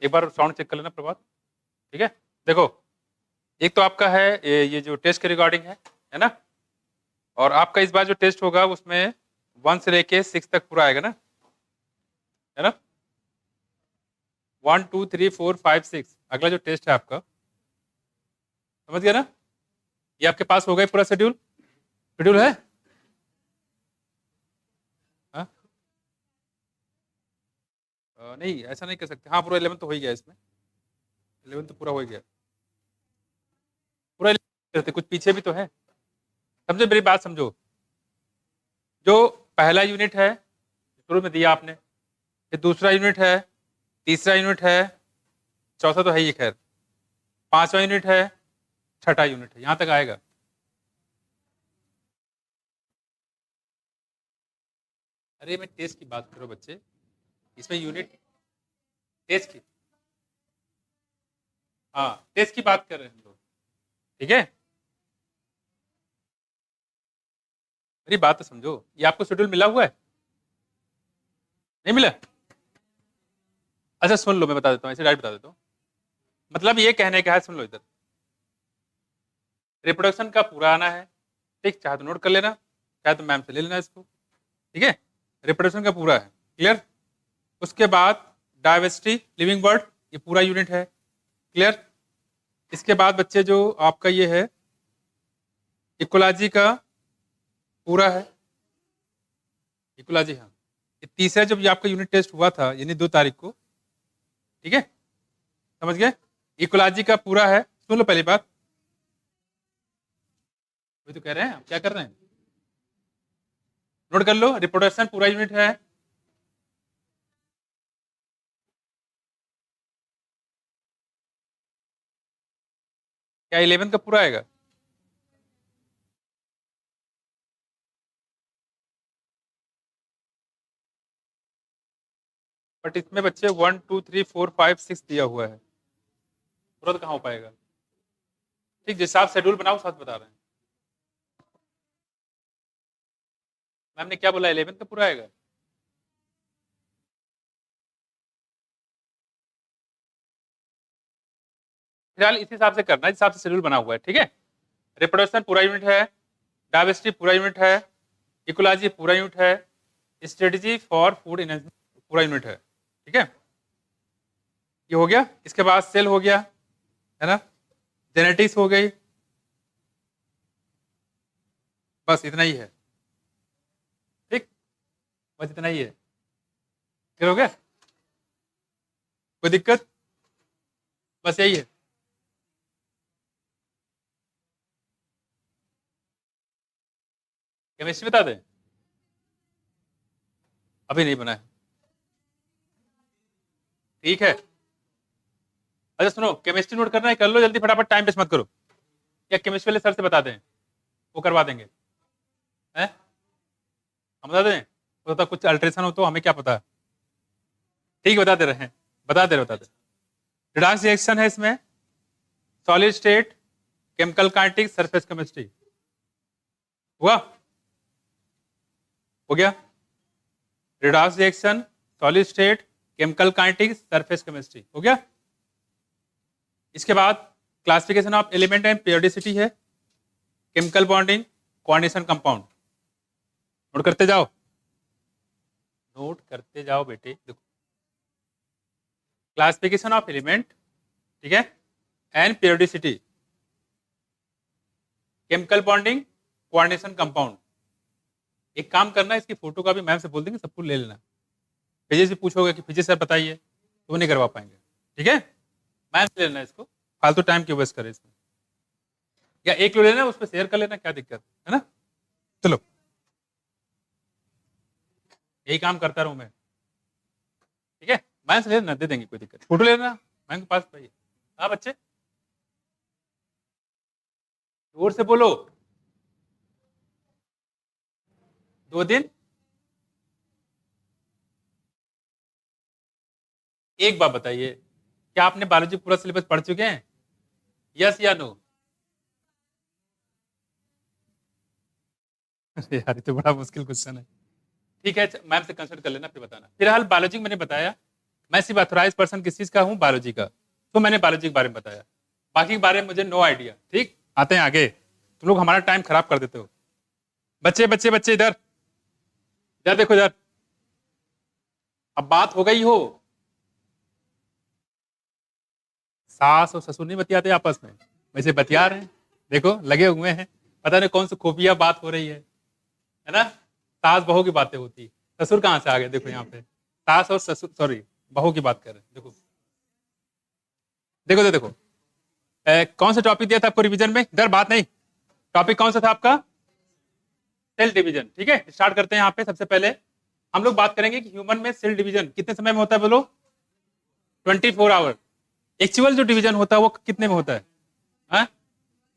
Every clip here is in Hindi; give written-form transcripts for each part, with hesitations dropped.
एक बार साउंड चेक कर लेना प्रभात। ठीक है, देखो एक तो आपका है ये जो टेस्ट के रिगार्डिंग है ना, और आपका इस बार जो टेस्ट होगा उसमें 1 से लेके 6 तक पूरा आएगा ना, है ना। 1 2 3 4 5 6 अगला जो टेस्ट है आपका, समझ गया ना। ये आपके पास होगा पूरा शेड्यूल, शेड्यूल है। हाँ? नहीं ऐसा नहीं कर सकते। हाँ पूरा 11 तो हो ही गया इसमें, 11 तो पूरा हो ही गया, पूरा 11 करते, कुछ पीछे भी तो है। समझो मेरी बात समझो, जो पहला यूनिट है शुरू में दिया आपने, फिर दूसरा यूनिट है, तीसरा यूनिट है, चौथा तो है ही खैर, पांचवा यूनिट है, छठा यूनिट है, यहां तक आएगा। अरे मैं टेस्ट की बात करो बच्चे, इसमें यूनिट टेस्ट की, हाँ टेस्ट की बात कर रहे हैं हम लोग, ठीक है। मेरी बात तो समझो, ये आपको शेड्यूल मिला हुआ है, नहीं मिला? अच्छा सुन लो, मैं बता देता हूँ, ऐसे डायरेक्ट बता देता हूँ। मतलब ये कहने का है, सुन लो इधर, रिप्रोडक्शन का पूरा आना है, ठीक, चाहे तो नोट कर लेना, चाहे तो मैम से ले लेना इसको, ठीक है। रिप्रोडक्शन का पूरा है, क्लियर। उसके बाद डाइवर्सिटी लिविंग बर्ड, ये पूरा यूनिट है, क्लियर। इसके बाद बच्चे जो आपका ये है इकोलॉजी का पूरा है, इकोलॉजी, हाँ। ये तीसरा जब ये आपका यूनिट टेस्ट हुआ था यानी 2 तारीख को, ठीक है, समझ गए। इकोलॉजी का पूरा है, सुन लो पहली बात, वही तो कह रहे हैं, आप क्या कर रहे हैं, नोट कर लो। रिप्रोडक्शन पूरा यूनिट है, क्या 11 का पूरा आएगा? बट इसमें बच्चे 1 2 3 4 5 6 दिया हुआ है, पूरा तो कहाँ हो पाएगा। ठीक, जिस आप शेड्यूल बनाओ साथ बता रहे हैं। मैम ने क्या बोला, 11 का पूरा आएगा? फिलहाल इस हिसाब से करना, इस हिसाब से शेड्यूल बना हुआ है, ठीक है। रिप्रोडक्शन पूरा यूनिट है, डाइवर्सिटी पूरा यूनिट है, इकोलॉजी पूरा यूनिट है, स्ट्रेटेजी फॉर फूड एनहांसमेंट पूरा यूनिट है, ठीक है। ये हो गया। इसके बाद सेल हो गया, है ना, जेनेटिक्स हो गई, बस इतना ही है, ठीक, बस इतना ही है, क्लियर हो गया, कोई दिक्कत, बस यही है। केमिस्ट्री बता दें? अभी नहीं बना है, ठीक है। अच्छा सुनो, केमिस्ट्री नोट करना है, कर लो जल्दी फटाफट, टाइम वेस्ट मत करो। या केमिस्ट्री वाले सर से बता दें, वो करवा देंगे, हैं, हम बता दें, हो सकता कुछ अल्ट्रेशन हो तो हमें क्या पता। ठीक बता दे रहे हैं, बता दे। रिडक्स रिएक्शन है इसमें, solid state, chemical kinetics, surface chemistry, हुआ, हो गया। Redox reaction, solid state, chemical kinetics, surface chemistry, हो गया। इसके बाद classification of element and periodicity है, chemical bonding, coordination compound, note करते जाओ, नोट करते जाओ बेटे। देखो, क्लासिफिकेशन ऑफ एलिमेंट, ठीक है, and periodicity, chemical bonding, coordination compound. एक काम करना, इसकी फोटो का भी मैम से बोल देंगे, सबको ले लेना। फिजिक्स से पूछोगे कि फिजिक्स सर बताइए, तो वो नहीं करवा पाएंगे, ठीक है। मैम से ले लेना इसको, फालतू टाइम क्यों वेस्ट करे इसमें, या एक लो लेना, उस पर शेयर कर लेना, क्या दिक्कत है ना। चलो, यही काम करता रहूं मैं, ठीक है। मैम से ले लेना, दे देंगे, कोई दिक्कत, फोटो ले लेना मैम के पास भाई। हाँ बच्चे, जोर से बोलो, 2 दिन। एक बात बताइए, क्या आपने बायोलॉजी पूरा सिलेबस पढ़ चुके हैं, यस या नो? अरे यार ये तो बड़ा मुश्किल क्वेश्चन है। ठीक है, मैम से कंसल्ट कर लेना फिर बताना। फिलहाल बायोलॉजी मैंने बताया, मैं सिर्फ अथोराइज पर्सन किस चीज का हूँ, बायोलॉजी का, तो मैंने बायोलॉजी के बारे में बताया, बाकी के बारे में मुझे नो आइडिया। ठीक, आते हैं आगे। तुम लोग हमारा टाइम खराब कर देते हो। बच्चे बच्चे बच्चे इधर इधर देखो इधर, अब बात हो गई हो, सास और ससुर नहीं बतियाते आपस में, वैसे बतिया रहे हैं, देखो लगे हुए हैं, पता नहीं कौन सी खुफिया बात हो रही है ना। सास बहू की बातें होती, ससुर कहाँ से आ गए, देखो यहाँ पे सास और ससुर, सॉरी बहू की बात कर रहे हैं। देखो देखो देखो, कौन सा टॉपिक दिया था आपको रिवीजन में, इधर बात नहीं, टॉपिक कौन सा था आपका, सेल डिवीजन। ठीक है, स्टार्ट करते हैं। यहाँ पे सबसे पहले हम लोग बात करेंगे कि ह्यूमन में सेल डिवीजन कितने समय में होता है, बोलो 24 आवर। एक्चुअल जो डिवीजन होता है वो कितने में होता है, हाँ?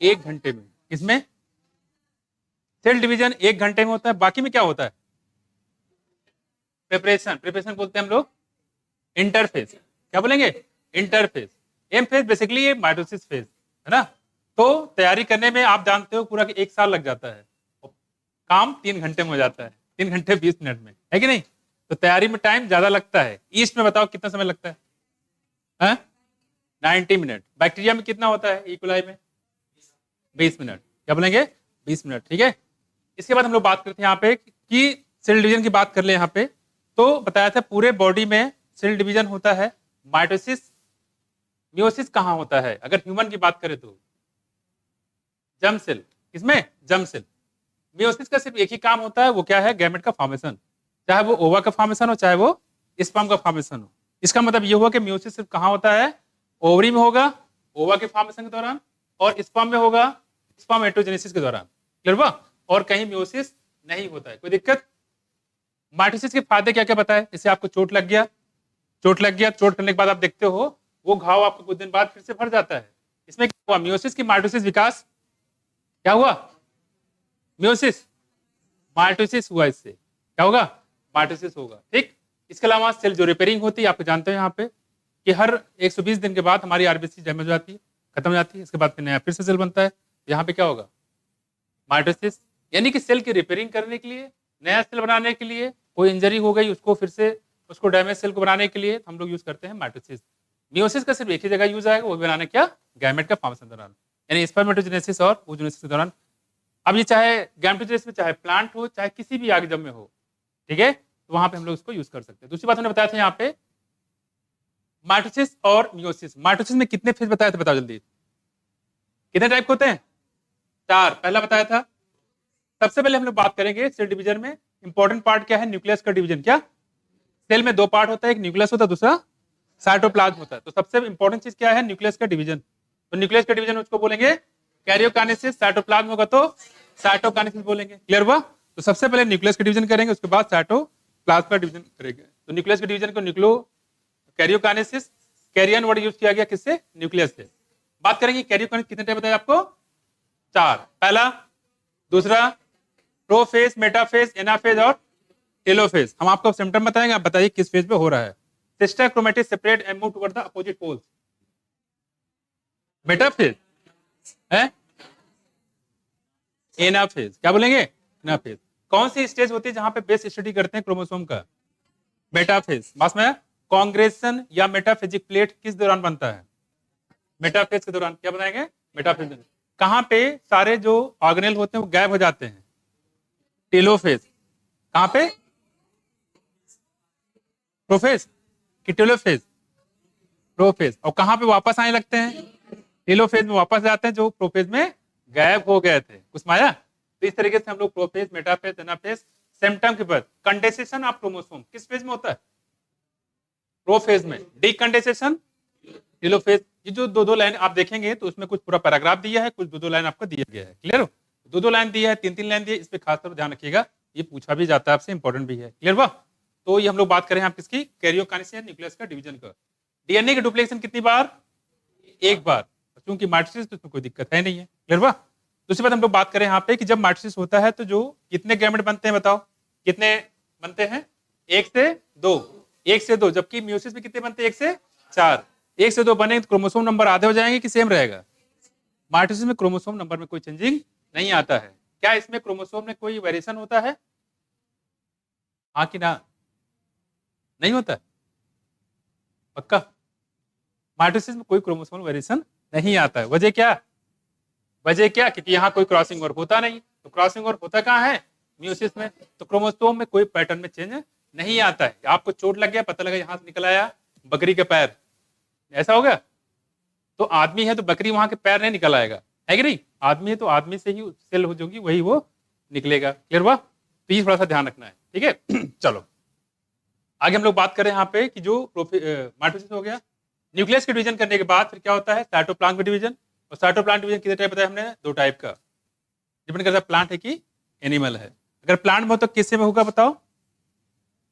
1 घंटे में। किसमें, सेल डिवीजन 1 घंटे में होता है। बाकी में क्या होता है, प्रिपरेशन, प्रिपरेशन बोलते हैं हम लोग इंटरफेज। क्या बोलेंगे, इंटरफेज। एम फेज बेसिकली ये माइटोसिस फेज है ना। तो तैयारी करने में आप जानते हो पूरा 1 साल लग जाता है, काम 3 घंटे में हो जाता है, 3 घंटे 20 मिनट में, है कि नहीं। तो तैयारी में टाइम ज्यादा लगता है। ईस्ट में बताओ कितना समय लगता है, 90 मिनट। बैक्टीरिया में कितना होता है, इकोलाई में 20 मिनट। क्या बोलेंगे, 20 मिनट। ठीक है, इसके बाद हम लोग बात करते हैं यहाँ पे कि सेल डिवीजन की बात कर ले। यहाँ पे तो बताया था पूरे बॉडी में सेल डिवीजन होता है। माइटोसिस मियोसिस कहाँ होता है, अगर ह्यूमन की बात करें तो जर्म सेल, किसमें, जर्म सेल। मियोसिस का सिर्फ एक ही काम होता है, वो क्या है, गैमेट का फॉर्मेशन, चाहे वो ओवा का फॉर्मेशन हो चाहे वो स्पर्म का फॉर्मेशन हो। इसका मतलब ये हुआ कि मियोसिस सिर्फ कहाँ होता है, ओवरी में होगा ओवा के फॉर्मेशन के दौरान, और स्पर्म में होगा स्पर्मेटोजेनेसिस के दौरान। क्लियर हुआ, और कहीं मियोसिस नहीं होता है। कोई दिक्कत। माइटोसिस के फायदे क्या क्या बताए, जैसे आपको चोट लग गया, चोट लग गया, चोट करने के बाद आप देखते हो वो घाव आपको कुछ दिन बाद फिर से भर जाता है। इसमें क्या हुआ, मियोसिस की माइटोसिस विकास क्या हुआ, मियोसिस माइटोसिस हुआ, इससे क्या होगा, माइटोसिस होगा। ठीक, इसके अलावा सेल जो रिपेयरिंग होती है, आपको जानते हैं यहाँ पे कि हर 120 दिन के बाद हमारी आरबीसी डैमेज हो जाती है, खत्म हो जाती है, इसके बाद फिर नया फिर से सेल बनता है। यहाँ पे क्या होगा, माइटोसिस, यानी कि सेल की रिपेयरिंग करने के लिए, नया सेल बनाने के लिए, कोई इंजरी हो गई उसको फिर से उसको डैमेज सेल को बनाने के लिए हम लोग यूज करते हैं माइटोसिस। मियोसिस का सिर्फ एक ही जगह यूज आएगा, वो बनाने क्या, गैमेट का फॉर्मेशन दौरान, यानी स्पर्मेटोजेनेसिस और ओजोनेसिस के दौरान। अब ये चाहे गैमेटोजेनेसिस में चाहे प्लांट हो चाहे किसी भी आगे जब में हो, ठीक है, तो वहां पे हम लोग इसको यूज कर सकते हैं। दूसरी बात हमने बताया था यहाँ पे माइटोसिस और मियोसिस। माइटोसिस में कितने फेज बताए थे, बताओ जल्दी, कितने टाइप होते हैं, 4। पहला बताया था। सबसे पहले हम लोग बात करेंगे सेल डिवीजन में इंपॉर्टेंट पार्ट क्या है, न्यूक्लियस का डिवीजन। क्या, सेल में 2 पार्ट होता है, एक न्यूक्लियस होता है, दूसरा साइटोप्लाज्म होता है। तो सबसे इंपॉर्टेंट चीज क्या है, न्यूक्लियस का डिवीजन। तो न्यूक्लियस का डिवीजन उसको बोलेंगे कैरियोकाइनेसिस, साइटोप्लाज्म होगा तो साइटोकाइनेसिस बोलेंगे। क्लियर हुआ। तो सबसे पहले न्यूक्लियस का डिवीजन करेंगे, उसके बाद साइटोप्लाज्म का डिवीजन करेंगे। तो न्यूक्लियस के डिवीजन को न्यूक्लो कैरियोकाइनेसिस, कैरियन वर्ड यूज किया गया किससे, न्यूक्लियस से। बात करेंगे कैरियोकाइनेसिस कितने टाइप बताया आपको, 4। पहला, दूसरा, प्रोफेज, मेटाफेज, एनाफेज और टेलोफेज। हम आपको सिम्टम बताएंगे, आप बताइए किस फेज पे हो रहा है। Sister chromatid separate and move toward the opposite poles, metaphase है, एनाफेज। क्या बोलेंगे, एनाफेज। कौन सी स्टेज होती है जहां पे बेस स्टडी करते हैं क्रोमोसोम का, मेटाफेज। बस में कांग्रेशन या मेटाफेजिक प्लेट किस दौरान बनता है, मेटाफेज के दौरान। क्या बताएंगे, मेटाफेज। कहां पे सारे जो ऑर्गेनेल होते हैं वो गायब हो जाते हैं, टेलोफेज। कहां पे, प्रोफेज कि टेलोफेज, प्रोफेज। और कहां पे वापस आने लगते हैं, टेलोफेज में वापस जाते हैं जो प्रोफेज में गायब हो गए थे, कुछ माया। तो इस तरीके से हम लोग प्रोफेज, मेटाफेज, एनाफेज। सिम्टम के बाद कंडेंसेशन ऑफ क्रोमोसोम किस फेज में होता है, प्रोफेज में। डीकंडेंसेशन, टेलोफेज। ये जो दो लाइन आप देखेंगे तो उसमें कुछ पूरा पैराग्राफ दिया है, कुछ दो लाइन आपको दिया गया है। क्लियर हो, दो लाइन दिया है, 3 लाइन दी है, इस पे खासतौर ध्यान रखिएगा, ये पूछा भी जाता है आपसे, इंपॉर्टेंट भी है। क्लियर हुआ। तो ये हम लोग बात करें आप किसकी, कैरियोकाइनेसिस न्यूक्लियस का डिवीजन का। डीएनए का डुप्लीकेशन कितनी बार, 1 बार, क्योंकि माइटोसिस तो उसमें कोई दिक्कत है नहीं है। क्लियर हुआ। दूसरी बात हम लोग बात करें यहाँ पे कि जब माइटोसिस होता है तो जो कितने गैमेट बनते हैं, बताओ कितने बनते हैं, 1 से 2, 1 से 2। जबकि मियोसिस में कितने बनते हैं, 1 से 4। 1 से 2 बने तो क्रोमोसोम नंबर आधे हो जाएंगे कि सेम रहेगा, माइटोसिस में क्रोमोसोम नंबर में कोई चेंजिंग नहीं आता है। क्या इसमें क्रोमोसोम में कोई वेरिएशन होता है, हाँ कि ना, नहीं होता है। पक्का? माइटोसिस में कोई क्रोमोसोमल वेरिएशन नहीं आता है। वजह क्या? वजह क्या? क्योंकि यहाँ कोई क्रॉसिंग ओवर होता नहीं। तो क्रॉसिंग ओवर होता कहाँ है? म्यूसिस में। तो क्रोमोसोम में कोई पैटर्न में चेंज नहीं आता है। आपको चोट लग गया, पता लगा यहाँ से निकल आया बकरी के पैर, ऐसा हो गया। तो आदमी है तो बकरी वहां के पैर नहीं निकल आएगा, है कि नहीं? आदमी है तो आदमी से ही सेल हो जाएगी, वही वो निकलेगा। क्लियर हुआ? तो ये थोड़ा सा ध्यान रखना है, ठीक है। चलो आगे हम लोग बात करें यहाँ पे कि जो माइटोसिस हो गया, न्यूक्लियस के डिवीजन करने के बाद फिर क्या होता है? Cytoplasm division. और साइटोप्लाज्म डिवीजन कितने टाइप बताया हमने? 2 टाइप का। डिपेंड करता है प्लांट है कि एनिमल है। अगर प्लांट में हो तो किससे में होगा बताओ?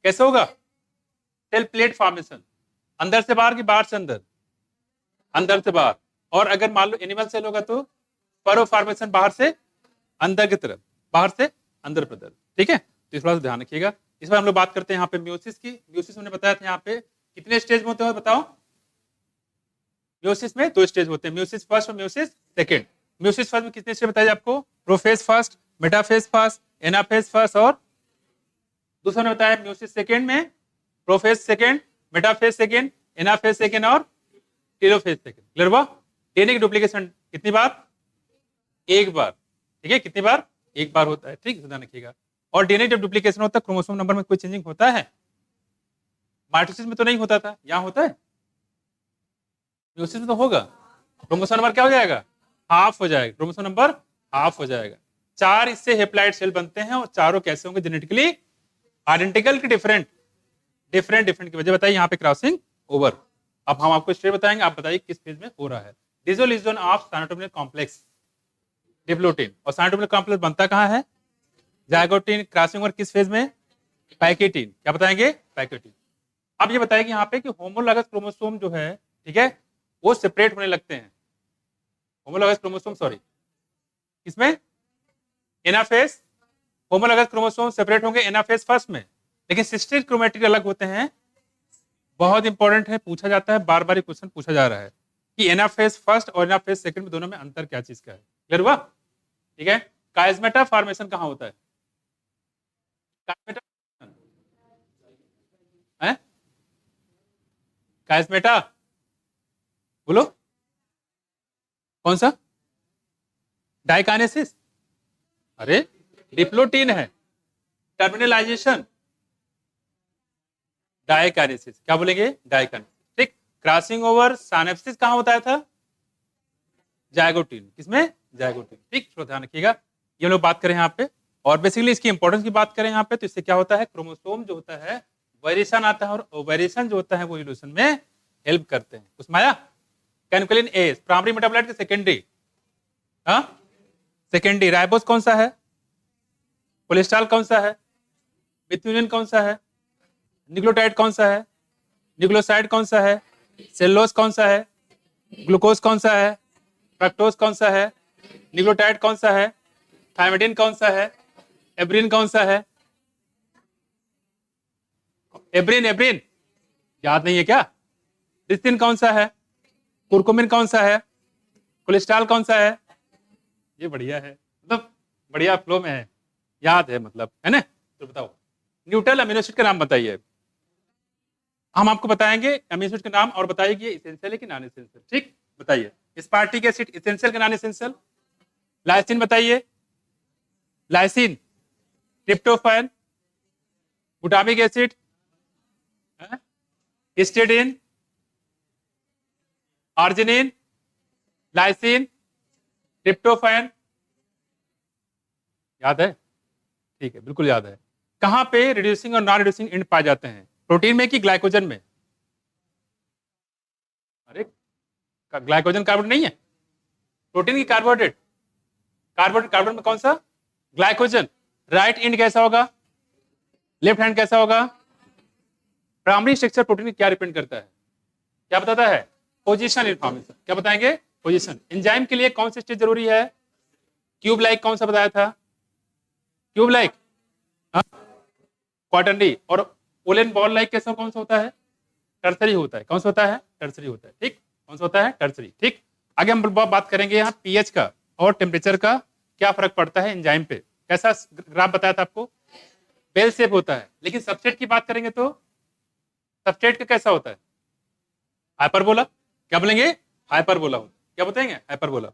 कैसे होगा? सेल प्लेट फॉर्मेशन, अंदर से बाहर की बाहर से अंदर? अंदर से बाहर। और अगर मान लो एनिमल सेल होगा तो फरो फॉर्मेशन, बाहर से अंदर की तरफ, बाहर से अंदर प्रदर, ठीक है। तो इस बात ध्यान रखिएगा। इस बार हम लोग बात करते हैं यहाँ पे म्यूसिस की। म्यूसिस हमने बताया था यहाँ पे कितने स्टेज में होते हैं बताओ? म्यूसिस में 2 स्टेज होते हैं, म्यूसिस फर्स्ट और म्यूसिस सेकंड। म्यूसिस फर्स्ट में कितने स्टेज बताइए आपको? Prophase first, metaphase first, anaphase first, और दूसरा ने बताया म्यूसिस सेकंड में prophase second, metaphase second, anaphase second और टेलोफेज सेकंड। क्लियर हुआ? डीएनए की डुप्लीकेशन कितनी बार? एक बार, ठीक है। कितनी बार? एक बार होता है, ठीक, ध्यान रखिएगा। और डीएनए जब डुप्लीकेशन होता है क्रोमोसोम नंबर में कोई चेंजिंग होता है? माइटोसिस में तो नहीं होता था, यहाँ होता है। म्यूसिस में तो होगा। क्रोमोसोम नंबर क्या हो जाएगा? हाफ हो जाएगा। क्रोमोसोम नंबर हाफ हो जाएगा। 4 इससे हेप्लाइड सेल बनते हैं और चारों कैसे होंगे? जेनेटिकली आइडेंटिकल की डिफरेंट? डिफरेंट की वजह बताइए यहाँ पे क्रॉसिंग ओवर। अब हम आपको स्टेज बताएंगे, आप बताइए किस फेज में हो रहा है। Dissolution of cytoplasmic complex diplotene. और साइटोप्लाज्मिक कॉम्प्लेक्स बनता कहाँ है? जाइगोटिन। क्रॉसिंग ओवर किस फेज में? पैकेटिन। क्या बताएंगे? पैकेटिन। अब ये बताएंगे यहाँ पे कि होमोलॉगस क्रोमोसोम जो है, ठीक है, वो सेपरेट होने लगते हैं। होमोलॉगस क्रोमोसोम, सॉरी, किसमें? एनाफेज। होमोलॉगस क्रोमोसोम सेपरेट होंगे एनाफेज फर्स्ट में, लेकिन सिस्टर क्रोमैटिड अलग होते हैं। बहुत इंपॉर्टेंट है, पूछा जाता है, बार बार क्वेश्चन पूछा जा रहा है कि एनाफेज फर्स्ट और एनाफेज सेकंड में दोनों में अंतर क्या चीज का है। क्लियर हुआ? ठीक है। काइजमेटा फॉर्मेशन कहाँ होता है? काइजमेटा है? काइजमेटा बोलो, कौन सा? डाइकाइनेसिस? अरे डिप्लोटीन है। Terminalisation diakinesis. क्या बोलेंगे? डाइकाइनेसिस, ठीक। क्रॉसिंग ओवर सिनेप्सिस कहां होता था? जाइगोटिन। किसमें? जाइगोटिन, ठीक। थोड़ा ध्यान रखिएगा। ये लोग बात करें यहाँ पे, और बेसिकली इसकी इंपॉर्टेंस की बात करें यहाँ पे, तो इससे क्या होता है? क्रोमोसोम जो होता है वेरिएशन आता है, और वेरिएशन जो होता है वो इवोल्यूशन में हेल्प करते हैं। कुछ माया? कैनकुलिन ए प्राइमरी मेटाबोलाइट के सेकेंडरी? हाँ, सेकेंडरी। राइबोस कौन सा है? कोलेस्ट्रॉल कौन सा है? मिथ्योनिन कौन सा है? न्यूक्लियोटाइड कौन सा है? न्यूक्लियोसाइड कौन सा है? सेलुलोज कौन सा है? ग्लूकोज कौन सा है? फ्रक्टोज कौन सा है? न्यूक्लियोटाइड कौन सा है? थायमिडिन कौन सा है? एब्रिन कौन सा है? एब्रिन याद नहीं है क्या? डिस्टिन कौन सा है? कुरकुमिन कौन सा है? कोलेस्ट्रॉल कौन सा है? ये बढ़िया है, मतलब बढ़िया फ्लो में है, याद है, मतलब है ना। तो बताओ न्यूट्रल अमीनो एसिड का नाम बताइए। हम आपको बताएंगे अमीनो एसिड के नाम, और बताइए कि एसेंशियल है कि नॉन एसेंशियल, ठीक। बताइए स्पार्टिक एसिड एसेंशियल का नॉन एसेंशियल? लाइसिन बताइए। Lysine, tryptophan, glutamic acid, histidine, arginine, lysine, tryptophan. याद है? ठीक है, बिल्कुल याद है। कहां पे रिड्यूसिंग और नॉन रिड्यूसिंग एंड पाए जाते हैं? प्रोटीन में कि ग्लाइकोजन में? अरे ग्लाइकोजन कार्बोनेट नहीं है, प्रोटीन की कार्बोहाइड्रेट। कार्बन में कौन सा? ग्लाइकोजन। राइट एंड कैसा होगा? लेफ्ट हैंड कैसा होगा? प्राइमरी स्ट्रक्चर प्रोटीन क्या रिप्रेजेंट करता है? क्या बताता है? Position information. क्या बताएंगे? पोजीशन। एंजाइम के लिए कौन सी स्टेज जरूरी है? क्यूब लाइक कौन सा बताया था? Cube like, quaternary. और ओलेन बॉल लाइक कैसा कौन सा होता है? टर्सरी होता है। कौन सा होता है? टर्सरी होता है, ठीक। कौन सा होता है? टर्सरी, ठीक। आगे हम बात करेंगे यहाँ पीएच का और टेम्परेचर का क्या फर्क पड़ता है एंजाइम पे। कैसा ग्राफ बताया था आपको? बेल शेप होता है। लेकिन सबस्ट्रेट की बात करेंगे तो सबस्ट्रेट का कैसा होता है? हाइपरबोला, क्या बोलेंगे? हाइपरबोला। क्या बताएंगे? हाइपरबोला।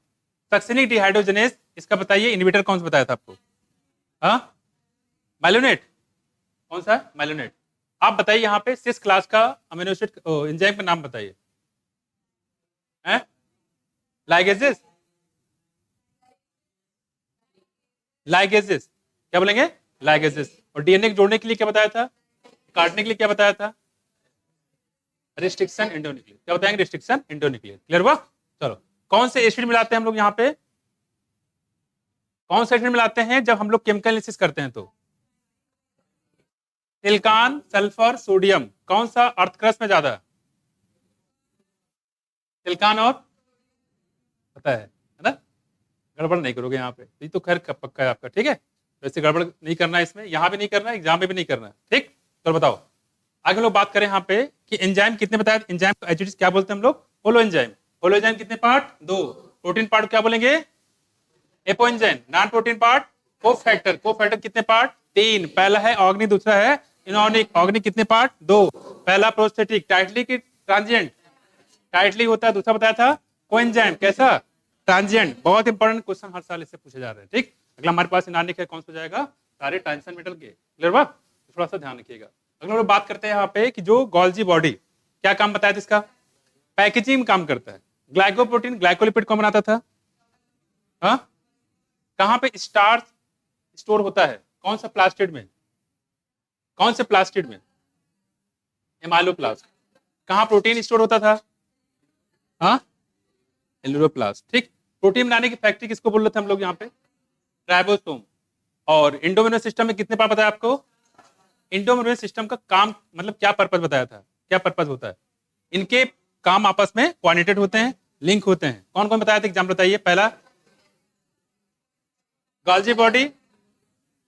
सक्सेनिक डिहाइड्रोजनेस, इसका बताइए इनहिबिटर कौन सा बताया था आपको? हाँ, माइलोनेट। कौन सा? माइलोनेट। आप बताइए यहाँ पे सिस क्लास का अमीनो एसिड एंजाइम का नाम बताइए। हैं? लाइगेजेस, लाइगेजेस, क्या बोलेंगे? लाइगेजेस। और डीएनए जोड़ने के लिए क्या बताया था? काटने के लिए क्या बताया था? रिस्ट्रिक्शन एंडोन्यूक्लियर। क्या बताएंगे? रिस्ट्रिक्शन एंडोन्यूक्लियर। क्लियर हुआ? चलो, कौन से एसिड मिलाते हैं हम लोग यहाँ पे? कौन से एसिड मिलाते हैं जब हम लोग केमिकल एनालिसिस करते हैं? तो सिलिकॉन, सल्फर, सोडियम, कौन सा अर्थ क्रस्ट में ज्यादा है? सिलिकॉन और, पता है ना? गड़बड़ नहीं करोगे यहाँ पे, ये तो खैर पक्का है आपका, ठीक है? वैसे गड़बड़ नहीं करना है इसमें, यहाँ भी नहीं करना है, एग्जाम में भी नहीं करना है, ठीक? तो बताओ, आगे हम लोग बात करें यहाँ पे कि एंजाइम कितने बताया? एंजाइम को एच क्या बोलते हैं हम लोग? Holo enzyme. होलो एंजाइम कितने पार्ट? दो। प्रोटीन पार्ट क्या बोलेंगे? Apo enzyme. Non protein part cofactor. Cofactor कितने पार्ट? तीन। पहला है ऑर्गेनिक, दूसरा है इनऑर्गेनिक। ऑर्गेनिक कितने पार्ट? दो। पहला प्रोस्थेटिक, टाइटली की ट्रांजिएंट? टाइटली होता है। दूसरा बताया था कोएंजाइम, कैसा? ट्रांजिएंट। बहुत इंपॉर्टेंट क्वेश्चन हर साल इससे पूछे जा रहे हैं, ठीक? अगला हमारे पास इनऑर्गेनिक है, कौन सा हो जाएगा? सारे ट्रांजिशन मेटल के। क्लियर हुआ? थोड़ा सा ध्यान रखिएगा। अगला लोग बात करते हैं यहाँ पे कि जो गोल्जी बॉडी क्या काम बताया था इसका? पैकेजिंग में काम करता है। ग्लाइकोप्रोटीन, ग्लाइकोलिपिड कौन बनाता था? हाँ, कहां पे स्टार्च स्टोर होता है? कौन सा प्लास्टिड में? कौन से प्लास्टिड में? एमाइलोप्लास्ट। कहां प्रोटीन स्टोर होता था? हाँ, एलुरोप्लास्ट, ठीक। प्रोटीन बनाने की फैक्ट्री किसको बोल रहे थे हम लोग यहाँ पे? राइबोसोम। और इंडोमिनस सिस्टम में कितने पार्ट बताया आपको? इंडोमिनस सिस्टम का काम मतलब क्या पर्पज बताया था? क्या पर्पज होता है? इनके काम आपस में कोऑर्डिनेटेड होते हैं, लिंक होते हैं। कौन कौन बताया था? एग्जाम बताइए। पहला गोल्जी बॉडी,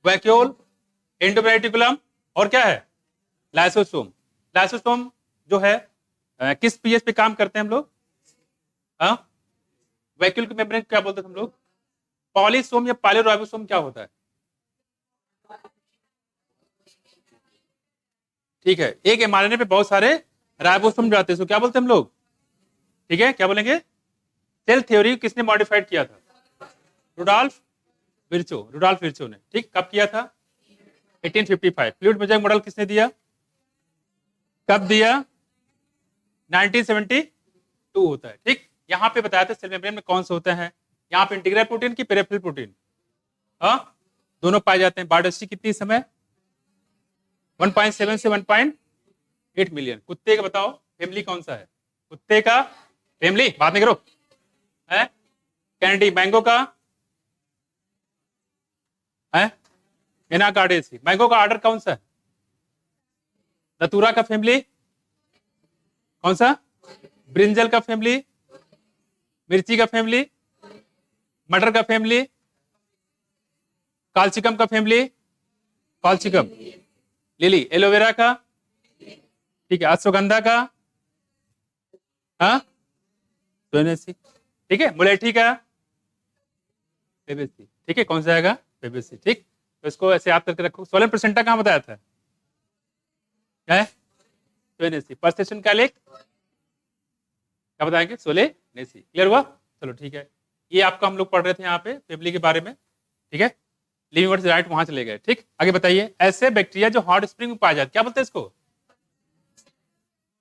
वैक्यूल, एंडोमेट्रिकुलम, और क्या है? लाइसोसोम। लाइसोसोम जो है किस पीएच पे काम करते हैं हम लोग? हाँ, वैक्यूल के मेम्ब्रेन क्या बोलते हैं हम लोग? पॉलीसोम या पॉलीराइबोसोम क्या होता है? ठीक है, एक एमआरएनए पे बहुत सारे राइबोसोम जाते हैं, तो क्या बोलते हैं हम लोग? ठीक है, क्या बोलेंगे? सेल थ्योरी किसने मॉडिफाइड किया था? Rudolph Virchow. रुडॉल्फ विर्चो ने, ठीक। कब किया था? 1855। फ्लूइड मेजरिंग मॉडल किसने दिया? कब दिया? 1972 होता है, ठीक। यहाँ पे बताया था सेल मेम्ब्रेन में कौन से होते हैं। यहाँ पे इंटीग्रल प्रोटीन की पेरिफेरल प्रोटीन, हाँ, दोनों पाए जाते हैं। बायोडेंसिटी कितनी इस समय? 1.7 से 1.8 मिलियन। कुत्ते का बताओ फैमिली कौन सा है? कुत्ते का फैमिली, बात नहीं करो, है कैनेडी। मैंगो का है एनाकार्डेसी। मैंगो का आर्डर कौन सा है? दतूरा का फैमिली कौन सा? ब्रिंजल का फैमिली, मिर्ची का फैमिली, मटर का फैमिली, काल्सिकम का फैमिली, काल्सिकम, लिली, एलोवेरा का, ठीक है, अश्वगंधा का, हाँ, सोनेसी, ठीक है, मुलेठी का, फेबेसी, ठीक है, कौन सा आएगा? फेबेसी, ठीक। तो इसको ऐसे याद करके रखो। सोलन प्रेसेंटा कहाँ बताया था? है सोनेसी। परसेशन कैलिक क्या बताएंगे? सोलेनेसी। क्लियर हुआ? चलो ठीक है, ये आपका हम लोग पढ़ रहे थे यहाँ पे फैमिली के बारे में, ठीक है। लिविंग वर्ड्स राइट वहां चले गए, ठीक। आगे बताइए। ऐसे बैक्टीरिया जो हॉट स्प्रिंग में पाए जाते, क्या बोलते हैं इसको?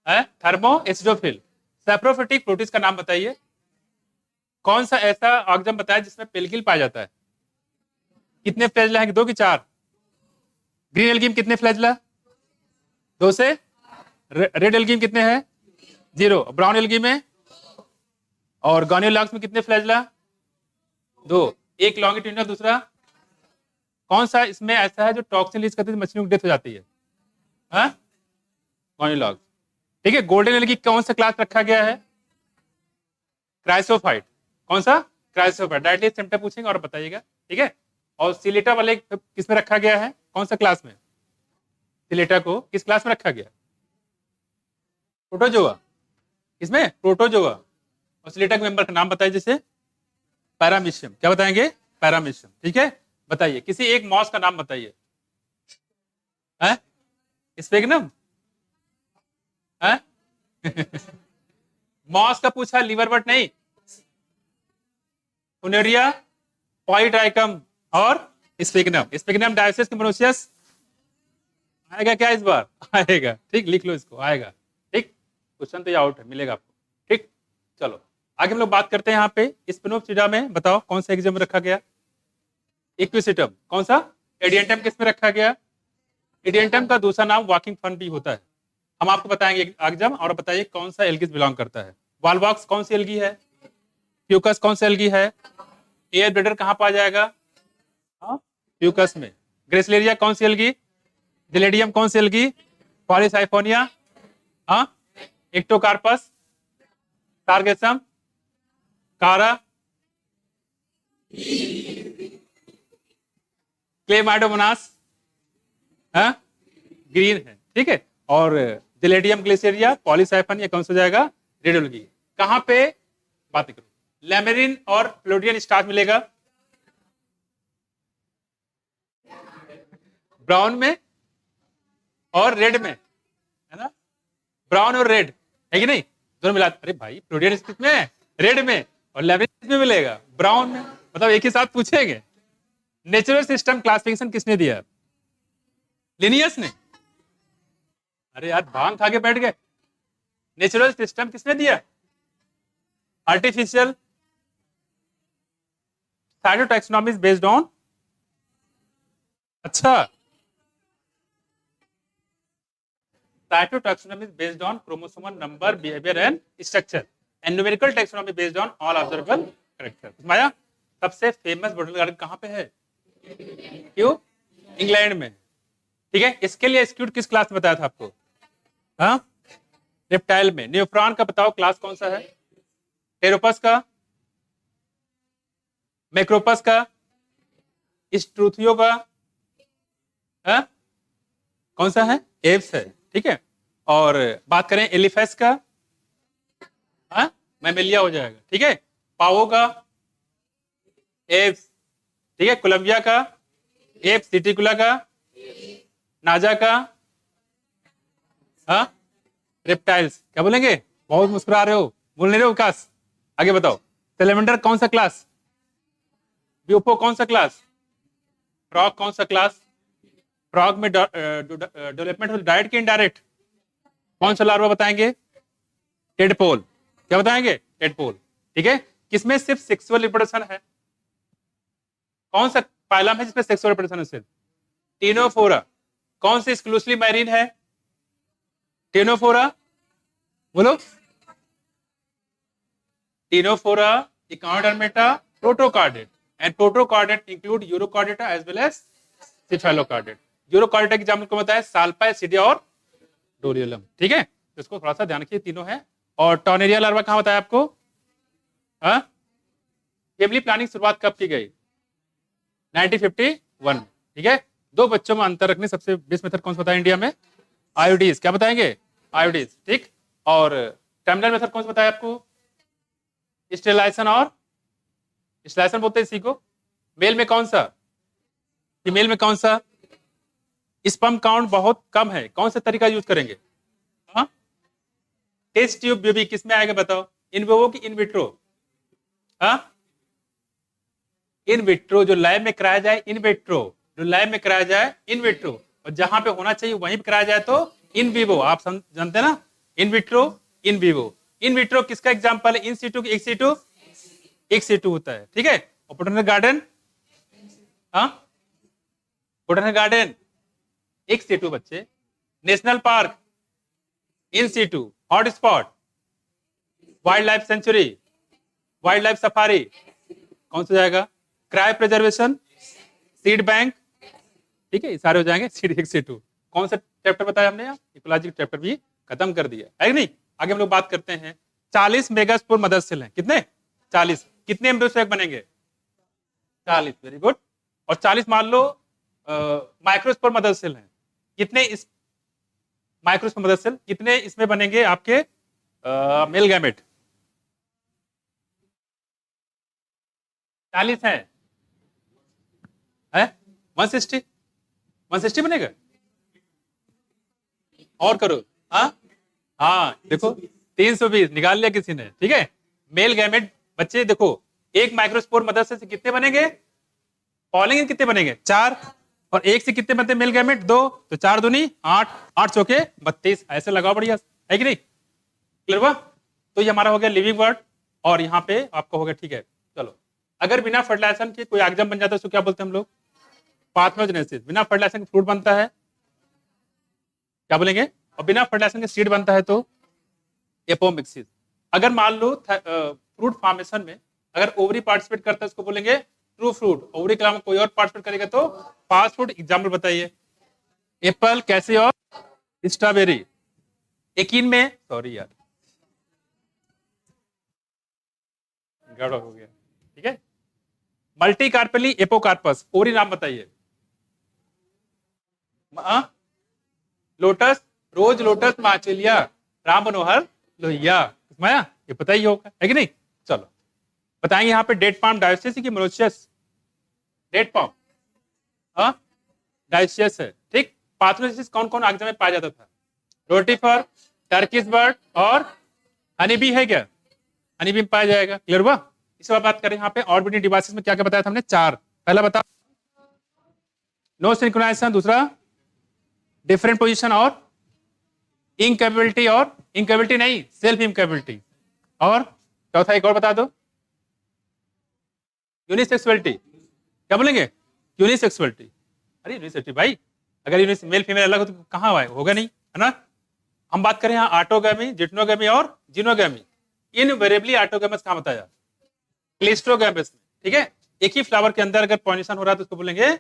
है थर्मो एसिडोफिल। सैप्रोफिटिक प्रोटीज का नाम बताइए। कौन सा ऐसा ऑर्गेनिज्म बताया जिसमें पेलगिल पाया जाता है? कितने फ्लैजला है? दो कि चार? ग्रीन एल्गी में कितने फ्लैजला? दो से। रेड एल्गी में कितने हैं? जीरो। ब्राउन एल्गी में और गॉनियोलॉग्स में कितने फ्लैजला? दो। एक लॉन्गिट्यूडिनल, दूसरा कौन सा इसमें ऐसा है जो टॉक्सिन रिलीज करते मछलियों की डेथ हो जाती है? हाँ, गॉनियोलॉग्स, ठीक है। गोल्डन एल्गी कौन सा क्लास रखा गया है? क्राइसोफाइट। कौन सा? क्राइसोफाइट। डायरेक्टली सिम्टम पूछेंगे और बताइएगा, ठीक है। और सिलेटा वाले किसमें रखा गया है? कौन सा क्लास में? सिलेटा को किस क्लास में रखा गया? प्रोटोजोआ। किसमें? प्रोटोजोआ। और सिलेटा के मेंबर का नाम बताइए। जैसे पैरामीशियम, क्या बताएंगे? पैरामीशियम, ठीक है। बताइए किसी एक मॉस का नाम बताइए। है स्पेगनम, है मॉस का पूछा, लीवर बट नहीं, फुनेरिया, पॉलीट्राइकम और स्पिगनम। स्पिगनम डायोसिस मोनोसियस आएगा क्या इस बार? आएगा, ठीक, लिख लो इसको, आएगा, ठीक। क्वेश्चन तो ये आउट है, मिलेगा आपको, ठीक। चलो आगे हम लोग बात करते हैं यहाँ पे स्पिनोप्सिडा में। बताओ कौन सा एग्जाम में रखा गया? इक्विसिटम। कौन सा? एडियंटम किस में रखा गया? एडियंटम का दूसरा नाम वॉकिंग फन भी होता है। हम आपको बताएंगे एग्जाम, और बताइए कौन सा एल्गी बिलोंग करता है। वालबॉक्स कौन सी एल्गी है? फ्यूकस कौन सी एल्गी है? एयर ब्रेडर कहाँ पाया जाएगा? हाँ, फ्यूकस में। ग्रेसलेरिया कौन सी एल्गी? जिलेडियम कौन सी एल्गी? पॉलीसाइफोनिया, हाँ, एक्टोकार्पस, टारगेसम, कारा, क्लेमाइडोमोनास, हाँ, ग्रीन है, ठीक है। और जिलेडियम ग्लिसेरिया, पॉलीसाइफन, ये कौन सा जाएगा? Red algae. कहाँ पे बात करो? लैमेरिन और प्लोडियन स्टार्च मिलेगा ब्राउन में और रेड में, है ना? ब्राउन और रेड है कि नहीं? दोनों मिला। अरे भाई, प्लोडियन किसमें है? रेड में। और लैमेरिन किसमें मिलेगा? ब्राउन में। मतलब एक ही साथ पूछेंगे। नेचुरल सिस्टम क्लासिफिकेशन किसने दिया? लिनियस ने। अरे यार, भांग खा के बैठ गए। नेचुरल सिस्टम किसने दिया? Artificial. Cytotaxonomy is based on, अच्छा, cytotaxonomy is based on chromosomal number, behavior and structure, and numerical taxonomy based on all observable characters। माया, सबसे फेमस बोटनिकल गार्डन कहाँ पे है? क्यों? इंग्लैंड में, ठीक है। इसके लिए एक्सक्यूट किस क्लास में बताया था आपको? हाँ, रेप्टाइल में। न्यूफ्रॉन का बताओ क्लास कौन सा है? टेरोपस का, मैक्रोपस का, स्ट्रूथियो का, हाँ? कौन सा है? एप्स है, ठीक है। और बात करें एलिफेस का, हाँ, मैमेलिया हो जाएगा, ठीक है। पाओ का, एप्स, ठीक है। कोलंबिया का, एप्स। सिटिकुला का, नाजा का, हाँ, रेप्टाइल्स। क्या बोलेंगे? बहुत मुस्कुरा रहे हो, बोल नहीं रहे हो विकास? आगे बताओ। सेलेमेंडर कौन सा क्लास? ब्यूपो कौन सा क्लास? फ्रॉग कौन सा क्लास? फ्रॉग में डेवलपमेंट डायरेक्ट की इनडायरेक्ट? कौन सा लार्वा बताएंगे? टेडपोल। क्या बताएंगे? टेडपोल, ठीक है। किसमें सिर्फ सेक्सुअल रिप्रोडक्शन है? कौन सा फाइलम है जिसमें सेक्सुअल रिप्रोडक्शन है सिर्फ? टीनोफोरा। कौन से एक्सक्लूसिवली मैरीन है? टेनोफोरा, बोलो। Ctenophora, echinodermata, protochordate, and protochordate include urochordata as well as cephalochordate. Urochordata की एग्जांपल को बताया साल्पा, एसिडिया और डोरियलम, ठीक है। तो इसको थोड़ा सा ध्यान रखिए, तीनों है। और टॉर्नेरिया लार्वा कहां बताया आपको? हाँ, फैमिली प्लानिंग शुरुआत कब की गई? 1951, ठीक है। दो बच्चों में अंतर रखने सबसे बेस्ट मेथड कौन सा बताया इंडिया में? आयोडीज। क्या बताएंगे? आयोडीज, ठीक। और टर्मिनल मेथड कौन सा बताया आपको? स्टेरिलाइजेशन, और स्टेरिलाइजेशन बोलते हैं इसी को। मेल में कौन सा? फीमेल में कौन सा? स्पर्म काउंट बहुत कम है, कौन सा तरीका यूज करेंगे? हाँ, टेस्ट ट्यूब बेबी किस में आएगा बताओ? इन विवो की इन विट्रो? हाँ, इन विट्रो जो लैब में कराया जाए, इन विट्रो जो लैब में कराया जाए, इन विट्रो। और जहां पे होना चाहिए वहीं पे कराया जाए तो इन विवो। आप जानते हैं ना, in vitro, in vivo. In vitro किसका एग्जांपल है? In situ, ex situ, ex situ होता है, ठीक है। और बोटैनिकल गार्डन, हाँ, बोटैनिकल गार्डन एक्स सीटू बच्चे। National park in situ, hotspot, wildlife sanctuary, wildlife safari, कौन सा जाएगा? क्रायो प्रिजर्वेशन, सीड बैंक, ठीक है, ये सारे हो जाएंगे। सीड एक से टू। कौन सा चैप्टर बताया हमने? इकोलॉजी चैप्टर भी खत्म कर दिया है कि नहीं? आगे हम लोग बात करते हैं। 40 मेगास्पोर मदर सेल हैं। कितने? 40। कितने एम्ब्रियो बनेंगे? 40, वेरी गुड। और 40 मान लो माइक्रोस्पोर मदर सेल हैं। कितने इस माइक्रोस्पोर मदर सेल कितने इसमें बनेंगे आपके मेल गैमेट? 40 है? 160? 160 बनेगा? और करो। हाँ हाँ, देखो 320 निकाल लिया किसी ने, ठीक है। मेल गैमेट बच्चे देखो, एक माइक्रोस्पोर मदर से कितने बनेंगे, पॉलिंग कितने बनेंगे 4, और एक से कितने बनते मेल गैमेट 2, तो 4 दूनी 8, 8 चौके 32, ऐसे लगाओ बढ़िया, है कि नहीं, क्लियर हुआ। तो ये हमारा हो गया लिविंग वर्ड, और यहाँ पे आपका हो गया, ठीक है। चलो, अगर बिना फर्टिलाइजेशन के कोई एग्जाम बन जाता है तो क्या बोलते हैं हम लोग, पार्थेनोजेनेसिस। बिना फर्टिलाइजेशन के फ्रूट बनता है, क्या बोलेंगे, और बिना फर्टिलाइजेशन के सीड बनता है तो एपोमिक्सिस। अगर मान लो फ्रूट फॉर्मेशन में अगर ओवरी पार्टिसिपेट करता है उसको बोलेंगे ट्रू फ्रूट, ओवरी के अलावा कोई और पार्टिसिपेट करेगा तो फास्ट फ्रूट। एग्जाम्पल बताइए, एप्पल, कैसे और स्ट्रॉबेरी। एकीन में, सॉरी यार गड़बड़ हो गया, ठीक है। मल्टी कार्पेली एपोकार्पस, ओवरी नाम बताइए। Lotus, rose lotus माचेलिया, Ram Manohar Lohia, माया, ये पता ही होगा, है कि नहीं। चलो बताएंगे यहाँ पे डेट पाम डायोसिस की मोलोसियस, डेट पाम डायोसिस है, ठीक। पार्थेनोजेनेसिस कौन कौन एग्जाम में पाया जाता था, रोटीफर, टर्किश बर्ड और हनी बी है क्या, हनी बी पाया जाएगा, क्लियर हुआ। इस बार बात करें यहाँ पे ऑर्बिटल डिवाइसेस में क्या क्या बताया था हमने, 4। पहला बता नो सिंक्रोनाइजेशन, दूसरा डिफरेंट पोजीशन और इनकेपेबिलिटी, और इनकेपेबिलिटी नहीं सेल्फ इनकेपेबिलिटी, और चौथा एक और बता दो यूनिसेक्सुअलिटी, क्या बोलेंगे यूनिसेक्सुअलिटी। अरे यूनिसेक्सुअलिटी भाई, अगर मेल फीमेल अलग हो तो कहाँ आए, होगा नहीं, है ना। हम बात करें यहाँ ऑटोगैमी, जिटनोगैमी और जिनोगैमी। इनवेरिएबली ऑटोगैमस कहाँ बताया, क्लिस्ट्रोगैमस में, ठीक है। एक ही फ्लावर के अंदर अगर पॉलिनेशन हो रहा है तो उसको बोलेंगे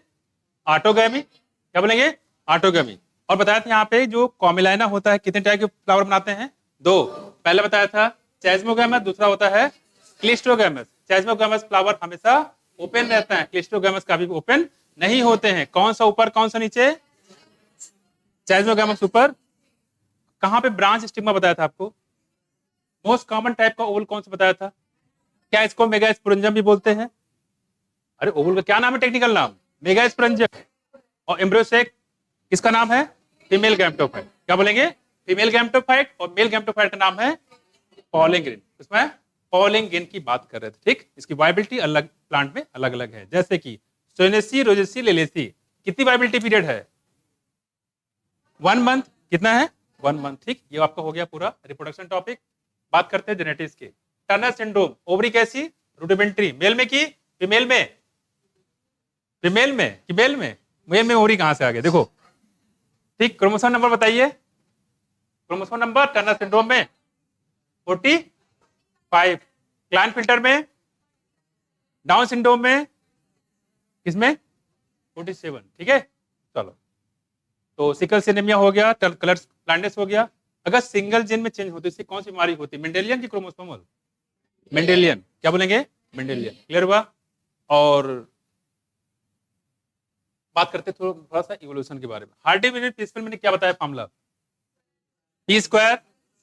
ऑटोगैमी, क्या बोलेंगे ऑटोगैमी। और बताया था यहाँ पे जो कॉमिलाइना होता है कितने टाइप के फ्लावर बनाते हैं, 2। पहले बताया था चैजमोगैमस, दूसरा होता है क्लिस्ट्रोगैमस। चैजमोगैमस फ्लावर हमेशा ओपन रहता है, क्लिस्ट्रोगैमस कभी ओपन नहीं होते हैं। कौन सा ऊपर कौन सा नीचे, चैजमोगैमस ऊपर। कहाँ पे ब्रांच स्टिग्मा बताया था आपको, मोस्ट कॉमन टाइप का ओवल कौन सा बताया था, क्या इसको मेगास्पोरेंजियम भी बोलते हैं। अरे ओवल का क्या नाम है टेक्निकल नाम, मेगास्पोरेंजियम। और एम्ब्रियोसेक किसका नाम है, फीमेल गैमेटोफाइट, क्या बोलेंगे फीमेल गैमेटोफाइट, और मेल गैमेटोफाइट का नाम है पॉलिंग ग्रेन। इसमें पॉलिंग ग्रेन की बात कर रहे थे, ठीक। इसकी वायबिलिटी अलग प्लांट में अलग अलग है, जैसे कि सोनेसी, रोजेसी, लेलेसी। कितनी वायबिलिटी पीरियड है, 1 मंथ, कितना है 1 मंथ, ठीक। ये आपका हो गया पूरा रिप्रोडक्शन टॉपिक। बात करते हैं जेनेटिक्स की। टर्नर सिंड्रोम, ओवरी कैसी रुडिमेंट्री, मेल में की फीमेल में, फीमेल में कि मेल में, मेल में ओवरी कहां से आ गया देखो, ठीक। क्रोमोसोम नंबर बताइए, क्रोमोसोम नंबर टर्नर सिंड्रोम में 45, क्लाइनफिल्टर में, डाउन सिंड्रोम में किसमें 47, ठीक है। चलो, तो सिकल सिनेमिया हो गया, कलर ब्लाइंडनेस हो गया। अगर सिंगल जीन में चेंज होती है इससे कौन सी बीमारी होती है, मेंडेलियन की क्रोमोसोमल, मेंडेलियन, क्या बोलेंगे मेंडेलियन, क्लियर हुआ। और बात करते थोड़ा सा इवोल्यूशन के बारे में। हार्डी प्रिंसिपल मैंने क्या बताया formula, P square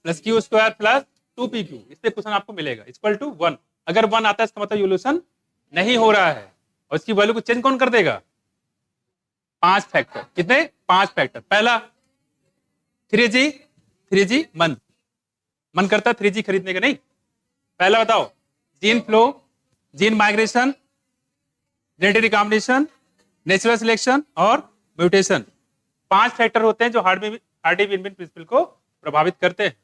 plus Q square plus 2pq। इस पे क्वेश्चन आपको मिलेगा, इक्वल टू 1। अगर 1 आता है इसका मतलब इवोल्यूशन नहीं हो रहा है, और इसकी वैल्यू को चेंज कौन कर देगा, 5 फैक्टर। कितने 5 फैक्टर। पहला 3G मन करता 3G खरीदने का, नहीं। पहला बताओ gene flow, gene migration, genetic recombination, natural selection और म्यूटेशन। 5 फैक्टर होते हैं जो हार्डी-विनबिन प्रिंसिपल को प्रभावित करते हैं।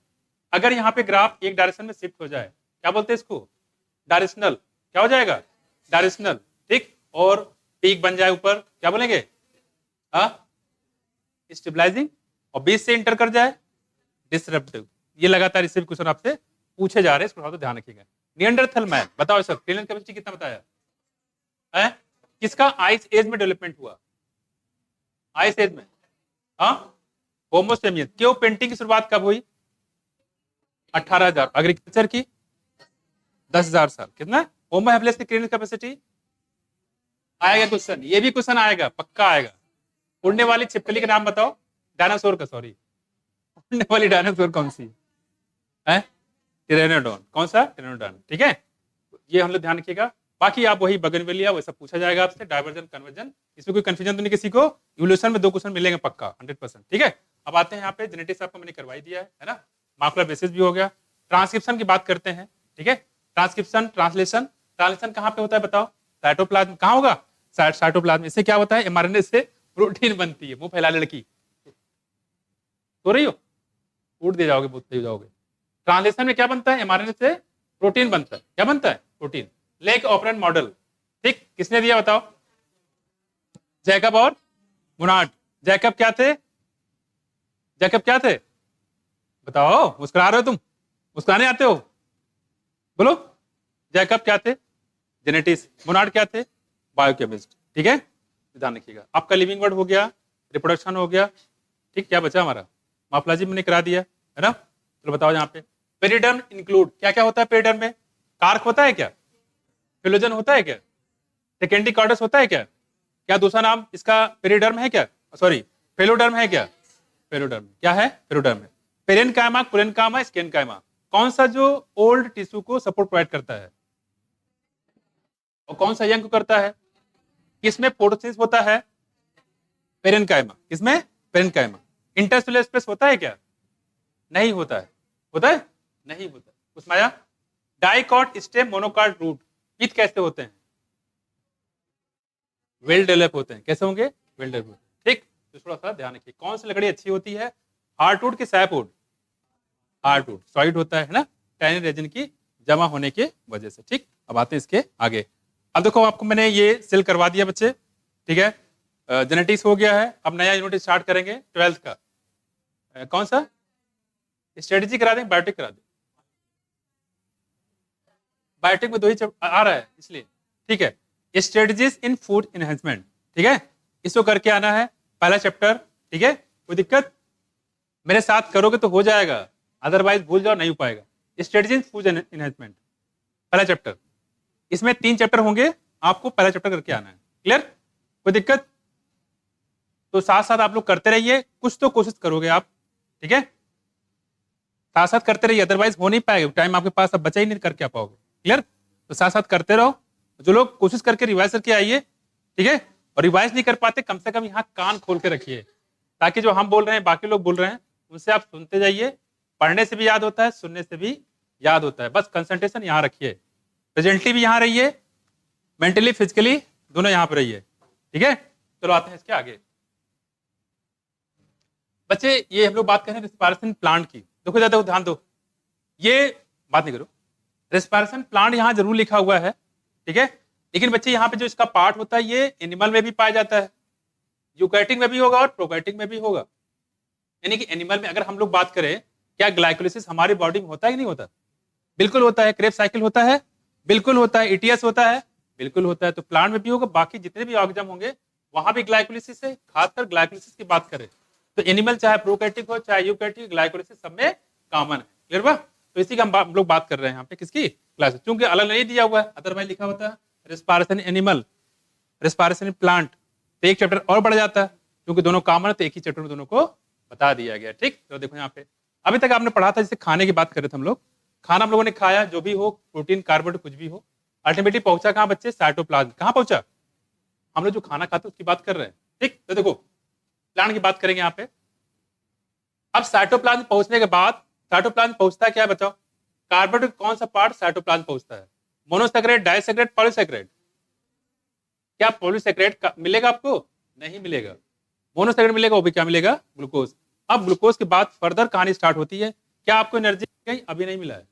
अगर यहाँ पे ग्राफ एक डायरेक्शन में शिफ्ट हो जाए, क्या बोलते हैं इसको, डायरेक्शनल, क्या हो जाएगा डायरेक्शनल, ठीक। और पीक बन जाए ऊपर, क्या बोलेंगे स्टेबलाइजिंग, और बीच से इंटर कर जाए डिसरप्टिव। ये लगातार इससे भी क्वेश्चन आपसे पूछे जा रहे हैं, इसको थोड़ा तो ध्यान रखिएगा। निएंडरथल मैन, बताओ सर क्रेनियल कैपेसिटी कितना बताया है, किसका आइस एज में डेवलपमेंट हुआ, आइस एज में, होमो सेपियंस। क्यों पेंटिंग की शुरुआत कब हुई, 18,000। एग्रीकल्चर की 10,000 साल। कितना होमो हैबिलिस की क्रेनियल कैपेसिटी, आएगा क्वेश्चन, ये भी क्वेश्चन आएगा, पक्का आएगा। उड़ने वाली छिपकली का नाम बताओ, डायनासोर का, सॉरी उड़ने वाली डायनासोर कौन सी है, टिरेनोडॉन। कौन सा, टिरेनोडॉन, ठीक है। ये हम लोग ध्यान रखिएगा। बाकी आप वही बगनवेलिया वैसा पूछा जाएगा आपसे, डाइवर्जन कन्वर्जन, इसमें कोई कंफ्यूजन तो नहीं किसी को। इवोल्यूशन में 2 क्वेश्चन मिलेंगे पक्का 100%, ठीक है। अब आते हैं यहाँ पे जेनेटिक्स आपको मैंने करवाई दिया है ना, मार्कुलर बेसिस भी हो गया। ट्रांसक्रिप्शन की बात करते हैं, ठीक है। ट्रांसक्रिप्शन, ट्रांसलेशन, ट्रांसलेशन कहाँ पे होता है बताओ? साइटोप्लाज्म। कहाँ होगा? साइटोप्लाज्म। इससे क्या होता है? एमआरएनए से प्रोटीन बनती है। मुंह फैला लड़की, सो रही हो? उठ दे जाओगे, बुद्ध जाओगे। ट्रांसलेशन में क्या बनता है? एमआरएनए से प्रोटीन बनता है। क्या बनता है? प्रोटीन। लेक ऑपरेंट मॉडल, ठीक, किसने दिया बताओ? जैकब और मोनार्ड। जैकब क्या थे? जैकब क्या थे बताओ? मुस्कुरा रहे हो तुम? मुस्कुराने आते हो? बोलो। जैकब क्या थे? जेनेटिस्ट। मोनार्ड क्या थे? बायोकेमिस्ट। ठीक है, ध्यान रखिएगा। आपका लिविंग वर्ड हो गया, रिप्रोडक्शन हो गया, ठीक। क्या बचा हमारा? मॉर्फोलॉजी मैंने करा दिया है ना। चलो बताओ यहाँ पे पेरिडर्म इंक्लूड क्या क्या होता है पेरिडर्म में? कार्क होता है क्या? फिलोजन होता है क्या? सेकेंडरी कॉर्डस होता है क्या? क्या दूसरा नाम इसका पेरिडर्म है क्या? सॉरी, फेलोडर्म है क्या? फेलोडर्म क्या है? फेलोडर्म है। पेरेनकाइमा, कुरेनकाइमा, स्केनकाइमा। कौन सा जो ओल्ड टिश्यू को सपोर्ट प्रोवाइड करता है और कौन सा यंग को करता है? किसमें फोटोसिंथेसिस होता है? पेरेनकाइमा। किसमें? पेरेनकाइमा। इंटरसेलुलर स्पेस होता है क्या? नहीं होता है। होता है? नहीं होता। उसमें आया डाइकॉट स्टेम मोनोकॉट रूट। पीत कैसे होते हैं? वेल डेवलप होते हैं। कैसे होंगे? Well develop. ठीक, तो थोड़ा सा ध्यान रखिए। कौन सी लकड़ी अच्छी होती है? हार्डवुड की सैपवुड? हार्डवुड सॉलिड होता है ना, टैनिन रेजिन की जमा होने के वजह से। ठीक, अब आते हैं इसके आगे। अब देखो आपको मैंने ये सेल करवा दिया बच्चे, ठीक है। जेनेटिक्स हो गया है। अब नया यूनिट स्टार्ट करेंगे 12th का। कौन सा? स्ट्रेटेजी करा दें, बायोटिक करा दें? बायोटिक में दो ही आ रहा है इसलिए, ठीक है। स्ट्रेटेजीज इन फूड एनहेंसमेंट, ठीक है, इसको करके आना है पहला चैप्टर, ठीक है। कोई दिक्कत? मेरे साथ करोगे तो हो जाएगा, अदरवाइज भूल जाओ, नहीं हो पाएगा। स्ट्रेटेजी इन फूड एनहेंसमेंट पहला चैप्टर। इसमें 3 चैप्टर होंगे, आपको पहला चैप्टर करके आना है। क्लियर? कोई दिक्कत? तो साथ साथ आप लोग करते रहिए, कुछ तो कोशिश करोगे आप, ठीक है। साथ साथ करते रहिए, अदरवाइज हो नहीं पाएगा, टाइम आपके पास अब बचा ही नहीं, करके आ पाओगे। क्लियर? तो साथ साथ करते रहो। जो लोग कोशिश करके रिवाइज करके आइए, ठीक है। और रिवाइज नहीं कर पाते, कम से कम यहाँ कान खोल के रखिए, ताकि जो हम बोल रहे हैं, बाकी लोग बोल रहे हैं, उनसे आप सुनते जाइए। पढ़ने से भी याद होता है, सुनने से भी याद होता है। बस कंसंट्रेशन यहाँ रखिए। प्रेजेंटली भी यहाँ रहिए, मेंटली फिजिकली दोनों यहाँ पे रहिए, ठीक है। चलो आते हैं इसके आगे। बच्चे ये हम लोग बात कर रहे हैं रिस्पायरेशन प्लांट की। देखो ज्यादा ध्यान दो, ये बात नहीं करो। रेस्पिरेशन प्लांट यहाँ जरूर लिखा हुआ है, ठीक है। लेकिन बच्चे यहाँ पे जो इसका पार्ट होता है, ये एनिमल में भी पाया जाता है, यूकैरियोटिक में भी होगा और प्रोकैरियोटिक में भी होगा। यानी कि एनिमल में अगर हम लोग बात करें, क्या ग्लाइकोलिसिस हमारी बॉडी में होता है कि नहीं होता? बिल्कुल होता है। क्रेब साइकिल होता है? बिल्कुल होता है। ईटीएस होता है? बिल्कुल होता है। तो प्लांट में भी होगा, बाकी जितने भी ऑर्गेनिज्म होंगे वहां भी ग्लाइकोलिसिस है। खासकर ग्लाइकोलिसिस की बात करें तो एनिमल चाहे प्रोकैरियोटिक हो चाहे यूकैरियोटिक, ग्लाइकोलिसिस सब में कॉमन है। क्लियर बा? तो इसी का हम लोग बात कर रहे हैं यहाँ पे, किसकी? क्लास। क्योंकि अलग नहीं दिया हुआ है, अदरवाइज लिखा होता है रेस्पिरेशन एनिमल, रेस्पिरेशन प्लांट, तो एक चैप्टर और बढ़ जाता है। क्योंकि दोनों कॉमन है तो एक ही चैप्टर में दोनों को बता दिया गया। ठीक, तो देखो यहाँ पे अभी तक आपने पढ़ा था, जैसे खाने की बात कर रहे थे हम लोग। खाना हम लोगों ने खाया, जो भी हो, प्रोटीन, कार्बोहाइड्रेट, कुछ भी हो, अल्टीमेटली पहुंचा कहाँ बच्चे? साइटोप्लाज्म। कहाँ पहुंचा? हम लोग जो खाना खाते हैं उसकी बात कर रहे हैं। ठीक, तो देखो प्लांट की बात करेंगे यहाँ पे। अब साइटोप्लाज्म पहुंचने के बाद, साइटोप्लाज्म पहुंचता है क्या बताओ? कार्बोहाइड्रेट कौन सा पार्ट साइटोप्लाज्म पहुंचता है? Monosaccharide, disaccharide, polysaccharide? क्या पॉलीसैकेराइड मिलेगा आपको? नहीं मिलेगा। मोनोसैकेराइड मिलेगा, वो भी क्या मिलेगा? ग्लूकोज। अब ग्लूकोज के बाद फर्दर कहानी स्टार्ट होती है। क्या आपको एनर्जी कहीं अभी नहीं मिला है?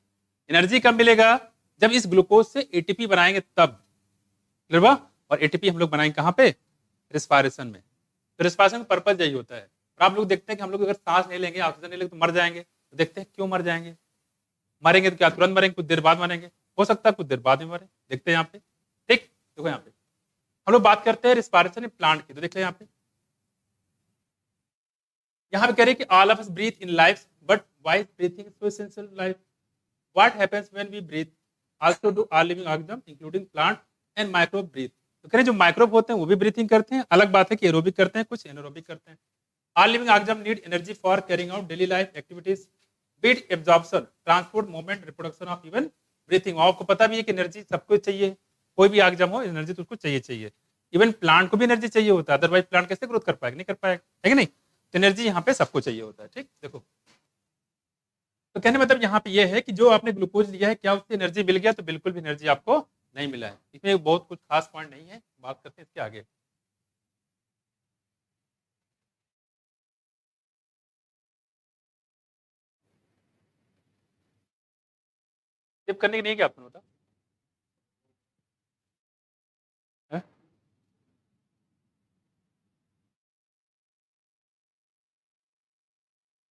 एनर्जी कब मिलेगा? जब इस ग्लूकोज से एटीपी बनाएंगे तब। और एटीपी हम लोग बनाएंगे कहाँ पे? रेस्पिरेशन में। तो रेस्पिरेशन का पर्पज यही होता है। और आप लोग देखते हैं कि हम लोग अगर सांस नहीं लेंगे, ऑक्सीजन नहीं लेंगे तो मर जाएंगे। तो देखते हैं क्यों मर जाएंगे। मरेंगे तो क्या तुरंत मरेंगे? कुछ देर बाद मरेंगे, हो सकता है कुछ देर बाद में मरे। देखते हैं यहाँ पे। ठीक, देखो यहाँ पे हम लोग बात करते हैं रेस्पिरेशन प्लांट की। तो देख ले यहाँ पे, यहाँ पे कह रहे हैं कि all of us breathe in life, but why breathing is so essential life? What happens when we breathe? Also do all living organism including plant and microbe breathe. तो कह रहे हैं जो माइक्रोब होते हैं वो भी ब्रीथिंग करते हैं। अलग बात है कि एरोबिक करते हैं, कुछ एनारोबिक करते हैं। All living organism need energy for carrying out daily life activities, be it absorption, transport, movement, reproduction of even breathing. आपको पता भी है कि एनर्जी सबको चाहिए, कोई भी ऑर्गेनिज्म हो एनर्जी तो उसको चाहिए। इवन प्लांट को भी एनर्जी चाहिए होता है, अदरवाइज प्लांट कैसे ग्रोथ कर पाएगा? नहीं कर पाएगा, है कि नहीं? तो एनर्जी यहाँ पे सबको चाहिए होता है। ठीक, देखो तो कहने मतलब यहाँ पे ये है कि जो आपने ग्लूकोज लिया है क्या उससे एनर्जी मिल गया? तो बिल्कुल भी एनर्जी आपको नहीं मिला है। इसमें बहुत कुछ खास पॉइंट नहीं है, बात करते हैं इसके आगे। स्किप करने की नहीं क्या आपने बताया?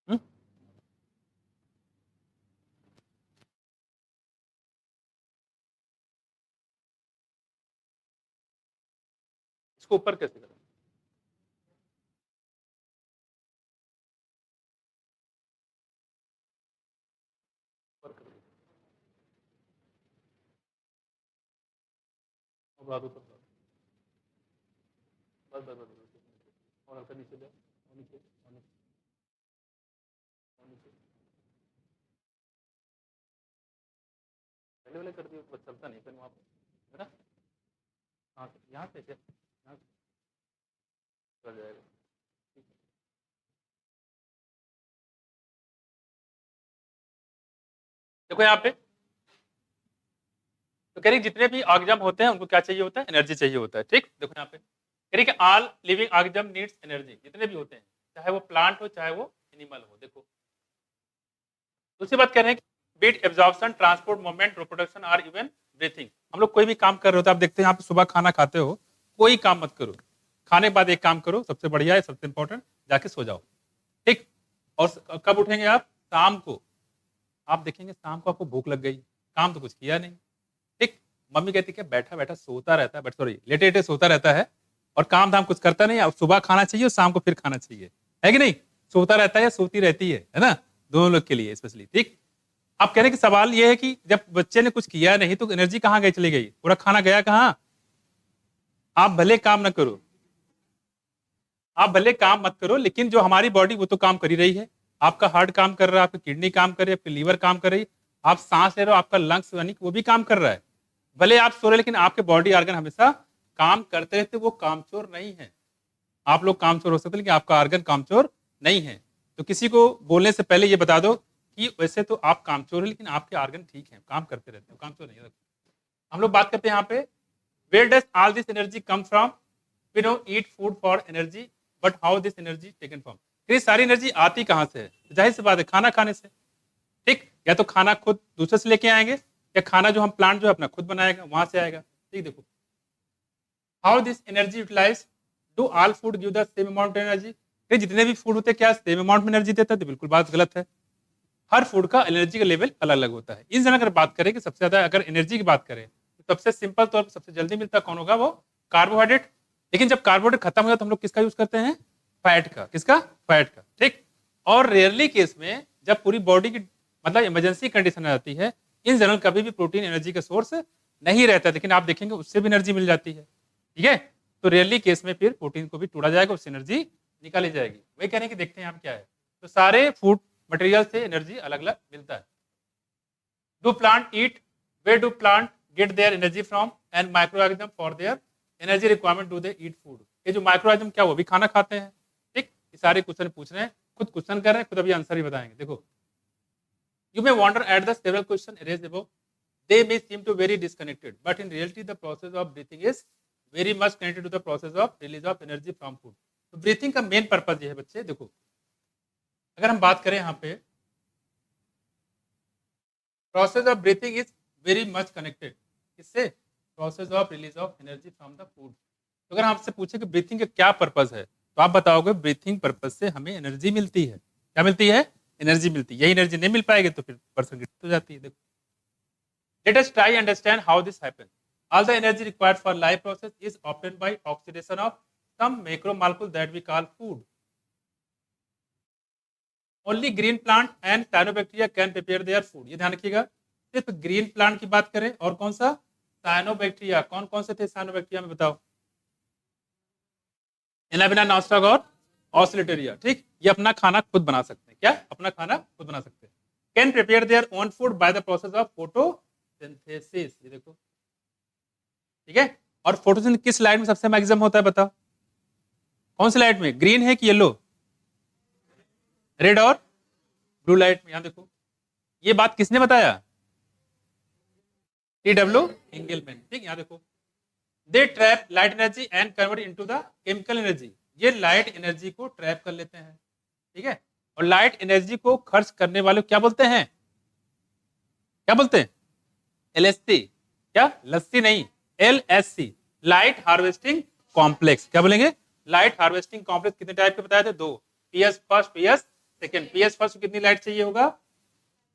हम्म? इसको ऊपर कैसे करें? ऊपर करें। और बाद ऊपर करो। बस बस बस बस। और हल्का नीचे ले, और नीचे, और नीचे, और नीचे। पहले वाले कर दिए तो चलता नहीं फिर वहाँ पे, है ना? हाँ यहाँ से क्या? यहाँ से चल जाएगा। ठीक है। देखो यहाँ पे तो कह रही जितने भी ऑर्गेनिज्म होते हैं उनको क्या चाहिए होता है? एनर्जी चाहिए होता है। ठीक, देखो यहाँ पे कह रही कि all living organism needs energy. जितने भी होते हैं, चाहे वो प्लांट हो चाहे वो एनिमल हो। देखो दूसरी बात कह रहे हैं कि be it absorption, transport, movement, reproduction और इवन ब्रीथिंग। हम लोग कोई भी काम कर रहे हो तो आप देखते हैं यहाँ पे सुबह खाना खाते हो, कोई काम मत करो, खाने के बाद एक काम करो, सबसे बढ़िया है, सबसे इंपॉर्टेंट, जाके सो जाओ। ठीक, और कब उठेंगे आप? शाम को। आप देखेंगे शाम को आपको भूख लग गई, काम तो कुछ किया नहीं। ठीक, मम्मी कहती है बैठा बैठा सोता रहता है, बट सॉरी लेटे लेटे सोता रहता है और काम धाम कुछ करता नहीं। अब सुबह खाना चाहिए और शाम को फिर खाना चाहिए, है कि नहीं? सोता रहता है या सोती रहती है ना? दोनों लोग के लिए स्पेशली। ठीक, आप कह रहे हैं कि सवाल ये है कि जब बच्चे ने कुछ किया नहीं तो एनर्जी कहाँ गई, चली गई, पूरा खाना गया कहाँ? आप भले काम ना करो, आप भले काम मत करो, लेकिन जो हमारी बॉडी वो तो काम कर ही रही है। आपका हार्ट काम कर रहा है, आपकी किडनी काम कर रही है, आपकी लीवर काम कर रही है, आप सांस ले रहे हो, आपका लंग्स यानी वो भी काम कर रहा है। भले आप सो रहे लेकिन आपके बॉडी ऑर्गन हमेशा काम करते रहते, वो कामचोर नहीं है। आप लोग कामचोर हो सकते लेकिन आपका ऑर्गन कामचोर नहीं है। तो किसी को बोलने से पहले ये बता दो कि वैसे तो आप कामचोर है लेकिन आपके ऑर्गन ठीक है, काम करते रहते हो, कामचोर नहीं है। हम लोग बात करते हैं यहाँ पे, where does all this energy come from? We know eat food for energy, but how this energy taken from? ये सारी एनर्जी आती कहाँ से है? जाहिर सी बात है खाना खाने से। ठीक, या तो खाना खुद दूसरे से लेके आएंगे या खाना जो हम प्लांट जो है अपना खुद बनाएगा वहां से आएगा। ठीक, देखो how this energy utilise, do all food give the same amount energy? जितने भी फूड होते हैं क्या सेम अमाउंट में एनर्जी देता है? तो बिल्कुल बात गलत है। हर फूड का एनर्जी का लेवल अलग अलग होता है। इस जगह अगर बात करें कि सबसे ज्यादा अगर एनर्जी की बात करें तो सबसे सिंपल तौर पर सबसे जल्दी मिलता कौन होगा? वो कार्बोहाइड्रेट। लेकिन जब कार्बोहाइड्रेट खत्म हो जाए तो हम लोग किसका यूज करते हैं? फैट का। किसका? फैट का। ठीक, और रेयरली केस में जब पूरी बॉडी की मतलब इमरजेंसी कंडीशन आ जाती है, इन जनरल कभी भी प्रोटीन एनर्जी का सोर्स नहीं रहता, लेकिन आप देखेंगे उससे भी एनर्जी मिल जाती है। ठीक है, तो रेयरली केस में फिर प्रोटीन को भी तोड़ा जाएगा, उससे एनर्जी निकाली जाएगी। वही कह रहे हैं कि देखते हैं यहाँ क्या है। तो सारे फूड मटेरियल से एनर्जी अलग अलग मिलता है। Do plant eat? Where do plant get their energy from? And microorganism for their energy requirement do they eat food? ये जो माइक्रोऑर्गेनिज्म क्या वो भी खाना खाते हैं? ठीक, ये सारे क्वेश्चन पूछ रहे हैं, खुद क्वेश्चन कर रहे हैं, खुद अभी आंसर भी बताएंगे। देखो, you may wonder at the several questions raised above, they may seem to very disconnected, but in reality the process of breathing is very much connected to the process of release of energy from food. तो ब्रीथिंग का मेन पर्पज ये है बच्चे। देखो अगर हम बात करें यहाँ पे, process of breathing is very much connected किससे? Process of release of energy from the food. तो अगर आपसे पूछे कि ब्रीथिंग का क्या पर्पज है तो आप बताओगे ब्रीथिंग पर्पज से हमें एनर्जी मिलती है। क्या मिलती है? एनर्जी मिलती है। यही एनर्जी नहीं मिल पाएगी तो फिर पर्सन की हो जाती है। देखो, let us try understand how this happen. All the energy required for life process is obtained by oxidation of some macromolecule that we call food. Only green plant and cyanobacteria can prepare their food. ये ध्यान रखिएगा, सिर्फ ग्रीन प्लांट की बात करें और कौन सा? साइनोबैक्टीरिया। कौन कौन से थे साइनोबैक्टीरिया में बताओ? एनाबिना, नॉस्ट्राग और ऑसिलेटरिया। ठीक, ये अपना खाना खुद बना सकते हैं। क्या? अपना खाना खुद बना सकते हैं। Can prepare their own food by the process of photosynthesis. ये देखो, ठीक है। और फोटोसिंथेसिस किस लाइट में सबसे मैक्सिमम होता है बताओ? कौन सी लाइट में? ग्रीन है कि येलो? रेड और ब्लू लाइट में। यहां देखो, ये बात किसने बताया? T.W. एंगलमैन। ठीक, यहाँ देखो, they trap light energy and convert into the chemical energy. ये लाइट एनर्जी को ट्रैप कर लेते हैं, ठीक है। और लाइट एनर्जी को खर्च करने वाले को क्या बोलते हैं? क्या बोलते हैं? LHC। क्या? लस्सी नहीं, LHC, लाइट हार्वेस्टिंग कॉम्प्लेक्स। क्या बोलेंगे? लाइट हार्वेस्टिंग कॉम्प्लेक्स कितने टाइप के बताए थे? दो, PS first, PS second. PS first को कितनी लाइट चाहिए होगा?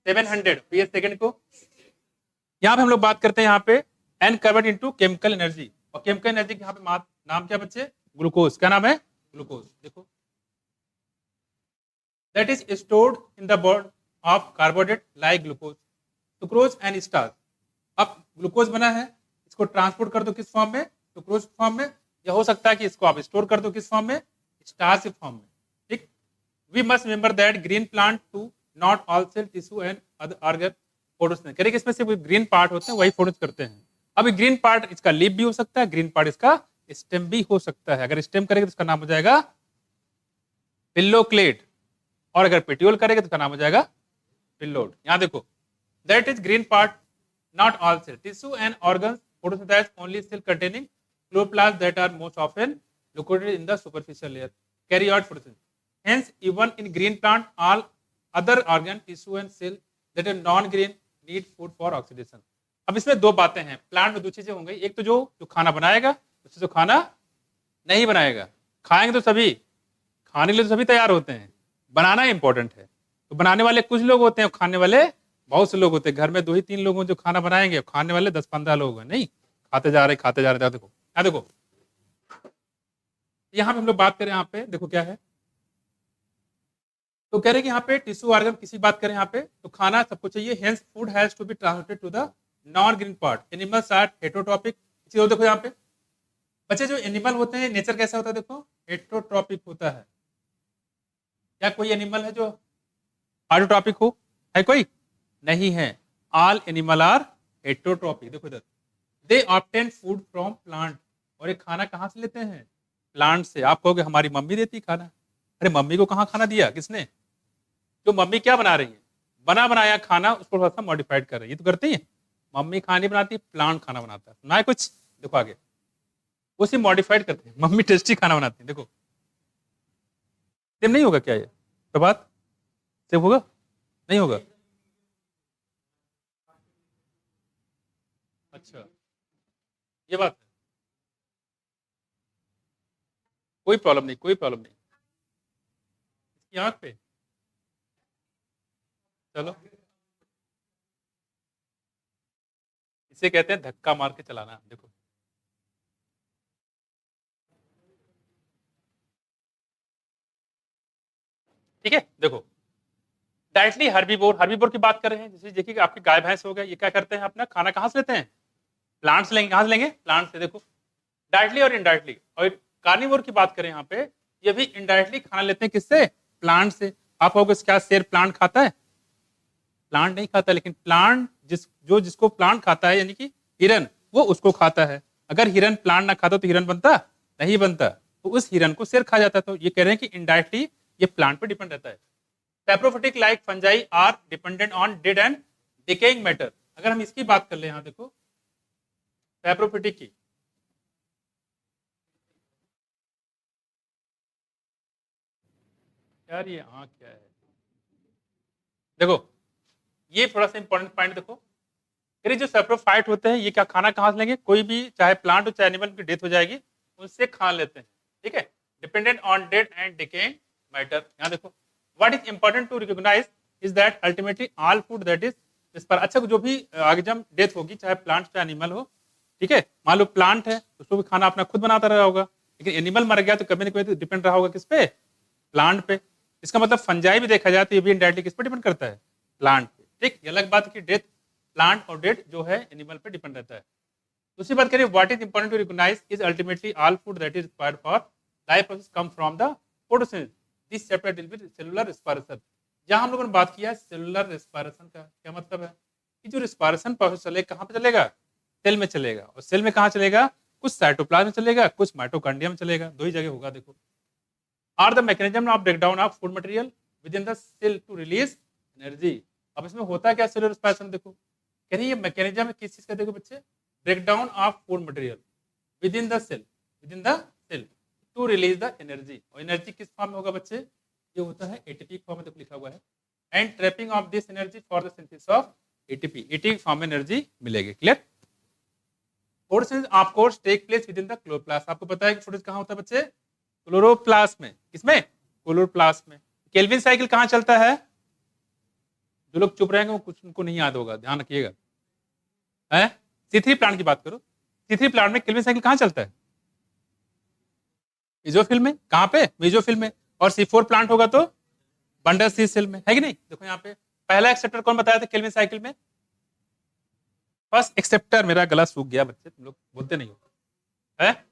700। PS सेकंड को, यहाँ पे हम लोग बात करते हैं यहाँ पे and convert into chemical energy. और केमिकल एनर्जी के यहाँ पे नाम क्या बच्चे? ग्लूकोज। क्या नाम है? ग्लूकोज। देखो, that is stored in the body of carbohydrate like glucose, sucrose and starch. अब ग्लूकोज बना है, इसको ट्रांसपोर्ट कर दो किस फॉर्म में? सुक्रोज फॉर्म में, या हो सकता है कि इसको आप स्टोर कर दो किस फॉर्म में? स्टार्च के फॉर्म में। ठीक, we must remember that green plant to not all cell tissue and other organ photosynthesis. करेंगे इसमें सिर्फ ग्रीन पार्ट होते हैं, वही फोटोसिंथेसिस करते हैं। अब ग्रीन पार्ट इसका लीफ भी हो सकता है, ग्रीन पार्ट इसका स्टेम भी हो सकता है। अगर स्टेम करेंगे तो इसका नाम हो जाएगा पिल्लोक्लेट, और अगर पेटियोल करेंगे तो इसका नाम हो जाएगा पिल्लोड। यहाँ देखो, that is green part not all cell tissue and organs photosynthesize only cell containing chloroplasts that are most often located in the superficial layer carry out photosynthesis. Hence, even in green plant, all other organ, tissue and cell that are non-green need food for oxidation. अब इसमें दो बातें हैं, प्लांट में दो चीजें होंगी, एक तो जो खाना बनाएगा, दूसरे जो खाना नहीं बनाएगा। खाएंगे तो सभी, खाने के लिए तो सभी तैयार होते हैं, बनाना इंपॉर्टेंट है। तो बनाने वाले कुछ लोग होते हैं, खाने वाले बहुत से लोग होते हैं। घर में 2 ही 3 लोग जो खाना बनाएंगे, खाने वाले 10-15 लोग हैं। नहीं, खाते जा रहे। देखो यहाँ देखो, यहाँ पे हम लोग बात करें, यहाँ पे देखो क्या है, तो कह रहे हैं कि यहाँ पे टिश्यू ऑर्गन किसी बात करें, यहाँ पे तो खाना सबको चाहिए। Hence food has to be transported to the non green part. Animals are heterotrophic. देखो यहाँ पे बच्चे, जो एनिमल होते हैं नेचर कैसा होता है? देखो, हेटरोट्रॉपिक होता है। क्या कोई एनिमल है जो हाइड्रोट्रॉपिक हो? है कोई? नहीं है। All animal are heterotrophic. देखो इधर, they obtain food from plant. और ये खाना कहाँ से लेते हैं? प्लांट से। आप कहोगे हमारी मम्मी देती खाना। अरे मम्मी को कहाँ खाना दिया? किसने? जो मम्मी क्या बना रही है? बना बनाया खाना, उसको थोड़ा सा मॉडिफाइड कर रही है। ये तो करती है मम्मी, खाने बनाती, प्लांट खाना बनाता है। सुना है कुछ? देखो आगे, उसी मॉडिफाइड करते हैं। मम्मी टेस्टी खाना बनाती है। देखो, सेम नहीं होगा क्या? ये तो बात सेम होगा? नहीं होगा। अच्छा, ये बात है, कोई प्रॉब्लम नहीं, कोई प्रॉब्लम नहीं। इसकी आंख पे चलो, इसे कहते हैं धक्का मार के चलाना। देखो, ठीक है। देखो, डायरेक्टली हर्बीवोर की बात कर रहे हैं। जैसे देखिए कि आपकी गाय भैंस हो गए, ये क्या करते हैं? अपना खाना कहाँ से लेते हैं? प्लांट से लेंगे। कहाँ से लेंगे? प्लांट से। देखो, डायरेक्टली और इनडायरेक्टली। और कार्निवोर की बात करें यहाँ पे, ये भी इनडायरेक्टली खाना लेते हैं। किससे? प्लांट से। आप कहोगे क्या शेर प्लांट खाता है? प्लांट नहीं खाता, लेकिन प्लांट जिसको प्लांट खाता है, यानी कि हिरन, वो उसको खाता है। अगर हिरन प्लांट ना खाता तो हिरन बनता नहीं बनता, तो उस हिरन को शेर खा जाता। तो ये कह रहे हैं कि इनडायरेक्टली ये प्लांट पे डिपेंड रहता है। Saprophytic like fungi are dependent on dead and decaying matter. अगर हम इसकी बात कर ले, यहाँ देखो, सैप्रोफिटिक की, यार ये आंख क्या है? देखो, ये थोड़ा सा इंपॉर्टेंट पॉइंट देखो, ये जो सैप्रोफाइट होते हैं, ये क्या खाना कहाँ से लेंगे? कोई भी, चाहे प्लांट हो चाहे एनिमल की डेथ हो जाएगी, उनसे खा लेते हैं। ठीक है, dependent on dead and decaying matter. यहाँ देखो, what is important to recognise is that ultimately all food that is इस पर। अच्छा, जो भी आगे जब डेथ होगी, चाहे प्लांट चाहे एनिमल हो, ठीक है, मान लो प्लांट है, उसको भी खाना अपना खुद बनाता रहा होगा, लेकिन एनिमल मर गया तो कभी ना कभी डिपेंड रहा होगा किस पे? प्लांट पे। इसका मतलब फंजाई भी देखा जाए तो ये भी इनडायरेक्टली किस पे डिपेंड करता है? प्लांट पे। ठीक, ये अलग बात है कि डेथ प्लांट और डेथ जो है एनिमल पे डिपेंड रहता है। दूसरी बात करें, what is important to recognise is ultimately all food that is required for life process come from the photosynthesis. This chapter deal with cellular respiration. जहां हम लोगों ने बात किया सेलुलर रेस्पिरेशन का क्या मतलब है? कि जो रेस्पिरेशन प्रोसेस चलेगा, कहां पे चलेगा? सेल में चलेगा। और सेल में कहां चलेगा? कुछ साइटोप्लाज्म में चलेगा, कुछ माइटोकॉन्ड्रिया में चलेगा, दो ही जगह होगा। देखो, are the mechanism of breakdown of food material within the cell to release energy. अब इसमें होता क्या सेलुलर रेस्पिरेशन, देखो कह रही है मैकेनिज्म किस चीज का, देखो बच्चे, break down of food material within the cell to release the energy. और एनर्जी किस फॉर्म में होगा बच्चे, ये होता है एटीपी फॉर्म में, देखो लिखा हुआ है, and trapping of this energy for the synthesis of ATP, ATP form में एनर्जी मिलेगी। Clear. Photosynthesis of course take place within the chloroplast. आपको पता है कि फोटोसिंथेसिस कहाँ होता है बच्चे, क्लोरोप्लास्ट में। किसमें, क्लोरोप्लास्ट में। केल्विन साइकिल कहाँ चलता है, जो लोग चुप रहेंगे वो कुछ उनको नहीं याद होगा, ध्यान रखिएगा। है C3 प्लांट की बात करो, C3 प्लांट में केल्विन साइकिल कहाँ चलता है, मेसोफिल में। कहाँ पे, मेसोफिल में। और C4 प्लांट होगा तो बंडल सी सेल में, है कि नहीं। देखो यहाँ पे पहला एक्सेप्टर कौन बताया था केल्विन साइकिल में, फर्स्ट एक्सेप्टर। मेरा गला सूख गया बच्चे, तुम लोग बोलते नहीं हो, है।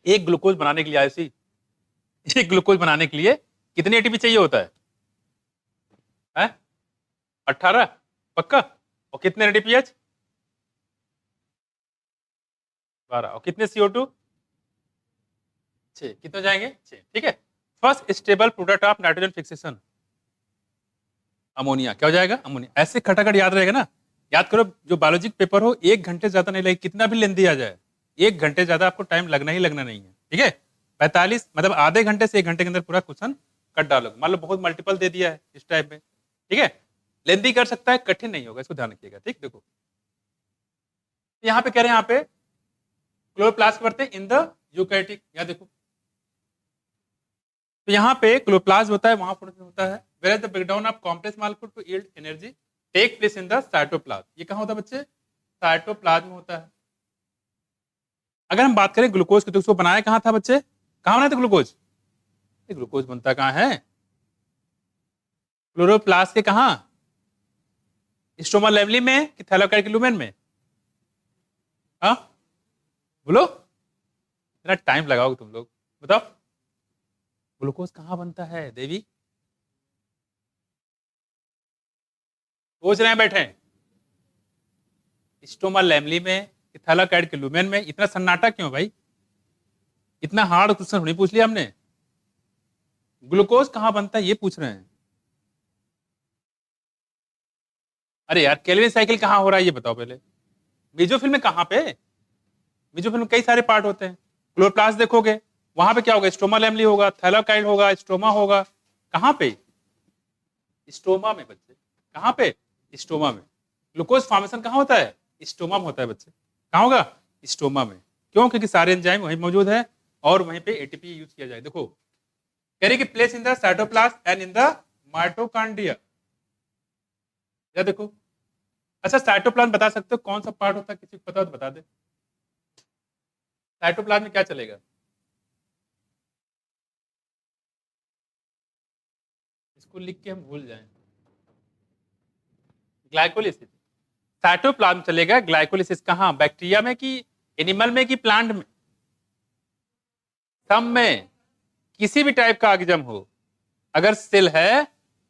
एक ग्लूकोज बनाने के लिए आयुषी, एक ग्लूकोज बनाने के लिए कितनी एटीपी चाहिए होता है 18 पक्का। और कितने एनएडीपीएच 12। और कितने CO2 6। कितने जाएंगे 6, ठीक है। First stable product of nitrogen fixation ammonia, क्या हो जाएगा, अमोनिया। ऐसे खटाखट याद रहेगा ना, याद करो। जो बायोलॉजी पेपर हो 1 घंटे ज्यादा नहीं लगे, कितना भी लेंदी आ जाए 1 घंटे ज्यादा आपको टाइम लगना ही लगना नहीं है, ठीक है। 45 मतलब आधे घंटे से 1 घंटे के अंदर पूरा क्वेश्चन कट डालोगे। मान लो बहुत मल्टीपल दे दिया है इस टाइप में, ठीक है। लेंदी कर सकता है, कठिन नहीं होगा, इसको ध्यान रखिएगा, ठीक। देखो यहाँ पे कह रहे हैं, यहाँ पे क्लोरोप्लास्ट करते हैं इन द यूकैरियोटिक, या देखो तो यहाँ पे क्लोरोप्लास्ट होता है, वहां फोटोसिंथेसिस होता है। Where the breakdown of complex molecule to yield energy take place in the cytoplasm. ये कहाँ होता है बच्चे, साइटोप्लाज्म में होता है। अगर हम बात करें ग्लूकोज की, तो उसको बनाया कहाँ था बच्चे, कहाँ बनाया था ग्लूकोज, ग्लूकोज बनता कहाँ है, क्लोरोप्लास्ट के कहाँ, स्ट्रोमा लेवली में कि थैलाकोइड लुमेन में, हाँ बोलो, इतना टाइम लगाओगे तुम लोग, बताओ ग्लूकोज कहाँ बनता है देवी, सोच रहे हैं बैठे, स्टोमा लैमली में, थैलाकोइड के लुमेन में। इतना सन्नाटा क्यों भाई, इतना हार्ड क्वेश्चन नहीं पूछ लिया हमने। ग्लूकोज कहां बनता है ये पूछ रहे हैं। अरे यार केल्विन साइकिल कहां हो रहा है ये बताओ पहले। मेसोफिल में कहां पे, मेसोफिल में कई सारे पार्ट होते हैं। क्लोरोप्लास्ट देखोगे वहां पे क्या होगा, स्टोमा लैमली होगा, थैलाकोइड होगा, स्ट्रोमा होगा। कहां पे, स्टोमा में बच्चे, कहां पे, स्टोमा में। ग्लूकोज फॉर्मेशन कहां होता है, स्टोमा में होता है बच्चे। कहां होगा, स्टोमा में। क्यों, क्योंकि सारे एंजाइम वहीं मौजूद है और वहीं पे एटीपी यूज किया जाए। देखो कह रही कि place in the cytoplasm and in the mitochondria. या देखो, अच्छा साइटोप्लाज्म बता सकते हो कौन सा पार्ट होता है, किसी को पता हो तो बता दे। साइटोप्लाज्म में क्या चलेगा, इसको लिख के हम भूल जाएं, ग्लाइकोलिसिस। साइटोप्लाज्म चलेगा, ग्लाइकोलिसिस कहां, बैक्टीरिया में कि एनिमल में कि प्लांट में, सब में। किसी भी टाइप का ऑर्गेनिज्म हो, अगर सेल है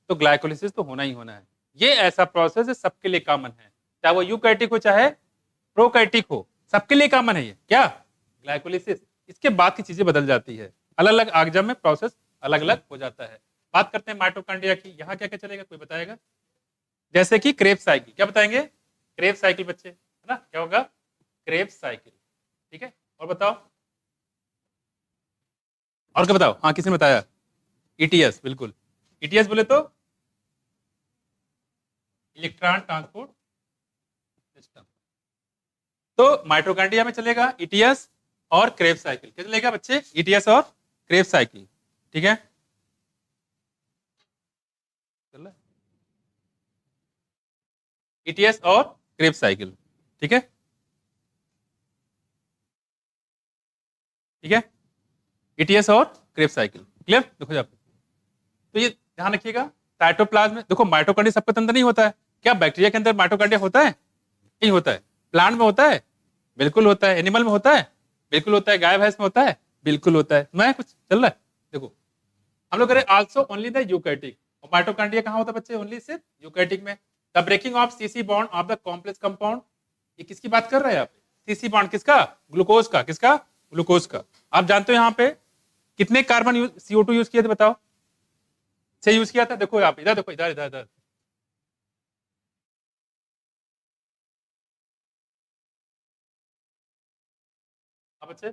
तो ग्लाइकोलिसिस तो होना ही होना है। ये ऐसा प्रोसेस है, सबके लिए कॉमन है, चाहे वो यूकैरियोटिक हो चाहे प्रोकैरियोटिक हो, सबके लिए कॉमन है ये क्या, ग्लाइकोलिसिस। इसके बाद की चीजें बदल जाती है, अलग अलग ऑर्गेनिज्म में प्रोसेस अलग अलग हो जाता है। बात करते हैं माइटोकॉन्ड्रिया की, यहाँ क्या क्या चलेगा कोई बताएगा। जैसे कि क्रेब्स साइकिल, क्या बताएंगे, क्रेब्स साइकिल बच्चे, है ना, क्या होगा, क्रेब्स साइकिल, ठीक है। और बताओ, और क्या बताओ, हाँ किसने बताया, ईटीएस, बिल्कुल ईटीएस बोले तो इलेक्ट्रॉन ट्रांसपोर्ट सिस्टम। तो माइटोकॉन्ड्रिया में चलेगा ईटीएस और क्रेब्स साइकिल। क्या चलेगा बच्चे, ईटीएस और क्रेब्स साइकिल, ठीक है। ईटीएस और क्रेब्स साइकिल, ठीक है, ठीक है, ईटीएस और क्रेब्स साइकिल, क्लियर। देखो जब तो ये ध्यान रखिएगा, साइटोप्लाज्म में देखो माइटोकॉन्ड्रिया सबके अंदर नहीं होता है। क्या बैक्टीरिया के अंदर माइटोकॉन्ड्रिया होता है, नहीं होता है। प्लांट में होता है, बिल्कुल होता है। एनिमल में होता है, बिल्कुल होता है। गाय भैंस में होता है, बिल्कुल होता है। मैं कुछ चल रहा है, देखो हम लोग करें आल्सो ओनली द यूकैरियोटिक। और माइटोकॉन्ड्रिया कहां होता है बच्चे, ओनली सिर्फ यूकैरियोटिक में। The breaking of CC bond of the complex compound, ये किसकी बात कर रहे हैं आप, सीसी बॉन्ड किसका, ग्लूकोज का, किसका, ग्लूकोज का। आप जानते हो यहाँ पे कितने कार्बन CO2 यूज किए थे बताओ? से यूज किया था, देखो यहाँ पे, इधर देखो, इधर इधर इधर। अब अच्छे,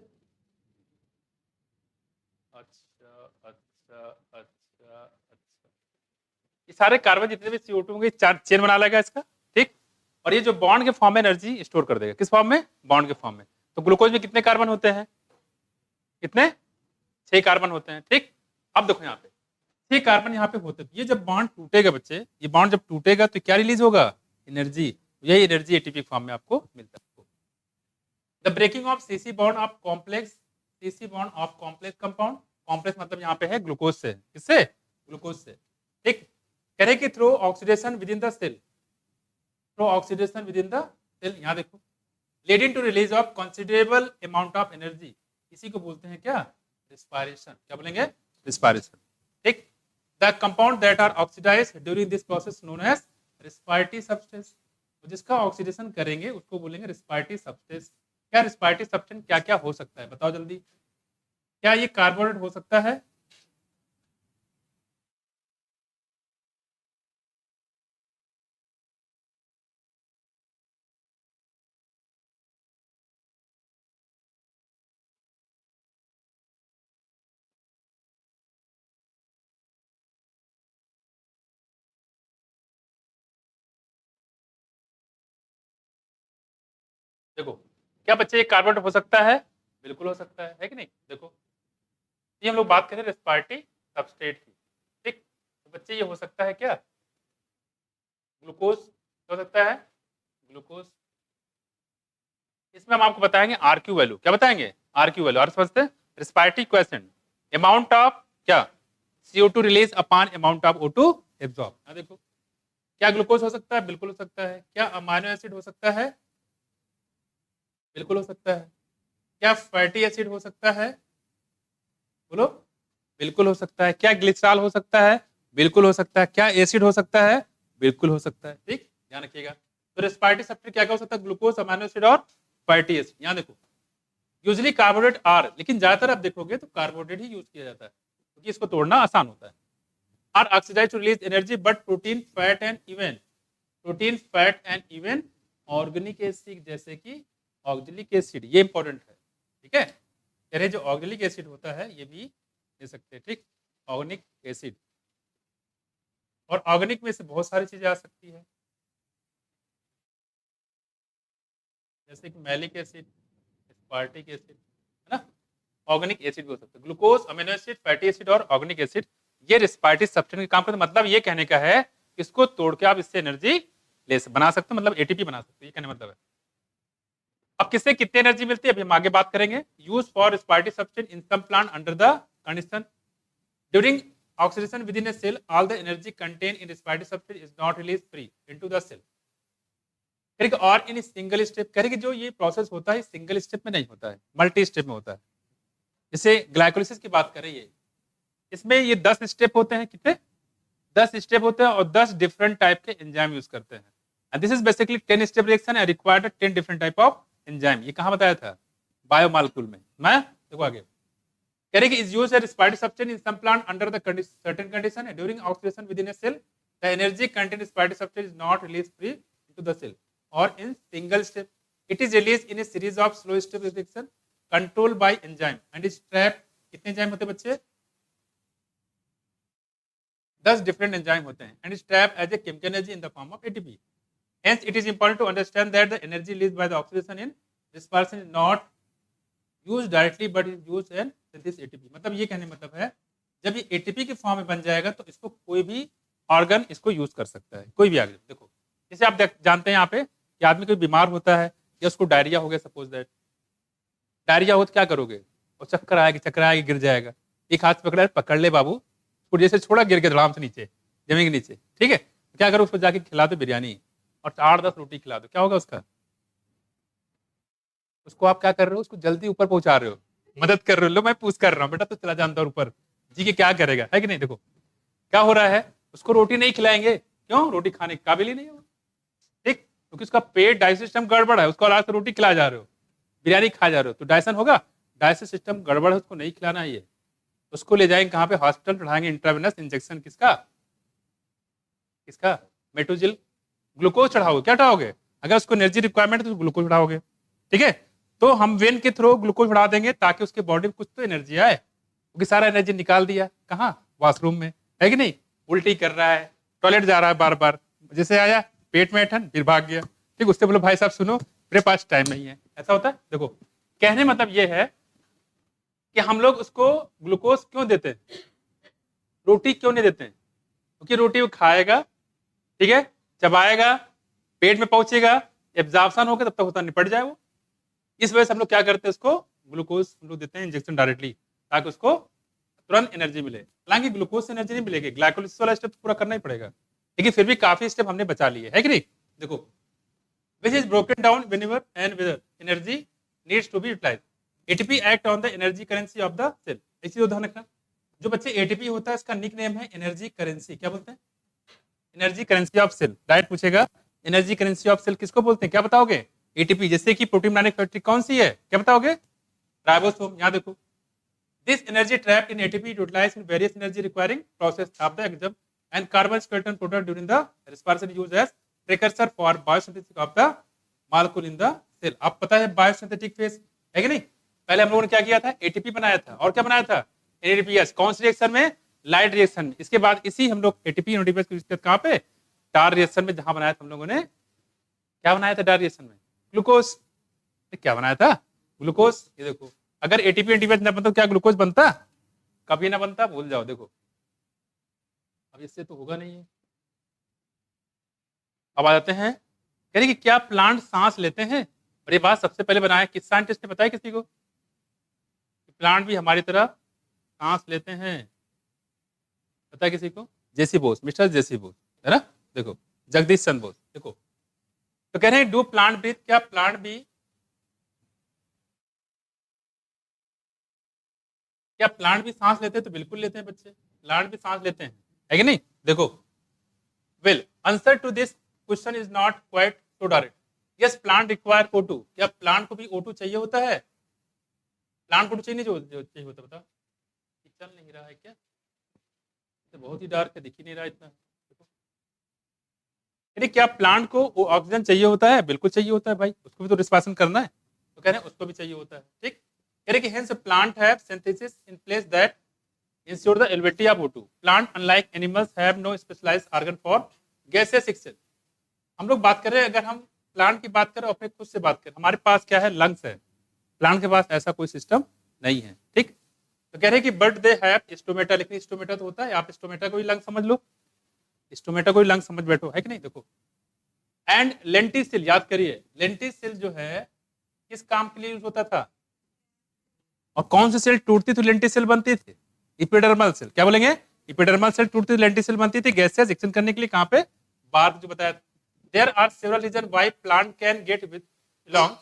अच्छा अच्छा अच्छा अच्छा, ये सारे कार्बन जितने भी CO2 होंगे चेन बना लेगा इसका, ठीक। और ये जो बॉन्ड के फॉर्म में एनर्जी स्टोर कर देगा, किस फॉर्म में? बॉन्ड के फॉर्म में। तो ग्लूकोज में कितने कार्बन होते हैं? कितने? 6 कार्बन होते हैं, ठीक। अब देखो यहाँ पे 6 कार्बन यहाँ पे होते हैं। ये जब बॉन्ड टूटेगा बच्चे, ये बॉन्ड जब टूटेगा तो क्या रिलीज होगा? एनर्जी। यही एनर्जी एटीपी फॉर्म में आपको मिलता है। The breaking of CC bond of complex, CC bond of complex compound, complex मतलब यहाँ पे है ग्लूकोज से, किससे? ग्लूकोज से, ठीक। कह रहे कि through oxidation with in the cell, through oxidation with in the cell, यहाँ देखो, leading to release of considerable amount of energy, इसी को बोलते हैं क्या? रिस्पायरेशन। क्या बोलेंगे? रिस्पायरेशन, ठीक। The compound that are oxidised during this process known as respiratory substance, जिसका ऑक्सीडेशन करेंगे उसको बोलेंगे रिस्पायरेटरी सब्सटेंस। क्या रिस्पायरेटरी सब्सटेंस क्या क्या हो सकता है बताओ जल्दी? क्या ये कार्बोनेट हो सकता है? देखो, क्या बच्चे ये कार्बोनेट हो सकता है? बिल्कुल हो सकता है कि नहीं? देखो, ये हम लोग बात करें रिस्पायरेटरी सबस्ट्रेट की, ठीक। तो बच्चे ये हो सकता है क्या? ग्लूकोज हो सकता है, ग्लूकोज। इसमें हम आपको बताएंगे आरक्यू वैल्यू। क्या बताएंगे? RQ value. और समझते हैं रिस्पायरेटरी क्वेश्चन, अमाउंट ऑफ क्या? CO2 release upon amount of O2 absorb. देखो, क्या ग्लूकोज हो सकता है? बिल्कुल हो सकता है। क्या अमाइनो एसिड हो सकता है? बिल्कुल हो सकता है। क्या फैटी एसिड हो सकता है? बोलो, बिल्कुल हो सकता है। क्या ग्लिसरॉल हो सकता है? बिल्कुल हो सकता है। क्या एसिड हो सकता है? बिल्कुल हो सकता है, ठीक। ध्यान रखिएगा। तो रेस्पिरेटरी सब्सट्रेट क्या क्या हो सकता है? ग्लूकोज, अमीनो एसिड और फैटी एसिड। यहाँ देखो, यूजली कार्बोनेट आर, लेकिन ज्यादातर आप देखोगे तो कार्बोनेट ही यूज किया जाता है क्योंकि इसको तोड़ना आसान होता है। Are oxidise to release energy but protein fat and even, protein fat and even organic acid जैसे कि ऑक्जेलिक एसिड, ये इंपॉर्टेंट है, ठीक है। कह रहे जो ऑक्जेलिक एसिड होता है ये भी ले सकते हैं, ठीक। ऑर्गेनिक एसिड, और ऑर्गेनिक में से बहुत सारी चीजें आ सकती है, जैसे कि मैलिक एसिड, स्पार्टिक एसिड, है ना। ऑर्गेनिक एसिड भी हो सकता है। Glucose, amino acid, fatty acid और ऑर्गेनिक एसिड, ये रिस्पायरेटरी सब्सटेंस का काम करते हैं। मतलब ये कहने का है इसको तोड़ के आप इससे एनर्जी बना सकते हो, मतलब एटीपी बना सकते हो, ये कहने मतलब है। अब किससे कितनी एनर्जी मिलती है अभी हम आगे बात करेंगे। Use for respiratory substance in some plant under the condition during oxidation with in a cell all the energy contain in respiratory substance is not release free into the cell. करेंगे और इन सिंगल स्टेप, करेंगे जो ये प्रोसेस होता है सिंगल स्टेप में नहीं होता है, मल्टी स्टेप में होता है। जैसे ग्लाइकोलिसिस की बात करें, ये इसमें ये 10 स्टेप होते हैं। कितने? 10 स्टेप होते हैं और 10 डिफरेंट टाइप के एंजाइम यूज करते हैं। And this is basically 10 step reaction and required 10 different type of enzyme. ये कहां बताया था? बायोमॉलिक्यूल में। मैं देखो आगे कह रहे कि is used as respiratory substance in some plant under the certain condition during oxidation with in a cell the energy content respiratory substance is not release free into the cell और in single step it is release in a series of slow step reaction controlled by enzyme and is trap. कितने एंजाइम होते हैं बच्चे? 10 different enzyme होते हैं and is trapped as a chemical energy in the form of ATP. Hence, it is important to understand that the energy released by the oxidation in dispersion is not used directly but is used in synthesis ATP. मतलब ये कहने मतलब है जब ये ATP के फॉर्म में बन जाएगा तो इसको कोई भी ऑर्गन इसको यूज कर सकता है, कोई भी ऑर्गन। देखो जैसे आप जानते हैं यहाँ पे कि आदमी कोई बीमार होता है या उसको डायरिया हो गया, सपोज दैट डायरिया हो तो क्या करोगे? और चक्कर आएगी गिर जाएगा। एक हाथ पकड़ा, पकड़ ले बाबू, और जैसे छोड़ा गिर के धड़ाम से नीचे, जमीन के नीचे, ठीक है। तो क्या करो, उसको जाके खिला दो बिरयानी और 8-10 रोटी खिला दो, क्या होगा उसका? उसको आप क्या कर रहे हो? उसको जल्दी ऊपर पहुंचा रहे हो, मदद कर रहे हो। लो मैं पूछ कर रहा हूँ बेटा, तो चला जानता हूँ ऊपर जी के क्या करेगा, है कि नहीं। देखो क्या हो रहा है, उसको रोटी नहीं खिलाएंगे, क्यों? रोटी खाने के काबिल ही नहीं है, ठीक। क्योंकि उसका पेट डाइजेस्ट सिस्टम गड़बड़ है, उसको लास्ट रोटी खिला जा रहे हो, बिरयानी खा जा रहे हो, तो डाइजेशन होगा? डायलिसिस सिस्टम गड़बड़ है, उसको नहीं खिलाना है ये, उसको ले जाएंगे कहाँ पे, हॉस्पिटल, पढ़ाएंगे इंट्रावेनस इंजेक्शन, किसका किसका, मेटोजिल, ग्लूकोज चढ़ाओगे, क्या चढ़ाओगे, अगर उसको एनर्जी रिक्वायरमेंट है तो ग्लूकोज चढ़ाओगे, ठीक है। तो हम वेन के थ्रू ग्लूकोज बढ़ा देंगे ताकि उसके बॉडी में कुछ तो एनर्जी आए, क्योंकि सारा एनर्जी निकाल दिया कहाँ, वॉशरूम में, है कि नहीं, उल्टी कर रहा है, टॉयलेट जा रहा है बार बार, जैसे आया पेट में ऐठन फिर भाग गया, ठीक, उससे बोलो भाई साहब सुनो मेरे पास टाइम नहीं है, ऐसा होता है। देखो कहने मतलब ये है कि हम लोग उसको ग्लूकोज क्यों देते हैं, रोटी क्यों नहीं देते हैं, क्योंकि रोटी वो खाएगा, ठीक है, चबाएगा, पेट में पहुंचेगा, एब्जॉर्प्शन होगा, तब तक होता निपट जाए वो, इस वजह से हम लोग क्या करते हैं, उसको ग्लूकोज हम लोग देते हैं इंजेक्शन डायरेक्टली, ताकि उसको तुरंत एनर्जी मिले। हालांकि ग्लूकोज से एनर्जी नहीं मिलेगी, ग्लाइकोलिसिस वाला स्टेप पूरा करना ही पड़ेगा, लेकिन फिर भी काफी स्टेप हमने बचा लिए, है कि नहीं। देखो which is broken down whenever and whether energy needs to be utilized. ATP act on the energy currency of the cell. एक चीज ध्यान रखना, जो बच्चे एटीपी होता है इसका निक नेम है एनर्जी करेंसी, क्या बोलते हैं, energy currency of cell. Direct पूछेगा एनर्जी करेंसी ऑफ सेल किसको बोलते हैं, क्या बताओगे, एटीपी, जैसे कि प्रोटीन बनाने फैक्ट्री कौन सी है, क्या बताओगे, राइबोसोम। यहाँ देखो, this energy trapped in ATP utilised in various energy requiring process of the exam and carbon skeleton product during the respiration used as precursor for biosynthesis of the molecule in the cell. आप पता है बायोसिंथेटिक फेज है कि नहीं, पहले हम लोगों ने क्या किया था, एटीपी बनाया था, और क्या बनाया था, एडीपीएस, कौन सी रिएक्शन में, लाइट रिएक्शन में। इसके बाद इसी हम लोग एटीपी और एडीपीएस की दिक्कत कहाँ पे, डार्क रिएक्शन में, जहां बनाया था हम लोगों ने, क्या बनाया था डार्क रिएक्शन में, ग्लूकोज, क्या बनाया था, ग्लूकोज। ये देखो अगर एटीपी एडीपीएस न बनता तो क्या ग्लूकोज बनता, कभी ना बनता, भूल जाओ। देखो अब इससे तो होगा नहीं है। अब आ जाते हैं, कह रहे कि क्या प्लांट सांस लेते हैं, और ये बात सबसे पहले बनाया किस साइंटिस्ट ने बताया किसी को, प्लांट भी हमारी तरह सांस लेते हैं, पता है किसी को, जेसी बोस, मिस्टर जेसी बोस, है ना। देखो जगदीश चंद्र बोस, देखो तो कह रहे हैं डू प्लांट ब्रीथ, क्या प्लांट भी, क्या प्लांट भी सांस लेते हैं, तो बिल्कुल लेते हैं बच्चे, प्लांट भी सांस लेते हैं, है कि नहीं। देखो well answer to this question is not quite so direct, yes plant require O2, क्या प्लांट को भी O2 चाहिए होता है, प्लांट को चाहिए नहीं, जो चाहिए होता, बताओ, चल नहीं रहा है क्या, तो बहुत ही डार्क है, दिख ही नहीं रहा इतना। यानी क्या प्लांट को ऑक्सीजन चाहिए होता है, बिल्कुल चाहिए होता है भाई, उसको भी तो रिस्पायरेशन करना है, तो कह रहे हैं उसको भी चाहिए होता है, ठीक। कह रहे कि hence plant have synthesis in place that ensure the eligibility of O2, plant unlike animals have no specialised organ for gases exchange. हम लोग बात कर रहे हैं, अगर हम प्लांट की बात करें, अपने खुद से बात करें, हमारे पास क्या है, लंग्स है, प्लांट के पास ऐसा कोई सिस्टम नहीं है, ठीक। तो कह रहे हैं कि बट दे हैव स्टोमेटा, लेकिन स्टोमेटा तो होता है, आप स्टोमेटा को ही लंग समझ लो, स्टोमेटा को ही लंग समझ बैठो, है कि नहीं। देखो एंड लेंटिसिल, याद करिए लेंटिसिल जो है किस काम के लिए यूज होता था, और कौन सी सेल टूटती तो लेंटिसिल बनती थी, इपिडर्मल सेल, क्या बोलेंगे, इपिडर्मल सेल टूटती तो लेंटिसिल बनती थी, गैसेस एक्सचेंज करने के लिए, कहाँ पे, बाहर, जो बताया। There are several reason why plant can get with along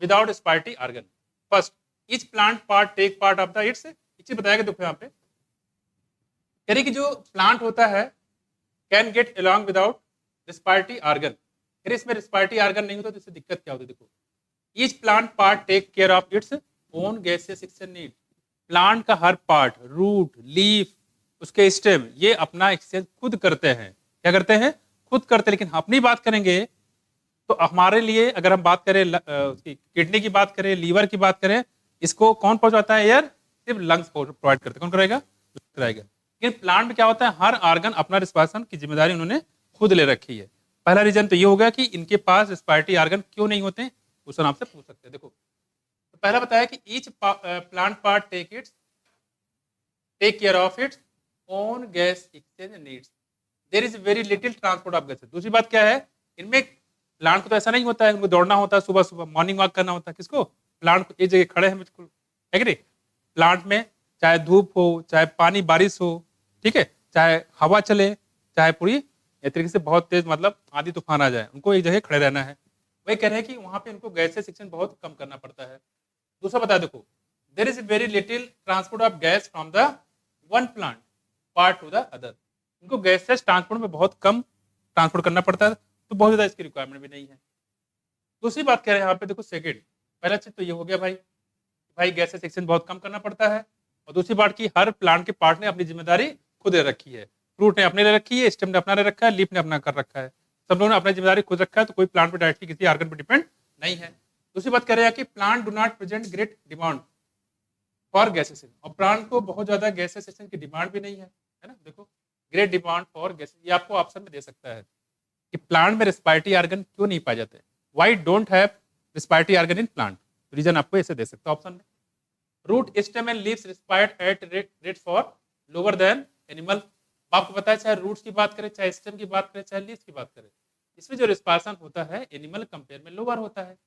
without respiratory organ. First, each plant part take part of the its, एक चीज बताया, देखो यहाँ पे कह रही कि जो प्लांट होता है can get along without respiratory organ, फिर इसमें respiratory organ नहीं होता तो इससे दिक्कत क्या होती है। देखो each plant part take care of its own gaseous exchange need, plant का हर पार्ट, रूट, लीफ, उसके स्टेम, ये अपना एक्सचेंज खुद करते हैं, क्या करते हैं, खुद करते हैं। लेकिन हम अपनी बात करेंगे तो हमारे लिए, अगर हम बात करें उसकी किडनी की बात करें, लीवर की बात करें, इसको कौन पहुंचाता है, एयर, सिर्फ लंग्स प्रोवाइड करते हैं, कौन कराएगा, कराएगा। लेकिन प्लांट में क्या होता है, हर ऑर्गन अपना रिस्पायरेशन की जिम्मेदारी उन्होंने खुद ले रखी है। पहला रीजन तो ये होगा कि इनके पास रिस्पायरेटरी ऑर्गन क्यों नहीं होते, क्वेश्चन आपसे पूछ सकते हैं। देखो तो पहला बताया कि each plant part take care of its own gas exchange needs, there is very little transport of gases. दूसरी बात क्या है, इनमें प्लांट को तो ऐसा नहीं होता है, उनको दौड़ना होता है, सुबह सुबह मॉर्निंग वॉक करना होता है, किसको, प्लांट को, एक जगह खड़े हैं बिल्कुल, है कि नहीं। प्लांट में चाहे धूप हो, चाहे पानी बारिश हो, ठीक है, चाहे हवा चले, चाहे पूरी एक तरीके से बहुत तेज मतलब आंधी तूफान आ जाए, उनको एक जगह खड़े रहना है। वही कह रहे हैं कि वहां पे उनको गैसेस सेक्शन बहुत कम करना पड़ता है। दूसरा बता देखो, there is very little transport of gas from the one plant part to the other, उनको गैसेस ट्रांसपोर्ट में बहुत कम ट्रांसपोर्ट करना पड़ता है, तो बहुत ज्यादा इसकी रिक्वायरमेंट भी नहीं है। दूसरी बात कह रहे हैं यहाँ पे, देखो सेकंड, पहला चीज तो ये हो गया भाई, भाई गैसेस एक्सचेंज बहुत कम करना पड़ता है, और दूसरी बात की हर प्लांट के पार्ट ने अपनी जिम्मेदारी खुद ले रखी है। फ्रूट ने अपने ले रखी है, स्टेम ने अपना ले रखा है, लीफ ने अपना कर रखा है, सब लोगों ने अपनी जिम्मेदारी खुद रखा है, तो कोई प्लांट पर डायरेक्टली किसी आर्गन पर डिपेंड नहीं है। दूसरी बात कह रहे हैं कि plant do not present great demand for gases, और प्लांट को बहुत ज्यादा गैसेस एक्सचेंज की डिमांड भी नहीं है ना। देखो ग्रेट डिमांड फॉर गैसेस, ये आपको ऑप्शन में दे सकता है कि प्लांट में रेस्पिरेटरी ऑर्गन क्यों नहीं पाए जाते, why don't have respiratory organ in plant, reason आपको ऐसे दे सकता है ऑप्शन में। Root stem and leaves respired at rate for lower than animal. आपको पता है चाहे रूट्स की बात करें, चाहे स्टेम की बात करें, चाहे लीव्स की बात करें, इसमें जो रेस्पिरेशन होता है एनिमल कंपेयर में लोअर होता है,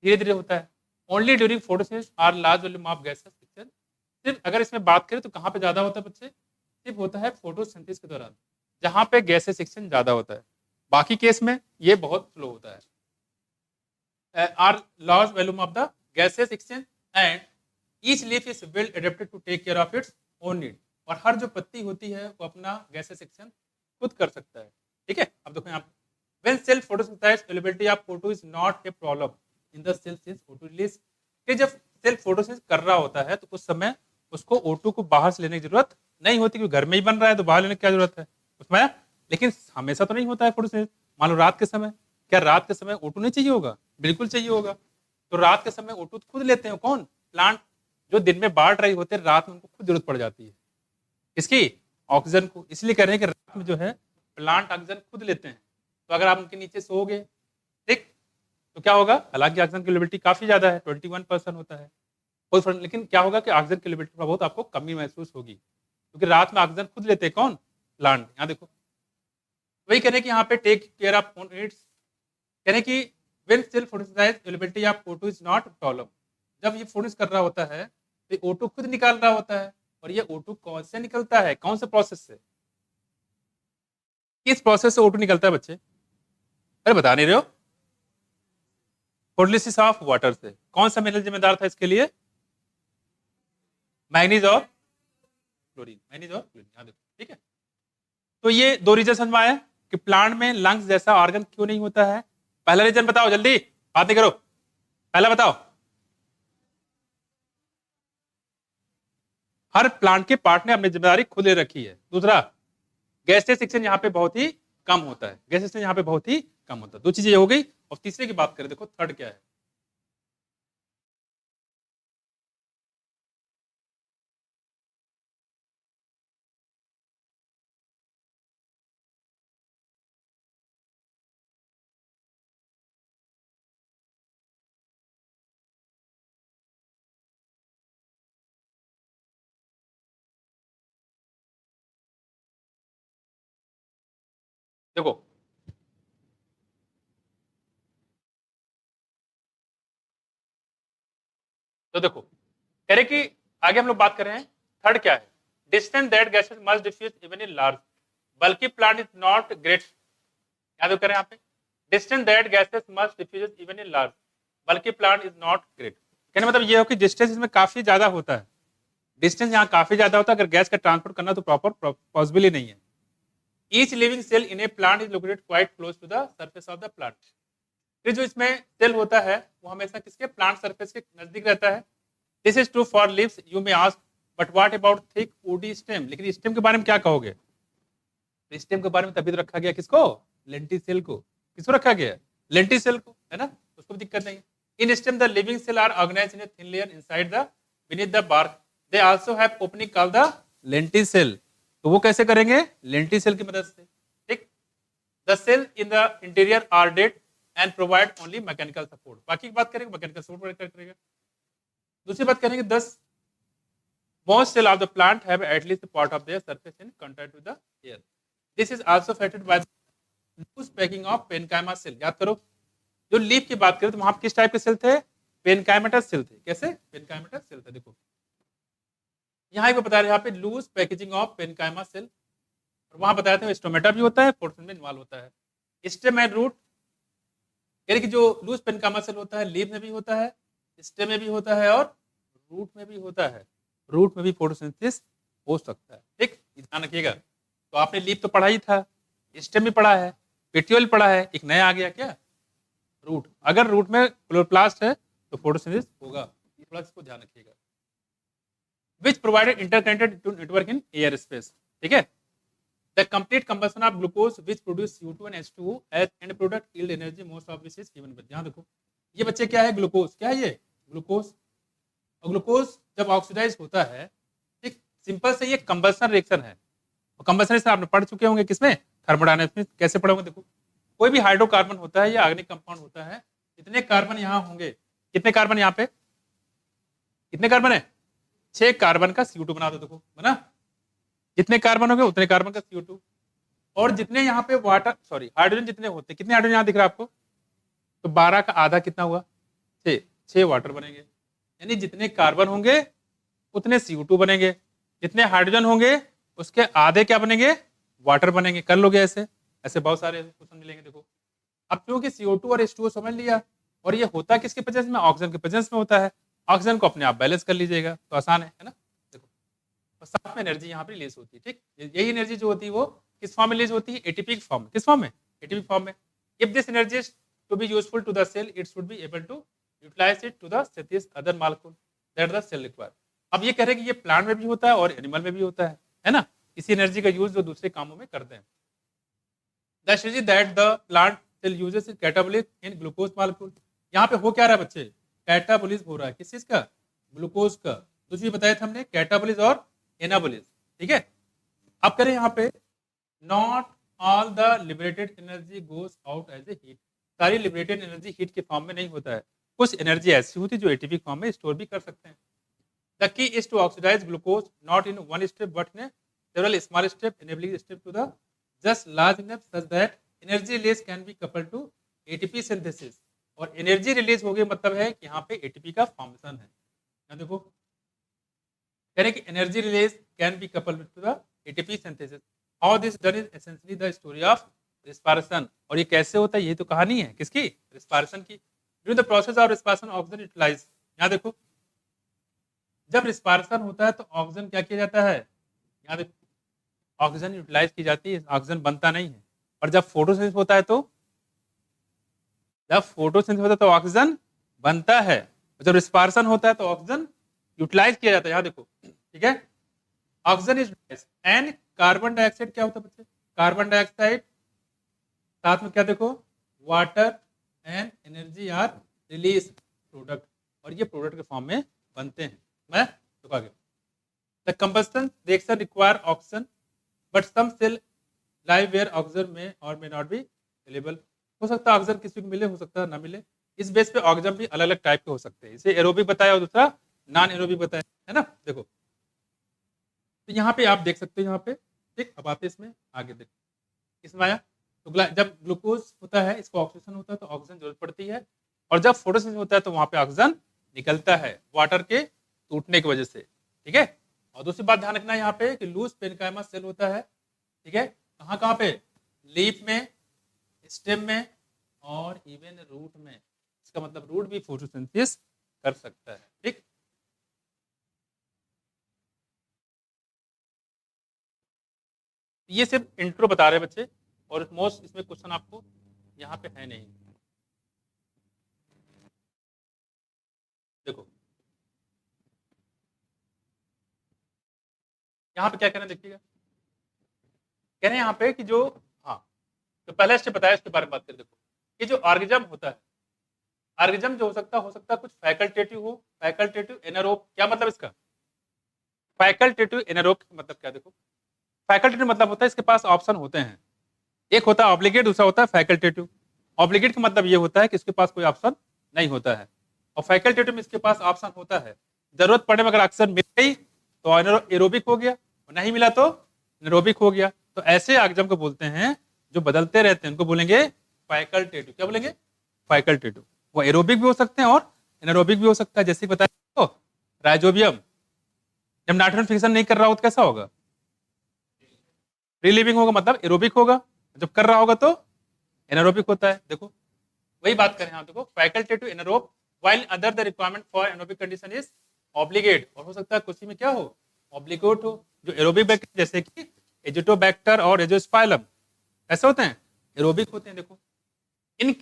धीरे धीरे होता है। Only during photosynthesis are large volume of gases exchange, सिर्फ अगर इसमें बात करें तो कहाँ पे ज्यादा होता है बच्चे, सिर्फ होता है फोटोसिंथेसिस के दौरान, जहां पे गैसेस एक्सचेंज ज्यादा होता है, बाकी केस में ये बहुत स्लो होता है। Are large volume of the gases exchange and each leaf is well adapted to take care of its own need, और हर जो पत्ती होती है वो अपना गैसेस एक्सचेंज खुद कर सकता है। ठीक है, अब देखो यहाँ पे when cell photosynthesis availability of O2 is not a problem in the cell since O2 release, कि जब सेल फोटोसिंथेसिस कर रहा होता है तो उस समय उसको O2 को बाहर से लेने की जरूरत नहीं होती, क्योंकि घर में ही बन रहा है तो बाहर लेने की क्या जरूरत है उसमें। लेकिन हमेशा तो नहीं होता है फोटोसिंथेसिस, मान लो रात के समय, क्या रात के समय O2 नहीं चाहिए होगा, बिल्कुल चाहिए होगा। तो रात के समय O2 खुद लेते हैं कौन, प्लांट। जो दिन में बाढ़ रही होते हैं रात में उनको खुद जरूरत पड़ जाती है, इसकी ऑक्सीजन को, इसलिए कह रहे हैं कि रात में जो है प्लांट ऑक्सीजन खुद लेते हैं। तो अगर आप उनके नीचे सोओगे ठीक तो क्या होगा, हालांकि ऑक्सीजन की लेवलिटी काफी ज्यादा है, 21% होता है, कोई फर्क, लेकिन क्या होगा कि ऑक्सीजन की लेवलिटी बहुत आपको कमी महसूस होगी, क्योंकि रात में ऑक्सीजन खुद लेते हैं कौन, प्लांट। यहाँ देखो वही कह रहे हैं कि यहाँ पे take care of own needs, कह रहे हैं कि when cell photosynthesis ability of O2 is not problem, जब ये फोटोसिंथेसिस कर रहा होता है तो O2 खुद निकाल रहा होता है, और ये O2 कौन से निकलता है, कौन से प्रोसेस से, किस प्रोसेस से O2 निकलता है बच्चे, अरे बता नहीं रहे हो, फोटोलिसिस ऑफ वाटर से। कौन सा मिनरल जिम्मेदार था इसके लिए, मैग्नीज और क्लोरीन, मैग्नीज और क्लोरीन, याद रखो। ठीक है, तो ये दो रीजन समझ में आया कि प्लांट में लंग्स जैसा ऑर्गन क्यों नहीं होता है। पहला रीजन बताओ, जल्दी बात नहीं करो, पहला बताओ। हर प्लांट के पार्ट ने अपनी जिम्मेदारी खुद ले रखी है। दूसरा, गैसेस एक्सचेंज यहाँ पे बहुत ही कम होता है, गैसेस एक्सचेंज यहाँ पे बहुत ही कम होता है। दो चीजें हो गई, और तीसरे की बात करें, देखो थर्ड क्या है, देखो तो देखो कह रहे कि आगे हम लोग बात कर रहे हैं, थर्ड क्या है, distance that gases must diffuse even in large, बल्कि प्लांट इज नॉट ग्रेट, याद करें यहाँ पे, distance that gases must diffuse even in large, बल्कि प्लांट इज नॉट ग्रेट। कहने मतलब ये हो कि डिस्टेंस इसमें काफी ज्यादा होता है, डिस्टेंस यहाँ काफी ज्यादा होता है, अगर गैस का ट्रांसपोर्ट करना तो प्रॉपर पॉसिबल ही नहीं है। Each living cell in a plant is located quite close to the surface of the plant, फिर जो इसमें सेल होता है वो हमेशा किसके, प्लांट सरफेस के नजदीक रहता है। This is true for leaves, you may ask but what about thick woody stem, लेकिन स्टेम के बारे में क्या कहोगे, तो स्टेम के बारे में तभी तो रखा गया किसको, लेंटिसेल को, किसको रखा गया, लेंटिसेल को, है ना, उसको भी दिक्कत नहीं है। In stem the living cell are organized in a thin layer inside the beneath the bark, they also have opening called the lenticel, तो वो कैसे करेंगे, लेंटिसेल की मदद से। ठीक, the cell in the interior are dead and provide only mechanical support, बाकी की बात करेंगे मैकेनिकल सपोर्ट करेगा। दूसरी बात करेंगे, दस most cell of the plant have at least a part of their surface in contact with the air, this is also affected by the loose packing of parenchyma cell। याद करो, जो लीफ की बात करें तो वहां किस टाइप के सेल थे, पेनकाइमेटस सेल थे, कैसे, पेनकाइमेटस सेल थे। देखो यहाँ पे बता रहे हैं, यहाँ पे लूज पैकेजिंग ऑफ पेनकाइमा सेल, और वहां बताया था स्टोमेटा भी होता है, फोटोसिंथेसिस में इन्वॉल्व होता है। स्टेम एंड रूट, यानी कि जो लूज पेनकाइमा सेल होता है लीफ में भी होता है, स्टेम में भी होता है, और रूट में भी होता है, रूट में भी फोटोसिंथेसिस हो सकता है। ठीक, ध्यान रखिएगा। तो आपने लीफ तो पढ़ा ही था, स्टेम भी पढ़ा है, पेटियोल पढ़ा है, एक नया आ गया क्या, रूट। अगर रूट में क्लोरोप्लास्ट है तो फोटोसिंथेसिस होगा, थोड़ा इसको ध्यान रखिएगा। Which provided interconnected to network in air space, ठीक है। The complete combustion of glucose which produce CO2 and H2O as end product yield energy most of which is given with. यहाँ देखो ये बच्चे क्या है, ग्लूकोज, क्या है ये ग्लूकोज। और ग्लूकोज जब ऑक्सीडाइज होता है, एक सिंपल से ये कंबशन रिएक्शन है। और कंबशन रिएक्शन आपने पढ़ चुके होंगे किसमें, थर्मोडायनामिक्स में। कैसे पढ़ोगे, देखो कोई भी हाइड्रोकार्बन होता है या ऑर्गेनिक कंपाउंड होता है, कितने कार्बन यहाँ होंगे, कितने कार्बन यहाँ पे, कितने कार्बन है, 6 कार्बन का CO2 बना दो। देखो बना, जितने कार्बन होंगे उतने कार्बन का CO2। और जितने यहाँ पे वाटर सॉरी हाइड्रोजन जितने होते हैं, कितने हाइड्रोजन यहाँ दिख रहा है आपको, तो 12 का आधा कितना हुआ, 6 वाटर बनेंगे। यानी जितने कार्बन होंगे उतने CO2 बनेंगे, जितने हाइड्रोजन होंगे उसके आधे क्या बनेंगे, वाटर बनेंगे। कर लोगे ऐसे, ऐसे बहुत सारे क्वेश्चन मिलेंगे। देखो अब क्योंकि CO2 और H2O समझ लिया, और ये होता किसके प्रेजेंस में, ऑक्सीजन के प्रेजेंस में होता है। ऑक्सीजन को अपने आप बैलेंस कर लीजिएगा तो आसान है ना। देखो और साथ में एनर्जी यहाँ पे रिलीज होती है, ठीक। यही एनर्जी जो होती है वो किस फॉर्म में रिलीज होती है, एटीपी फॉर्म में। किस फॉर्म में, एटीपी फॉर्म में। If this energy is to be useful to the cell, it should be able to utilise it to the synthesis other molecule that the cell require. अब ये कह रहे हैं कि ये प्लांट में भी होता है और एनिमल में भी होता है ना। इसी एनर्जी का यूज जो दूसरे कामों में करते हैं। The strategy that the plant cell uses is catabolic in glucose molecule. यहाँ पे हो क्या रहा है बच्चे, कैटाबोलिज्म हो रहा है। किस चीज का, ग्लूकोज का। कुछ भी बताया था हमने, कैटाबोलिज्म और एनाबोलिज्म, ठीक है। अब करें यहाँ पे, not all the liberated energy goes out as a heat. सारी लिबरेटेड एनर्जी हीट के फॉर्म में नहीं होता है, कुछ एनर्जी ऐसी होती है जो एटीपी फॉर्म में स्टोर भी कर सकते हैं। The key is to oxidise glucose not in one step but in several small step, enabling step to the just large enough such that energy release can be coupled to ATP synthesis. और एनर्जी रिलीज हो गई मतलब है कि यहाँ पे एटीपी का फॉर्मेशन है। यहाँ देखो कह रहे कि energy release can be coupled to the ATP synthesis. How this done is essentially the story of respiration. और ये कैसे होता है, ये तो कहानी है किसकी, रिस्पायरेशन की। During the process of respiration oxygen utilise. यहाँ देखो जब रिस्पायरेशन होता है तो ऑक्सीजन क्या किया जाता है, यहाँ देखो ऑक्सीजन यूटिलाइज की जाती है, ऑक्सीजन बनता नहीं है। और जब फोटोसिंथेसिस होता है तो, जब फोटोसिंथेसिस होता है तो ऑक्सीजन बनता है। जब रिस्पायरेशन होता है तो ऑक्सीजन यूटिलाइज किया जाता है। यहाँ देखो ठीक है, oxygen is and carbon dioxide क्या होता है बच्चे, कार्बन डाइऑक्साइड साथ में क्या देखो water and energy are release product. और ये प्रोडक्ट के फॉर्म में बनते हैं। मैं तो आगे the combustion reaction require oxygen but some cell live where oxygen में और मे नॉट बी अवेलेबल। हो सकता है ऑक्सीजन किसी को मिले, हो सकता है ना मिले। इस बेस पे ऑक्सीजन भी अलग अलग टाइप के हो सकते हैं। इसे एरोबिक बताया और दूसरा नॉन एरोबिक बताया, है ना। देखो तो यहाँ पे आप देख सकते हो, यहाँ पे ठीक। अब आते इसमें आगे देखो, इसमें आया तो जब ग्लूकोज होता है इसको ऑक्सीजन होता है तो ऑक्सीजन जरूरत पड़ती है। और जब फोटोसिंथेसिस होता है तो वहां पे ऑक्सीजन निकलता है वाटर के टूटने की वजह से, ठीक है। और दूसरी बात ध्यान रखना यहाँ पे कि लूज पेनकाइमा सेल होता है, ठीक है। कहाँ कहाँ पे, लीफ में, स्टेम में और इवन रूट में। इसका मतलब रूट भी फोटोसिंथेसिस कर सकता है, ठीक। ये सिर्फ इंट्रो बता रहे हैं बच्चे, और मोस्ट इसमें क्वेश्चन आपको यहाँ पे है नहीं। देखो यहाँ पे क्या कहना देखिएगा, कह रहे हैं यहाँ पे कि जो हाँ तो पहले स्टेप बताया इसके बारे में बात करें। देखो ये जो ऑर्गेनिज्म होता है, ऑर्गेनिज्म जो हो सकता है कुछ फैकल्टेटिव हो, फैकल्टेटिव एनारोब। क्या मतलब इसका, फैकल्टेटिव एनारोब मतलब क्या, देखो फैकल्टेटिव मतलब होता है इसके पास ऑप्शन होते हैं। एक होता है ऑब्लिगेट, दूसरा होता है फैकल्टेटिव। ऑब्लिगेट का मतलब ये होता है कि इसके पास कोई ऑप्शन नहीं होता है, और फैकल्टेटिव में इसके पास ऑप्शन होता है। जरूरत पड़ने में अगर ऑक्सीजन मिल गई तो एरोबिक हो गया, और नहीं मिला तो एनारोबिक हो गया। तो ऐसे ऑर्गेनिज्म को बोलते हैं जो बदलते रहते हैं, उनको बोलेंगे फैकल्टेटिव। क्या बोलेंगे, फैकल्टेटिव। वो एरोबिक भी हो सकते हैं और एनारोबिक भी हो सकता है। जैसे बताया तो राइजोबियम जब नाइट्रोजन फिक्सन नहीं कर रहा हो तो कैसा होगा, रिलीविंग होगा, मतलब एरोबिक होगा। जब कर रहा होगा तो एनारोबिक होता है। देखो वही बात करें यहाँ, देखो facultative anaerobe while other the requirement for anaerobic condition is obligate. और हो सकता है कुछ में क्या हो, ऑब्लिगेट हो। जो एरोबिक बैक्टीरिया जैसे कि एजिटोबैक्टर और एजोस्पाइलम ऐसे होते हैं, एरोबिक होते हैं। देखो in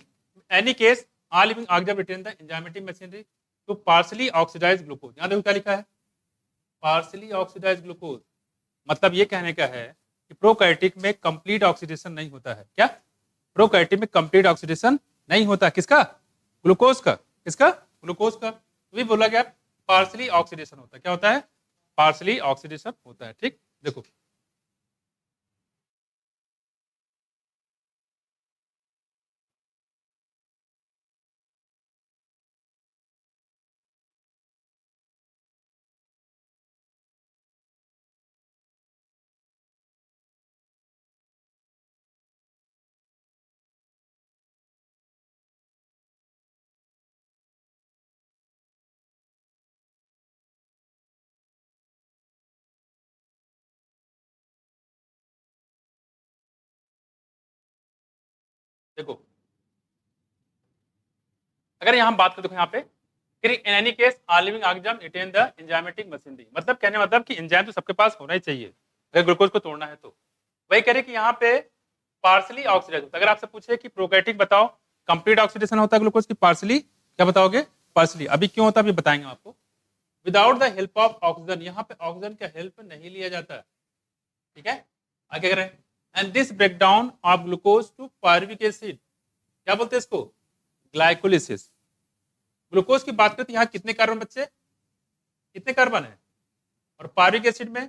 any case all living organism retain the enzymatic machinery to partially oxidise glucose. यहाँ देखो क्या लिखा है, पार्शली ऑक्सीडाइज ग्लूकोज। मतलब ये कहने का है कि प्रोकैरियोटिक में कंप्लीट ऑक्सीडेशन नहीं होता है। क्या? प्रोकैरियोटिक में कंप्लीट ऑक्सीडेशन नहीं होता। किसका? ग्लूकोज का। किसका? ग्लूकोज का। तो भी बोला गया पार्शली ऑक्सीडेशन होता है। क्या होता है? पार्शली ऑक्सीडेशन होता है। ठीक, देखो देखो, अगर यहाँ हम बात करें, देखो यहाँ पे फिर in any case all living organism retain the enzymatic machinery. मतलब कहने मतलब कि एंजाइम तो सबके पास होना ही चाहिए अगर ग्लूकोज को तोड़ना है तो। वही कह रहे कि यहाँ पे पार्सली ऑक्सीडाइज होता है। अगर आपसे पूछे कि प्रोकैरियोटिक बताओ कंप्लीट ऑक्सीडेशन होता है ग्लूकोज की, पार्सली, क्या बताओगे? पार्सली। अभी क्यों होता है अभी बताएंगे आपको। Without the help of oxygen, यहाँ पे ऑक्सीजन का हेल्प नहीं लिया जाता है। ठीक है, आगे कह रहे हैं and this break down of glucose to pyruvic acid, क्या बोलते हैं इसको? ग्लाइकोलिसिस। ग्लूकोज की बात करते हैं, यहाँ कितने कार्बन बच्चे? कितने कार्बन है? और पायरुविक एसिड में,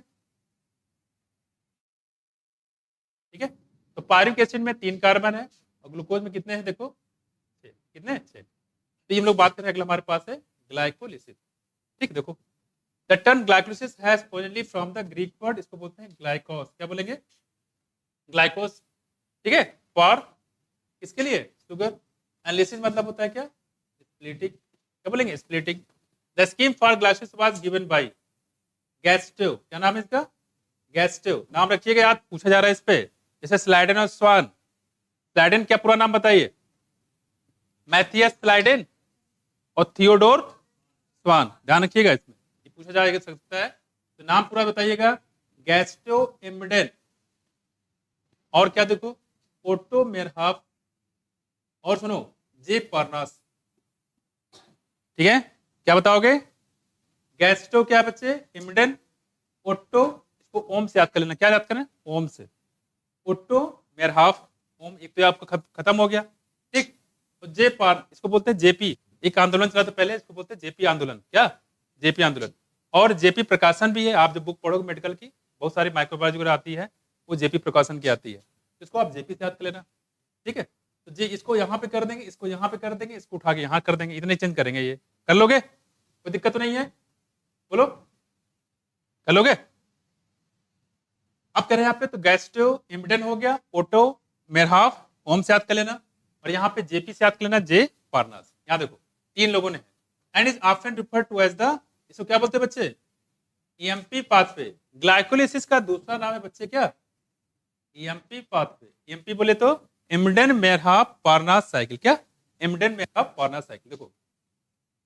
ठीक है, तो पायरुविक एसिड में 3 कार्बन है और ग्लूकोज में कितने हैं? देखो 6। कितने? 6। तो ये हम लोग बात करें, अगला हमारे पास है ग्लाइकोलिसिस। ठीक, देखो the term glycolysis has originally from the Greek word, इसको बोलते हैं ग्लाइकोस। क्या बोलेंगे? ग्लाइकोस। ठीक है, फॉर किसके लिए? शुगर। एंड लिसिस मतलब होता है क्या? स्प्लिटिंग। क्या बोलेंगे? Splitting. The scheme for glycolysis was given by Gustav. क्या नाम है इसका? गैस्टेव। नाम रखिएगा, याद पूछा जा रहा है इस पे, जैसे स्लाइडेन और स्वान। स्लाइडेन क्या पूरा नाम बताइए? मैथियस स्लाइडेन और थियोडोर स्वान। ध्यान रखिएगा, इसमें ये पूछा जा सकता है। तो नाम पूरा बताइएगा, गैस्टो एम्बेडेन। और क्या देखो, ओटो मेरहाफ, और सुनो जे पार्नास। ठीक है, क्या बताओगे? गैस्टो क्या बच्चे? एम्बेडेन। ओटो, इसको ओम से याद कर लेना। क्या याद करें? ओम से। ओटो मेरहाफ, ओम एक तो आपका खत्म हो गया। ठीक, तो जे पार, इसको बोलते हैं जेपी। एक आंदोलन चला था पहले, इसको बोलते हैं जेपी आंदोलन। क्या? जेपी आंदोलन। और जेपी प्रकाशन भी है, आप जब बुक पढ़ोगे मेडिकल की, बहुत सारी माइक्रोबायोलॉजी वगैरह आती है, वो जेपी प्रकाशन की आती है। इसको आप जेपी से याद कर लेना। ठीक है, तो जे इसको यहाँ पे कर देंगे, इसको यहाँ पे कर देंगे, इसको उठा के यहाँ कर देंगे, इतने चेंज करेंगे। ये कर लोगे? कोई दिक्कत तो नहीं है? बोलो, कर लोगे? अब कह रहे हैं यहाँ पे, तो गैस्ट्रो इम्बेडेन हो गया, ओटो मेरहाफ, ओम से याद कर लेना, और यहाँ पे जेपी से याद कर लेना, जे पार्नास। यहाँ देखो 3 लोगों ने, and is often refer to as the, इसको क्या बोलते हैं बच्चे? EMP pathway. ग्लाइकोलिसिस का दूसरा नाम है बच्चे क्या? EMP pathway. ईएमपी बोले तो इम्बेडेन मेरहाफ पार्नास साइकिल। क्या? इम्बेडेन मेरहाफ पार्नास साइकिल। देखो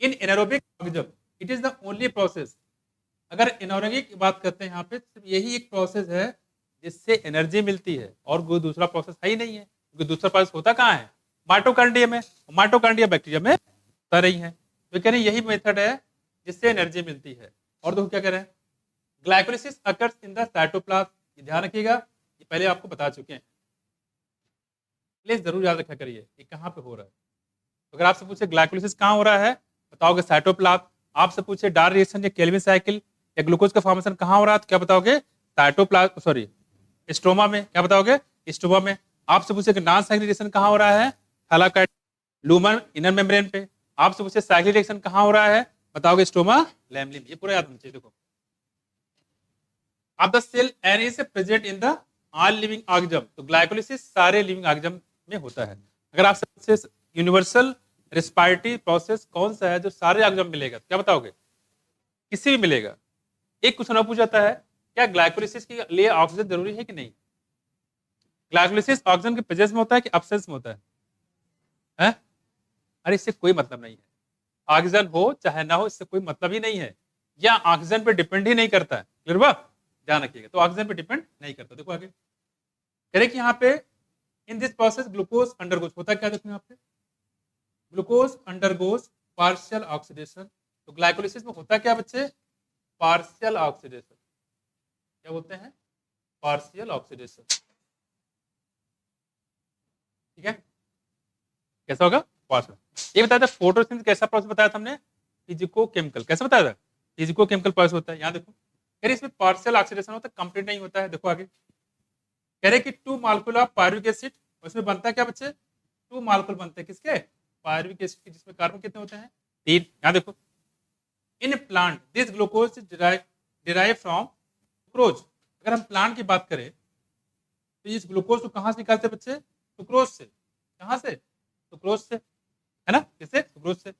इन anaerobic organism it is the only process, अगर एनर्जी की बात करते हैं यहाँ पे, सिर्फ यही एक प्रोसेस है जिससे एनर्जी मिलती है, और कोई दूसरा प्रोसेस है ही नहीं है। क्योंकि दूसरा प्रोसेस होता कहाँ है? माइटोकॉन्ड्रिया में। माइटोकॉन्ड्रिया बैक्टीरिया में होता नहीं है। तो कह रहे हैं यही मेथड है जिससे एनर्जी मिलती है। और देखो क्या कह रहे हैं, glycolysis occurs in the cytoplasm. ध्यान रखिएगा, ये पहले आपको बता चुके हैं, प्लीज जरूर याद रखा करिए ये कहाँ पे हो रहा है। तो अगर आपसे पूछे ग्लाइकोलिसिस कहाँ हो रहा है, बताओगे साइटोप्लाज्म। आपसे पूछे डार रिएक्शन या केल्विन साइकिल या ग्लूकोज का फॉर्मेशन कहाँ हो रहा है, तो क्या बताओगे? साइटोप्लाज्म, सॉरी स्ट्रोमा में। क्या बताओगे? स्ट्रोमा में। आपसे पूछे कि नॉन साइक्लिक रिएक्शन कहाँ हो रहा है, थैलाकाइड लूमन इनर मेम्ब्रेन पे। आपसे पूछे साइक्लिक रिएक्शन कहाँ हो रहा है, बताओगे स्टोमा लैमलिम। ये पूरा याद होना चाहिए। देखो अब the cell an is present in the all living organism, तो ग्लाइकोलिसिस सारे लिविंग ऑर्गेनिज्म में होता है। अगर आपसे पूछे यूनिवर्सल रेस्पिरेटरी प्रोसेस कौन सा है जो सारे ऑर्गेनिज्म मिलेगा, क्या बताओगे? किसी भी मिलेगा। एक क्वेश्चन और पूछ जाता है, क्या ग्लाइकोलिसिस के लिए ऑक्सीजन जरूरी है कि नहीं? ग्लाइकोलिसिस ऑक्सीजन के प्रेजेंस में होता है कि एब्सेंस में होता है? अरे इससे कोई मतलब नहीं है, ऑक्सीजन हो चाहे ना हो इससे कोई मतलब ही नहीं है, या ऑक्सीजन पे डिपेंड ही नहीं करता है। क्लियर बा? ध्यान रखिएगा, तो ऑक्सीजन पे डिपेंड नहीं करता। देखो आगे कह रहे कि यहाँ पे in this process glucose undergoes, होता क्या देखो यहाँ पे, ग्लूकोज अंडरगोज पार्शियल ऑक्सीडेशन तो ग्लाइकोलिसिस में होता क्या बच्चे, पार्शियल ऑक्सीडेशन। क्या बोलते हैं, पार्शियल ऑक्सीडेशन। ठीक है, कैसा होगा, पार्शियल। ये बताया था फोटोसिंथेसिस कैसा प्रोसेस बताया था हमने, फिजिको केमिकल। कैसे बताया था, फिजिको केमिकल प्रोसेस होता है। यहाँ देखो यार, इसमें पार्शियल ऑक्सीडेशन होता है, कंप्लीट नहीं होता है। देखो आगे कह रहे कि 2 मॉलिक्यूल ऑफ पायरुविक एसिड, उसमें बनता है क्या बच्चे, 2 मॉलिक्यूल बनते हैं किसके, पायरुविक एसिड के, जिसमें कार्बन कितने होते हैं, 3। यहाँ देखो in plant this glucose derive from sucrose. अगर हम प्लांट की बात करें तो इस ग्लूकोज को कहाँ से निकालते हैं बच्चे, सुक्रोज से। कहाँ से, सुक्रोज से, है ना, किससे, सुक्रोज से।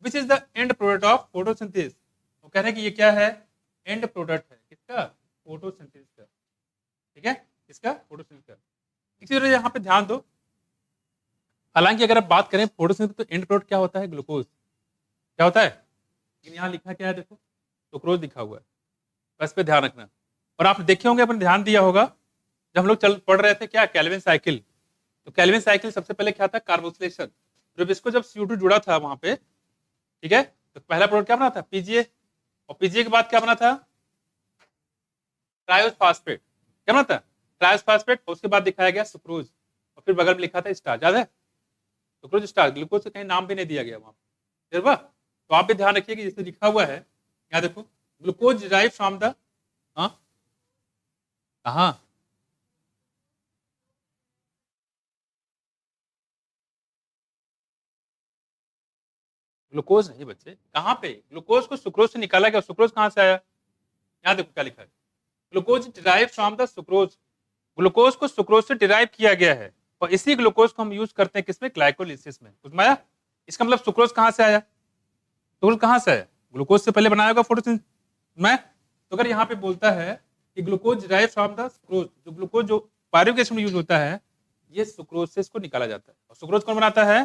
Which is the end product of photosynthesis. वो कह रहे हैं कि ये क्या है, एंड प्रोडक्ट है किसका, फोटोसिंथेसिस का। ठीक है, किसका, फोटोसिंथेसिस का। इसी तरह यहाँ पे ध्यान दो, हालांकि अगर आप बात करें फोटोसिंथेसिस तो एंड प्रोडक्ट क्या होता है, ग्लूकोज। क्या होता है, लेकिन यहाँ लिखा क्या है, देखो सुक्रोज लिखा हुआ है, बस पे ध्यान रखना। और आप देखे होंगे, अपने ध्यान दिया होगा, जब हम लोग पढ़ रहे थे क्या, कैल्विन साइकिल। तो कैल्विन साइकिल सबसे पहले क्या था, कार्बोक्सिलेशन। जब इसको जब CO2 जुड़ा था वहां पे, ठीक है, तो पहला प्रोडक्ट क्या बना था, पीजीए। और पीजीए के बाद क्या बना था, ट्रायोस फास्फेट। क्या बना था, ट्रायोस फास्फेट। और उसके बाद दिखाया गया सुक्रोज, और फिर बगल में लिखा था स्टार्च। याद है, सुक्रोज स्टार्च। ग्लूकोज से कहीं नाम भी नहीं दिया गया वहां पर। तो आप भी ध्यान रखिए कि जैसे लिखा हुआ है, यहाँ देखो ग्लूकोज डिराइव फ्रॉम द, हाँ कहाँ, ग्लूकोज नहीं बच्चे, कहाँ पे, ग्लूकोज को सुक्रोज से निकाला गया। सुक्रोज कहाँ से आया, यहाँ देखो क्या लिखा है, glucose derive from the sucrose. Glucose को सुक्रोज से डिराइव किया गया है, और इसी ग्लूकोज को हम यूज करते हैं किसमें, ग्लाइकोलिसिस में। उसमें आया, इसका मतलब सुक्रोज कहाँ से आया, सुक्रोज कहाँ से आया, ग्लूकोज से पहले बनाया होगा फोटोसिंथेसिस में। तो अगर यहाँ पे बोलता है कि glucose derive from the sucrose, जो ग्लूकोज जो पायरुविक एसिड में यूज होता है, ये सुक्रोज से इसको निकाला जाता है। और सुक्रोज कौन बनाता है,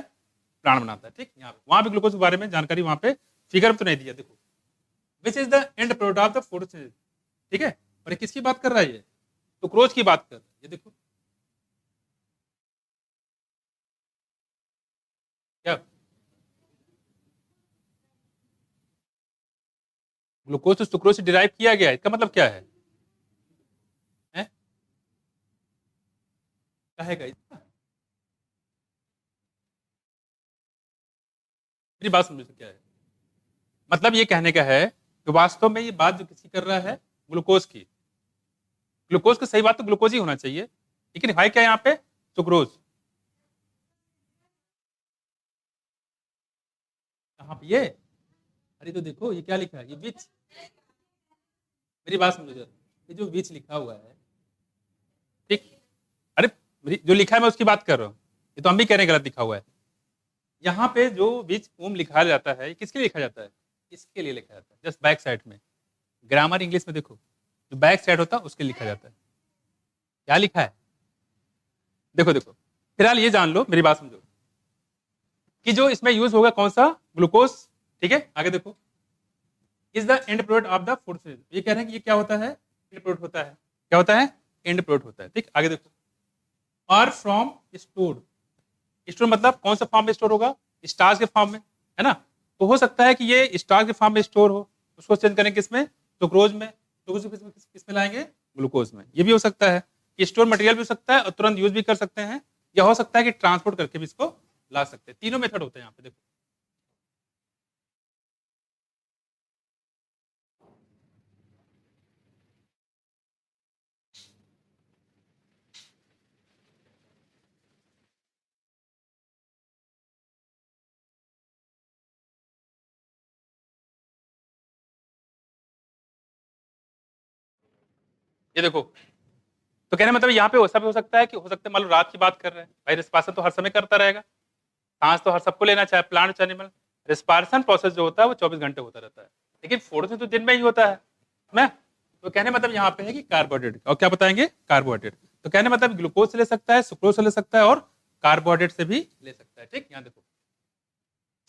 प्राण बनाता है। ठीक, यहाँ पे वहां पे ग्लूकोज के बारे में जानकारी वहां पे फिगर में तो नहीं दिया। देखो which is the end product of the photosynthesis. ठीक है, और ये किसकी बात कर रहा है, ये सुक्रोज की बात कर रहा है। ये देखो क्या, ग्लूकोज तो सुक्रोज से डिराइव किया गया है, इसका मतलब क्या है, हैं? कहेगा इसका, मेरी बात समझो क्या है, मतलब ये कहने का है कि वास्तव में ये बात जो किसी कर रहा है, ग्लूकोज की, ग्लूकोज की सही बात तो ग्लूकोज ही होना चाहिए, लेकिन है क्या यहाँ पे, सुक्रोज। कहाँ पे ये, अरे तो देखो ये क्या लिखा है, ये विच, मेरी बात समझो जरा, ये जो विच लिखा हुआ है, ठीक, अरे जो लिखा है मैं उसकी बात कर रहा हूँ, ये तो हम भी कह रहे हैं गलत लिखा हुआ है। यहाँ पे जो विच ओम लिखा जाता है, किसके लिए लिखा जाता है, इसके लिए लिखा जाता है, जस्ट बैक साइड में। ग्रामर इंग्लिश में देखो, जो बैक साइड होता है उसके लिखा जाता है। क्या लिखा है, देखो देखो, फिलहाल ये जान लो, मेरी बात समझो, कि जो इसमें यूज होगा कौन सा, ग्लूकोज। ठीक है, आगे देखो, is the end product of the photosynthesis. ये कह रहे हैं कि ये क्या होता है, एंड प्रोडक्ट होता है। क्या होता है, एंड प्रोडक्ट होता है। ठीक, आगे देखो, आर फ्रॉम स्टोर्ड। स्टोर मतलब कौन सा फॉर्म में स्टोर होगा, स्टार्च के फॉर्म में, है ना। तो हो सकता है कि ये स्टार्च के फॉर्म में स्टोर हो, उसको चेंज करें किसमें, सुक्रोज में। सुक्रोज को किसमें लाएंगे, ग्लूकोज में। ये भी हो सकता है कि स्टोर मटेरियल भी हो सकता है और तुरंत यूज भी कर सकते हैं, या हो सकता है कि ट्रांसपोर्ट करके भी इसको ला सकते हैं। तीनों मेथड होते हैं यहाँ पे, देखो। ये देखो, तो कहने मतलब यहाँ पे वैसा भी हो सकता है कि हो सकता है मान लो रात की बात कर रहे हैं, भाई रिस्पायरेशन तो हर समय करता रहेगा, सांस तो हर सबको लेना, चाहे प्लांट चाहे एनिमल। रिस्पायरेशन प्रोसेस जो होता है वो 24 घंटे होता रहता है, लेकिन फोटोसिंथेसिस तो दिन में ही होता है ना। तो कहने मतलब यहाँ पे है कि कार्बोहाइड्रेट, और क्या बताएंगे, कार्बोहाइड्रेट। तो कहने मतलब ग्लूकोज से ले सकता है, सुक्रोज से ले सकता है, और कार्बोहाइड्रेट से भी ले सकता है। ठीक, यहाँ देखो,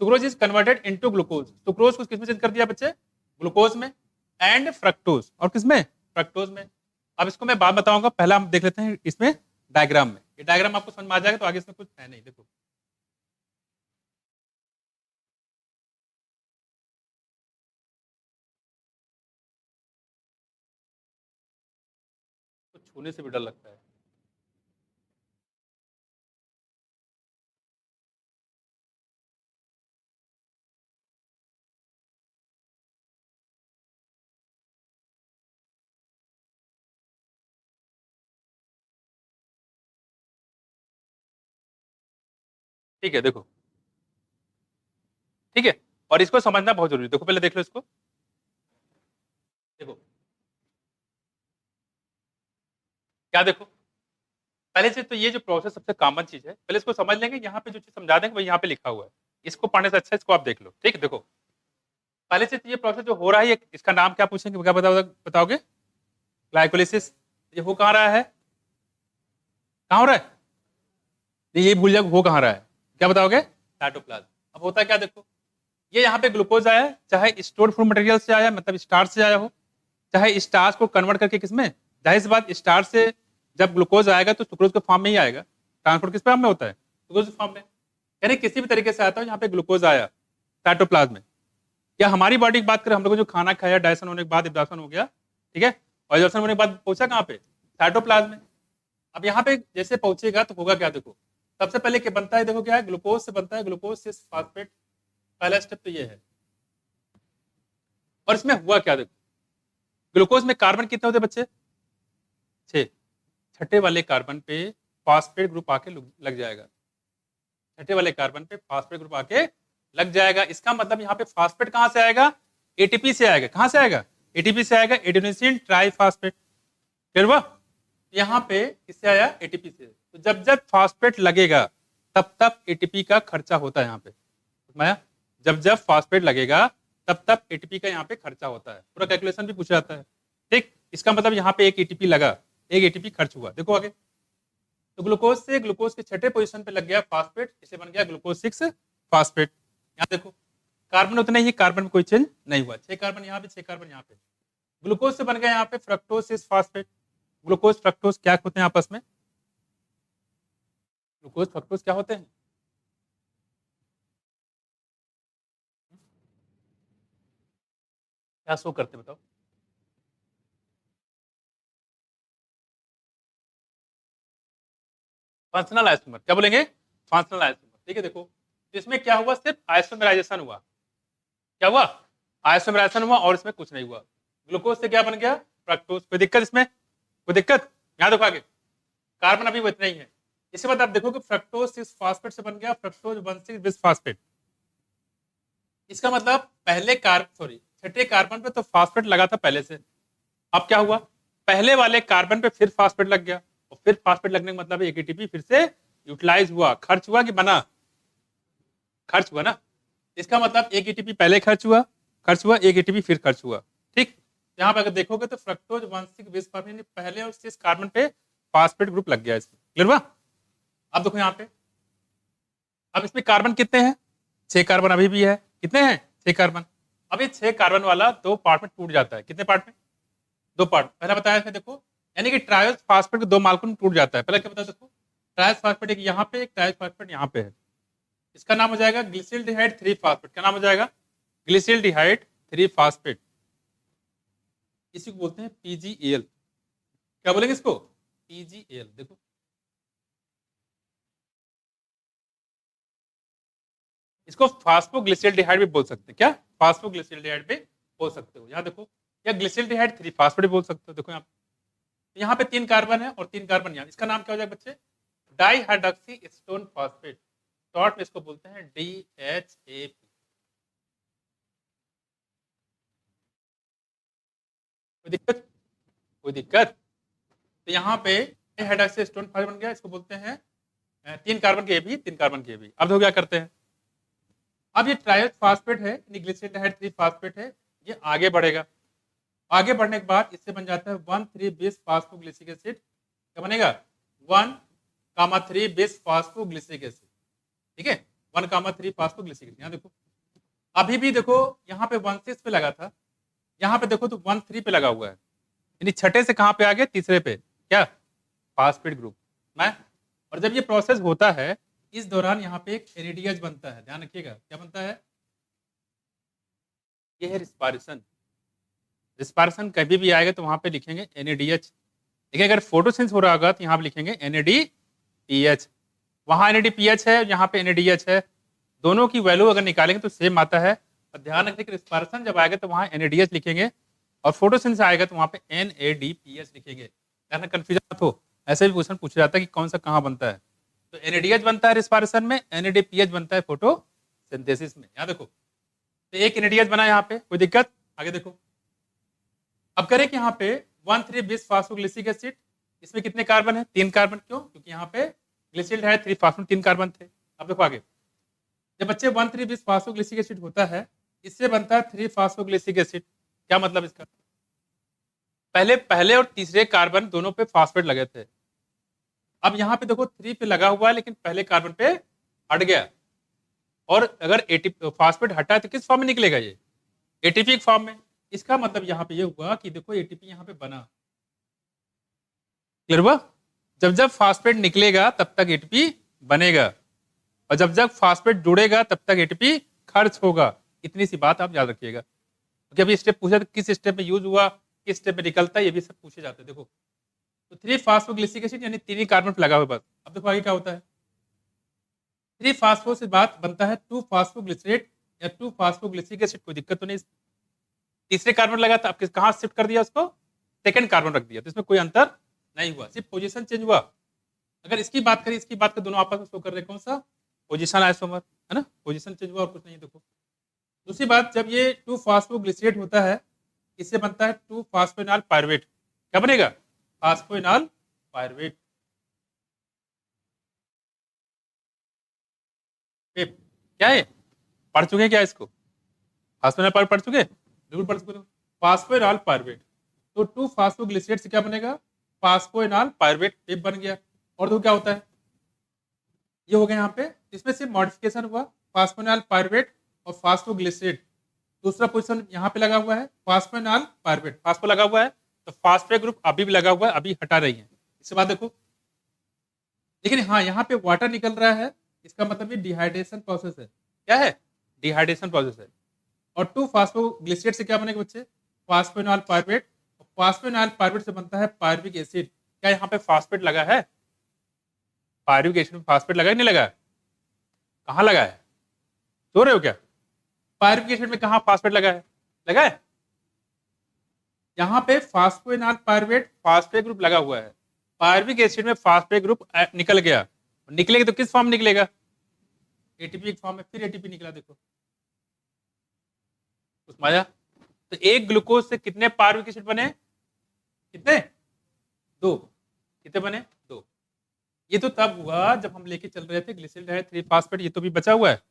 sucrose is converted into glucose. Sucrose को किसमें चेंज कर दिया बच्चे, ग्लूकोज में, एंड फ्रक्टोज, और किसमें, फ्रक्टोज में। अब इसको मैं बात बताऊंगा, पहला हम देख लेते हैं इसमें डायग्राम में। ये डायग्राम आपको समझ में आ जाएगा, तो आगे इसमें कुछ है नहीं। देखो सोने से भी डर लगता है। ठीक है, देखो, ठीक है, और इसको समझना बहुत जरूरी है। देखो पहले देख लो इसको, देखो क्या, देखो पहले से तो ये जो प्रोसेस सबसे कॉमन चीज है, पहले इसको समझ लेंगे, यहाँ पे जो चीज समझा देंगे वो यहाँ पे लिखा हुआ है, इसको पढ़ने से अच्छा इसको आप देख लो। ठीक है, देखो पहले से तो ये प्रोसेस जो हो रहा है, इसका नाम क्या पूछेंगे, क्या बताओगे? ग्लाइकोलिसिस। ये हो कहाँ रहा है, कहाँ हो रहा है? ये भूल जाओ हो कहाँ रहा है, क्या बताओगे? साइटोप्लाज्म। अब होता है क्या, देखो ये यहाँ पे ग्लूकोज आया है, चाहे स्टोर फूड मटेरियल से आया, मतलब स्टार्च से आया हो, चाहे स्टार्च को कन्वर्ट करके किसमें, जाहिर सी बात स्टार्च से जब ग्लूकोज आएगा तो सुक्रोज के फॉर्म में ही आएगा। ट्रांसपोर्ट किस फॉर्म में होता है? सुक्रोज के फॉर्म में। यानी किसी भी तरीके से आता है, यहाँ पे ग्लूकोज आया साइटोप्लाज्म में, या हमारी बॉडी की बात करें, हम लोग जो खाना खाया, डाइजेशन होने के बाद एब्जॉर्प्शन हो गया, ठीक है, और एब्जॉर्प्शन होने के बाद पहुंचा कहाँ पे, साइटोप्लाज्म में। अब यहाँ पे जैसे पहुंचेगा तो होगा क्या, देखो सबसे पहले क्या बनता है, देखो क्या है, ग्लूकोज से बनता है ग्लूकोज सिक्स फास्फेट, पहला स्टेप तो ये है। और इसमें हुआ क्या, देखो ग्लूकोज में कार्बन कितने होते हैं बच्चे, 6, छठे वाले कार्बन पे फास्फेट ग्रुप आके लग जाएगा, छठे वाले कार्बन पे फास्फेट ग्रुप आके लग जाएगा। इसका मतलब यहाँ पे फास्फेट कहां से आएगा, एटीपी से आएगा। कहां से आएगा? एटीपी से आएगा, एडेनोसिन ट्राइफॉस्फेट। फिर वह यहाँ पे किससे आया, एटीपी से। तो जब जब फास्फेट लगेगा तब तब एटीपी का खर्चा होता है यहाँ पे, माया, जब जब फास्फेट लगेगा तब तब एटीपी का यहाँ पे खर्चा होता है, पूरा कैलकुलेशन भी पूछा जाता है। ठीक, इसका मतलब यहाँ पे एक एटीपी लगा, एक एटीपी खर्च हुआ। देखो आगे, तो ग्लूकोज से ग्लूकोज के छठे पोजीशन पे लग गया फास्फेट, इसे बन गया ग्लूकोज 6 फास्फेट। यहाँ देखो कार्बन उतने ही, कार्बन में कोई चेंज नहीं हुआ, 6 कार्बन यहाँ पे, 6 कार्बन यहाँ पे। ग्लूकोज से बन गया यहाँ पे फ्रक्टोज 6 फास्फेट। ग्लूकोज फ्रक्टोज क्या होते हैं आपस में, ग्लूकोज फ्रक्टोज क्या होते हैं? क्या शो करते हैं बताओ? फंक्शनल आइसोमर, क्या बोलेंगे? Functional isomer. ठीक है, देखो इसमें क्या हुआ, सिर्फ आइसोमराइजेशन हुआ। क्या हुआ? आइसोमराइजेशन हुआ, और इसमें कुछ नहीं हुआ। ग्लूकोज से क्या बन गया, फ्रक्टोज। कोई दिक्कत इसमें, कोई दिक्कत? यहाँ देखो आगे, कार्बन अभी वो इतना ही है। इसके बाद आप देखो कि फ्रक्टोज 6 फास्फेट से बन गया फ्रक्टोज 1,6 बिसफास्फेट। इसका मतलब पहले कार्बन, सॉरी छठे कार्बन पे तो फास्फेट लगा था पहले से, अब क्या हुआ, पहले वाले कार्बन पे फिर फास्फेट लग गया, और फिर फास्फेट लगने का मतलब एक एटीपी फिर से यूटिलाइज हुआ, खर्च हुआ कि बना, खर्च हुआ ना। इसका मतलब एक एटीपी पहले खर्च हुआ, एक एटीपी फिर खर्च हुआ। ठीक, यहाँ पे अगर देखोगे तो फ्रक्टोज 1,6 बिसफास्फेट पहले और 6 कार्बन पे फास्फेट ग्रुप लग गया इसमें, क्लियर हुआ? अब देखो यहाँ पे, अब इसमें कार्बन कितने हैं, 6 कार्बन अभी भी है, कितने हैं, 6 कार्बन। अब ये 6 कार्बन वाला 2 पार्ट में टूट जाता है, कितने पार्ट में, 2 पार्ट। पहला बताया था देखो, यानी कि ट्रायोस फास्फेट के 2 मालिक्यूल में टूट जाता है। पहला क्या बताया देखो, ट्रायोस फास्फेट एक यहाँ पे, एक ट्रायोस फास्फेट यहाँ पे है, इसका नाम हो जाएगा ग्लिसरॉल्डिहाइड 3 फास्फेट। क्या नाम हो जाएगा? Glyceraldehyde 3 phosphate. इसी को बोलते हैं पीजीएल। क्या बोलेंगे इसको? पीजीएल। देखो इसको फास्फोग्लिसरॉल्डिहाइड भी बोल सकते हैं, क्या फास्फोग्लिसरॉल्डिहाइड भी बोल सकते हो। यहाँ देखो, या ग्लिसरॉल्डिहाइड 3 फास्फेट भी बोल सकते हो। देखो यहाँ पे 3 कार्बन है और 3 कार्बन यहाँ, इसका नाम क्या हो जाएगा बच्चे? Di hydroxy stone phosphate. Short में इसको बोलते हैं DHAP। कोई दिक्कत, कोई दिक्कत? तो यहाँ पे हाइड्रोक्सी स्टोन फास्फेट बन गया, इसको बोलते हैं 3 कार्बन के भी, 3 कार्बन के भी। अब देखो क्या करते हैं, अब ये ट्रायोस फास्फेट है, ग्लिसरॉल्डिहाइड 3 फास्फेट है, ये आगे बढ़ेगा, आगे बढ़ने के बाद इससे बन जाता है 1,3 बिस फास्फोग्लिसिक एसिड। क्या बनेगा? 1,3 बिस फास्फोग्लिसिक एसिड। ठीक है, 1,3 फास्फोग्लिसिक एसिड। यहाँ देखो अभी भी देखो, यहाँ पे 1,6 पे लगा था, यहाँ पे देखो तो 1,3 पे लगा हुआ है, यानी छठे से कहाँ पे आ गया, तीसरे पे, क्या फास्फेट ग्रुप मैं। और जब ये प्रोसेस होता है, इस दौरान यहाँ पे एक एनएडीएच बनता है, ध्यान रखिएगा क्या बनता है, ये है रिस्पायरेशन। रिस्पायरेशन कभी भी आएगा तो वहां पे लिखेंगे एनएडीएच, देखिए अगर फोटोसिंथेसिस हो रहा होगा तो यहाँ पे लिखेंगे NADPH, वहां NADPH है, यहाँ पे NADH है, दोनों की वैल्यू अगर निकालेंगे तो सेम आता है। और ध्यान रखिए कि रिस्पायरेशन जब आएगा तो वहां NADH लिखेंगे, और फोटोसिंथेसिस आएगा तो वहां पे NADPH लिखेंगे। ध्यान कंफ्यूजन मत हो, ऐसे भी क्वेश्चन पूछा जाता है कि कौन सा कहाँ बनता है। तो NADH बनता है रिस्पायरेशन में, NADPH बनता है फोटोसिंथेसिस में। यहाँ देखो, तो एक NADH बना यहाँ पे, कोई दिक्कत? आगे देखो, अब करें कि यहाँ पे 1,3-bis फास्फोग्लिसिक एसिड, इसमें कितने कार्बन है? 3 कार्बन। क्यों? क्योंकि यहाँ पे ग्लिसरीन है, 3 फास्फो 3 कार्बन थे। अब देखो आगे, जब बच्चे 1,3-bis फास्फोग्लिसिक एसिड होता है, इससे बनता है 3 फास्फोग्लिसिक एसिड। क्या मतलब इसका? पहले और तीसरे कार्बन दोनों पे फास्फेट लगे थे, अब यहाँ पे देखो 3 पे लगा हुआ है लेकिन पहले कार्बन पे हट गया। और अगर फास्फेट हटा है तो किस फॉर्म में निकलेगा? ये एटीपी फॉर्म में। इसका मतलब यहाँ पे ये हुआ कि देखो एटीपी यहाँ पे बना। क्लियर हुआ? जब जब फास्फेट निकलेगा तब तक एटीपी बनेगा, और जब जब फास्फेट जुड़ेगा तब तक एटीपी खर्च होगा। इतनी सी बात आप याद रखिएगा, क्योंकि अभी स्टेप पूछा तो किस स्टेप में यूज हुआ, किस स्टेप में निकलता है, ये भी सब पूछे जाते हैं। देखो, तो 3 फास्फोग्लिसिक एसिड यानी 3 ही कार्बन पे लगा हुआ बस। अब देखो आगे क्या होता है, 3 फास्फो से बात बनता है 2 फास्फोग्लिसरेट या 2 फास्फोग्लिसिक एसिड। कोई दिक्कत तो नहीं। तीसरे कार्बन लगा था, आपके कहाँ शिफ्ट कर दिया उसको? सेकंड कार्बन रख दिया, तो इसमें कोई अंतर नहीं हुआ, सिर्फ पोजीशन चेंज हुआ। अगर इसकी बात करें, इसकी बात कर, दोनों आपस में शो कर रहे हैं कौन सा? पोजीशन आइसोमर, है ना? पोजीशन चेंज हुआ और कुछ नहीं। देखो दूसरी बात, जब ये 2 फास्फोग्लिसरेट होता है, इससे बनता है 2 फास्फोइनॉल पायरुवेट। क्या बनेगा? फास्फोइनॉल पायरुवेट। क्या है? पढ़ चुके हैं क्या इसको? फास्फोइनॉल पायरुवेट पढ़ चुके? जरूर पढ़ चुके। फास्फोइनॉल पायरुवेट, तो 2 फास्फोग्लिसरेट से क्या बनेगा? फास्फोइनॉल पायरुवेट पेप बन गया। और तो क्या होता है, ये हो गया यहाँ पे, इसमें से मॉडिफिकेशन हुआ, फास्फोइनॉल पायरुवेट और फास्फोग्लिसरेट। दूसरा पोजीशन यहाँ पे लगा हुआ है, फास्फोइनॉल पायरुवेट, फास्फो लगा हुआ है, तो फास्फेट ग्रुप अभी भी लगा हुआ है, अभी हटा रही है। इसके बाद देखो, लेकिन हाँ यहाँ पे वाटर निकल रहा है, इसका मतलब ये डिहाइड्रेशन प्रोसेस है। क्या है? डिहाइड्रेशन प्रोसेस है। और 2 फास्फोग्लिसरेट से क्या बनेगा बच्चे? फास्फोइनॉल पायरुवेट। फास्फोइनॉल पायरुवेट से बनता है पायरुविक एसिड। क्या यहाँ पे फास्फेट लगा है? पायरुविक एसिड में फास्फेट लगा है नहीं लगा? कहाँ लगा है? सो रहे हो क्या? पायरुविक एसिड में कहाँ फास्फेट लगा है? लगा है यहाँ पे फास्फोइनॉल पायरुवेट, फास्फेट ग्रुप लगा हुआ है। पायरुविक एसिड में फास्फेट ग्रुप निकल गया, निकलेगा तो किस फॉर्म में निकलेगा? एटीपी फॉर्म में। फिर एटीपी निकला, देखो उसमें आया। तो एक ग्लूकोज से कितने पायरुविक एसिड बने? कितने? 2। कितने बने? 2। ये तो तब हुआ जब हम लेके चल रहे थे ग्लिसरॉल 3 फास्फेट, ये तो भी बचा हुआ है,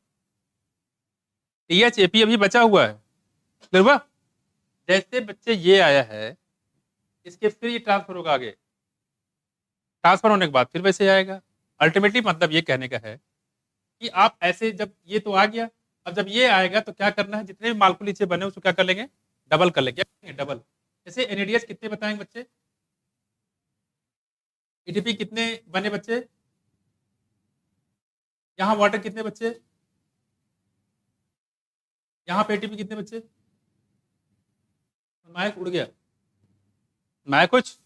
THAP अभी बचा हुआ है। क्लियर हुआ? जैसे बच्चे ये आया है, इसके फिर ये ट्रांसफर होगा आगे, ट्रांसफर होने के बाद फिर वैसे आएगा। अल्टीमेटली मतलब ये कहने का है कि आप ऐसे, जब ये तो आ गया, अब जब ये आएगा तो क्या करना है, जितने भी मालकुल नीचे बने उसको क्या कर लेंगे? डबल कर लेंगे। डबल। जैसे NADH कितने बताएंगे बच्चे? ATP कितने बने बच्चे? यहाँ वाटर कितने बच्चे? यहाँ पे ATP कितने बच्चे? माइक उड़ गया, मैं कुछ।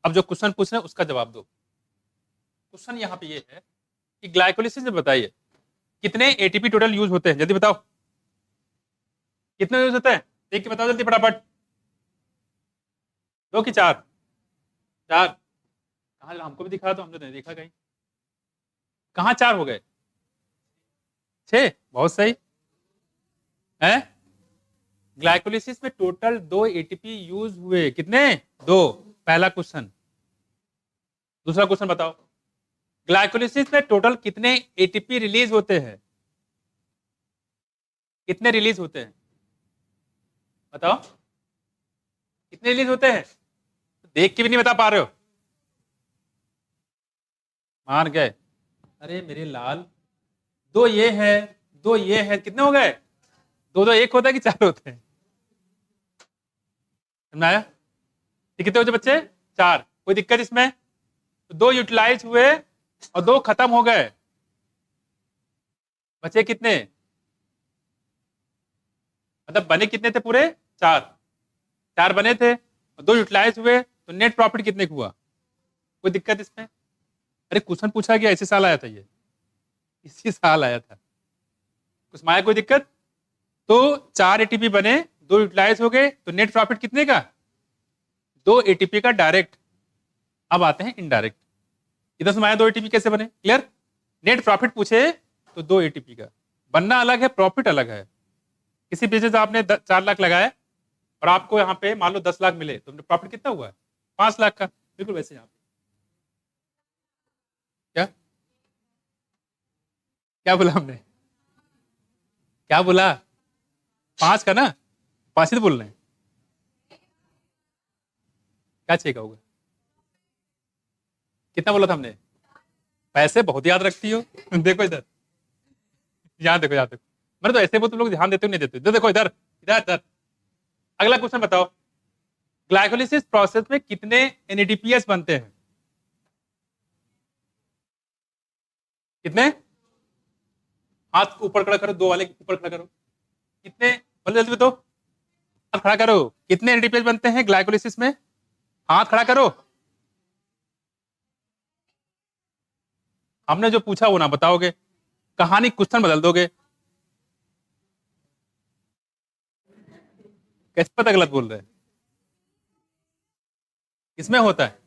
अब जो क्वेश्चन पूछ रहे हैं उसका जवाब दो। क्वेश्चन यहाँ पे ये है कि ग्लाइकोलिसिस में बताइए कितने ATP टोटल यूज होते हैं, जल्दी बताओ। कितने यूज होते हैं? देख के बताओ जल्दी फटाफट। 2 कि 4? 4। कहाँ? हमको भी दिखा दो, हमने नहीं देखा कहीं। कहाँ 4 हो गए? 6। बहुत सही है। ग्लाइकोलिसिस में टोटल 2 ATP यूज हुए। कितने? 2। पहला क्वेश्चन। दूसरा क्वेश्चन बताओ, ग्लाइकोलिसिस में टोटल कितने ATP रिलीज होते हैं? कितने रिलीज होते हैं बताओ? कितने रिलीज होते हैं? देख के भी नहीं बता पा रहे हो, मान गए। अरे मेरे लाल, 2 ये है, 2 ये है, कितने हो गए? 2 2 1 होता है कि 4 होते हैं? समझ आया? कितने होते बच्चे? 4। कोई दिक्कत इसमें? तो 2 यूटिलाइज हुए और 2 खत्म हो गए, बचे कितने? मतलब बने कितने थे पूरे? 4। 4 बने थे और 2 यूटिलाइज हुए, तो नेट प्रॉफिट कितने का हुआ? कोई दिक्कत इसमें? अरे क्वेश्चन पूछा गया, इसी साल आया था ये, इसी साल आया था। उसमें आया कोई दिक्कत? तो 4 एटीपी बने, 2 यूटिलाइज हो गए, तो नेट प्रॉफिट कितने का? 2 एटीपी का डायरेक्ट। अब आते हैं इनडायरेक्ट। इधर से आया 2 एटीपी कैसे बने? क्लियर? नेट प्रॉफिट पूछे तो 2 एटीपी का बनना अलग है, प्रॉफिट अलग है। किसी बिजनेस आपने 4 लाख लगाए और आपको यहाँ पे मान लो 10 लाख मिले, तो प्रॉफिट कितना हुआ है? 5 लाख का। बिल्कुल वैसे यहाँ पे क्या क्या बोला हमने? क्या बोला? 5 का ना? 5 ही तो बोल रहे हैं। क्या चाहिए होगा? कितना बोला था हमने? पैसे बहुत याद रखती हो। देखो इधर, यहाँ देखो, यहाँ देखो। मैंने तो ऐसे बोल, तुम लोग ध्यान देते हो नहीं देते? इधर देखो, इधर इधर इधर। अगला क्वेश्चन बताओ, ग्लाइकोलिसिस प्रोसेस में कितने एनएडीपीएस बनते हैं? कितने? हाथ ऊपर खड़ा करो, 2 वाले ऊपर खड़ा करो। कितने? बोलो जल्दी बताओ। हाथ खड़ा करो। कितने एनएडीपीएस बनते हैं ग्लाइकोलिसिस में? हाथ खड़ा करो। हमने जो पूछा वो ना बताओगे, कहानी क्वेश्चन बदल दोगे। कैसे पता गलत बोल रहे हैं? किसमें होता है?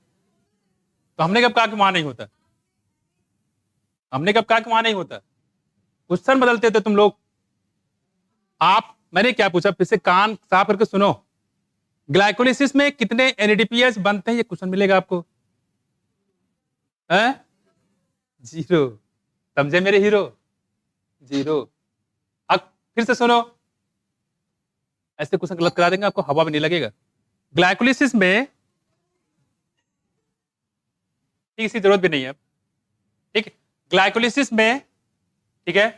तो हमने कब कहा कि वहां नहीं होता? हमने कब कहा कि वहां नहीं होता? क्वेश्चन बदलते थे तुम लोग। आप, मैंने क्या पूछा, फिर से कान साफ करके सुनो। ग्लाइकोलिसिस में कितने एनएडीपीएस बनते हैं, ये क्वेश्चन मिलेगा आपको। है? 0। समझे मेरे हीरो? 0। अब फिर से सुनो, ऐसे क्वेश्चन गलत करा देंगे आपको, हवा में नहीं लगेगा। ग्लाइकोलिसिस में ठीक सी जरूरत भी नहीं है। ठीक, ग्लाइकोलिसिस में, ठीक है,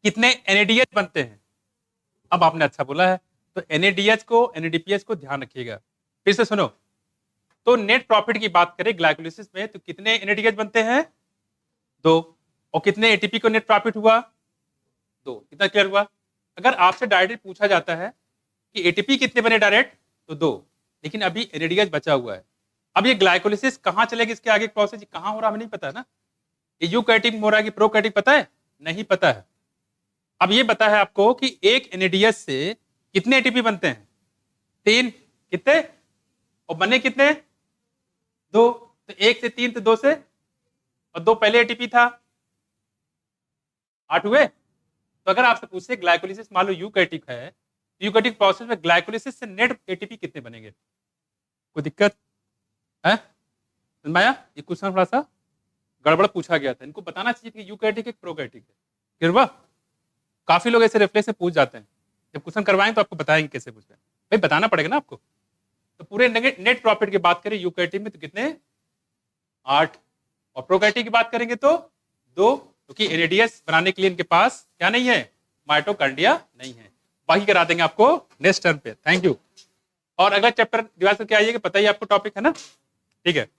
कितने एनएडीएच बनते हैं? अब आपने अच्छा बोला है, तो एनएडीएच को, एनएडीपीएच को ध्यान रखिएगा। फिर से सुनो, तो नेट प्रॉफिट की बात करें ग्लाइकोलिसिस में, तो कितने एनएडीएच बनते हैं? 2। और कितने एटीपी को नेट प्रॉफिट हुआ? 2। कितना क्लियर हुआ? अगर आपसे डायरेक्ट पूछा जाता है कि एटीपी कितने बने डायरेक्ट, तो 2, लेकिन अभी एनएडीएच बचा हुआ है। अब ये ग्लाइकोलिसिस कहां चलेगी, इसके आगे प्रोसेस कहां हो रहा है हमें नहीं पता है ना। ये यूकैरियोटिक में हो रहा है कि प्रोकैरियोटिक, पता है? नहीं पता है। अब ये पता है आपको कि एक एनएडीएच से कितने एटीपी बनते हैं? 3। कितने? और बने कितने? 2। तो 1 से 3, तो 2 से, और 2 पहले एटीपी था, 8 हुए। तो अगर आपसे पूछे ग्लाइकोलिसिस मान लो यूकैरियोटिक है, यूकैरियोटिक प्रोसेस में ग्लाइकोलिसिस से नेट एटीपी कितने बनेंगे? कोई दिक्कत है? समझ में आया? ये क्वेश्चन थोड़ा सा गड़बड़ पूछा गया था, इनको बताना चाहिए कि यूकैरियोटिक है प्रोकैरियोटिक है। क्लियर हुआ? काफी लोग ऐसे रिफ्लेक्स से पूछ जाते हैं, जब क्वेश्चन करवाएं तो आपको बताएंगे कैसे पूछते हैं। भाई बताना पड़ेगा ना आपको। तो पूरे नेट प्रॉफिट की बात करें यूकैरियोटिक में तो कितने? 8। और प्रोकैरियोटिक की बात करेंगे तो 2, क्योंकि एनएडीएच बनाने के लिए इनके पास क्या नहीं है? माइटोकॉन्ड्रिया नहीं है। बाकी करा देंगे आपको नेक्स्ट टर्म पे। Thank you. और अगला चैप्टर रिवाइज करके आइएगा, पता ही आपको टॉपिक है ना। ठीक है।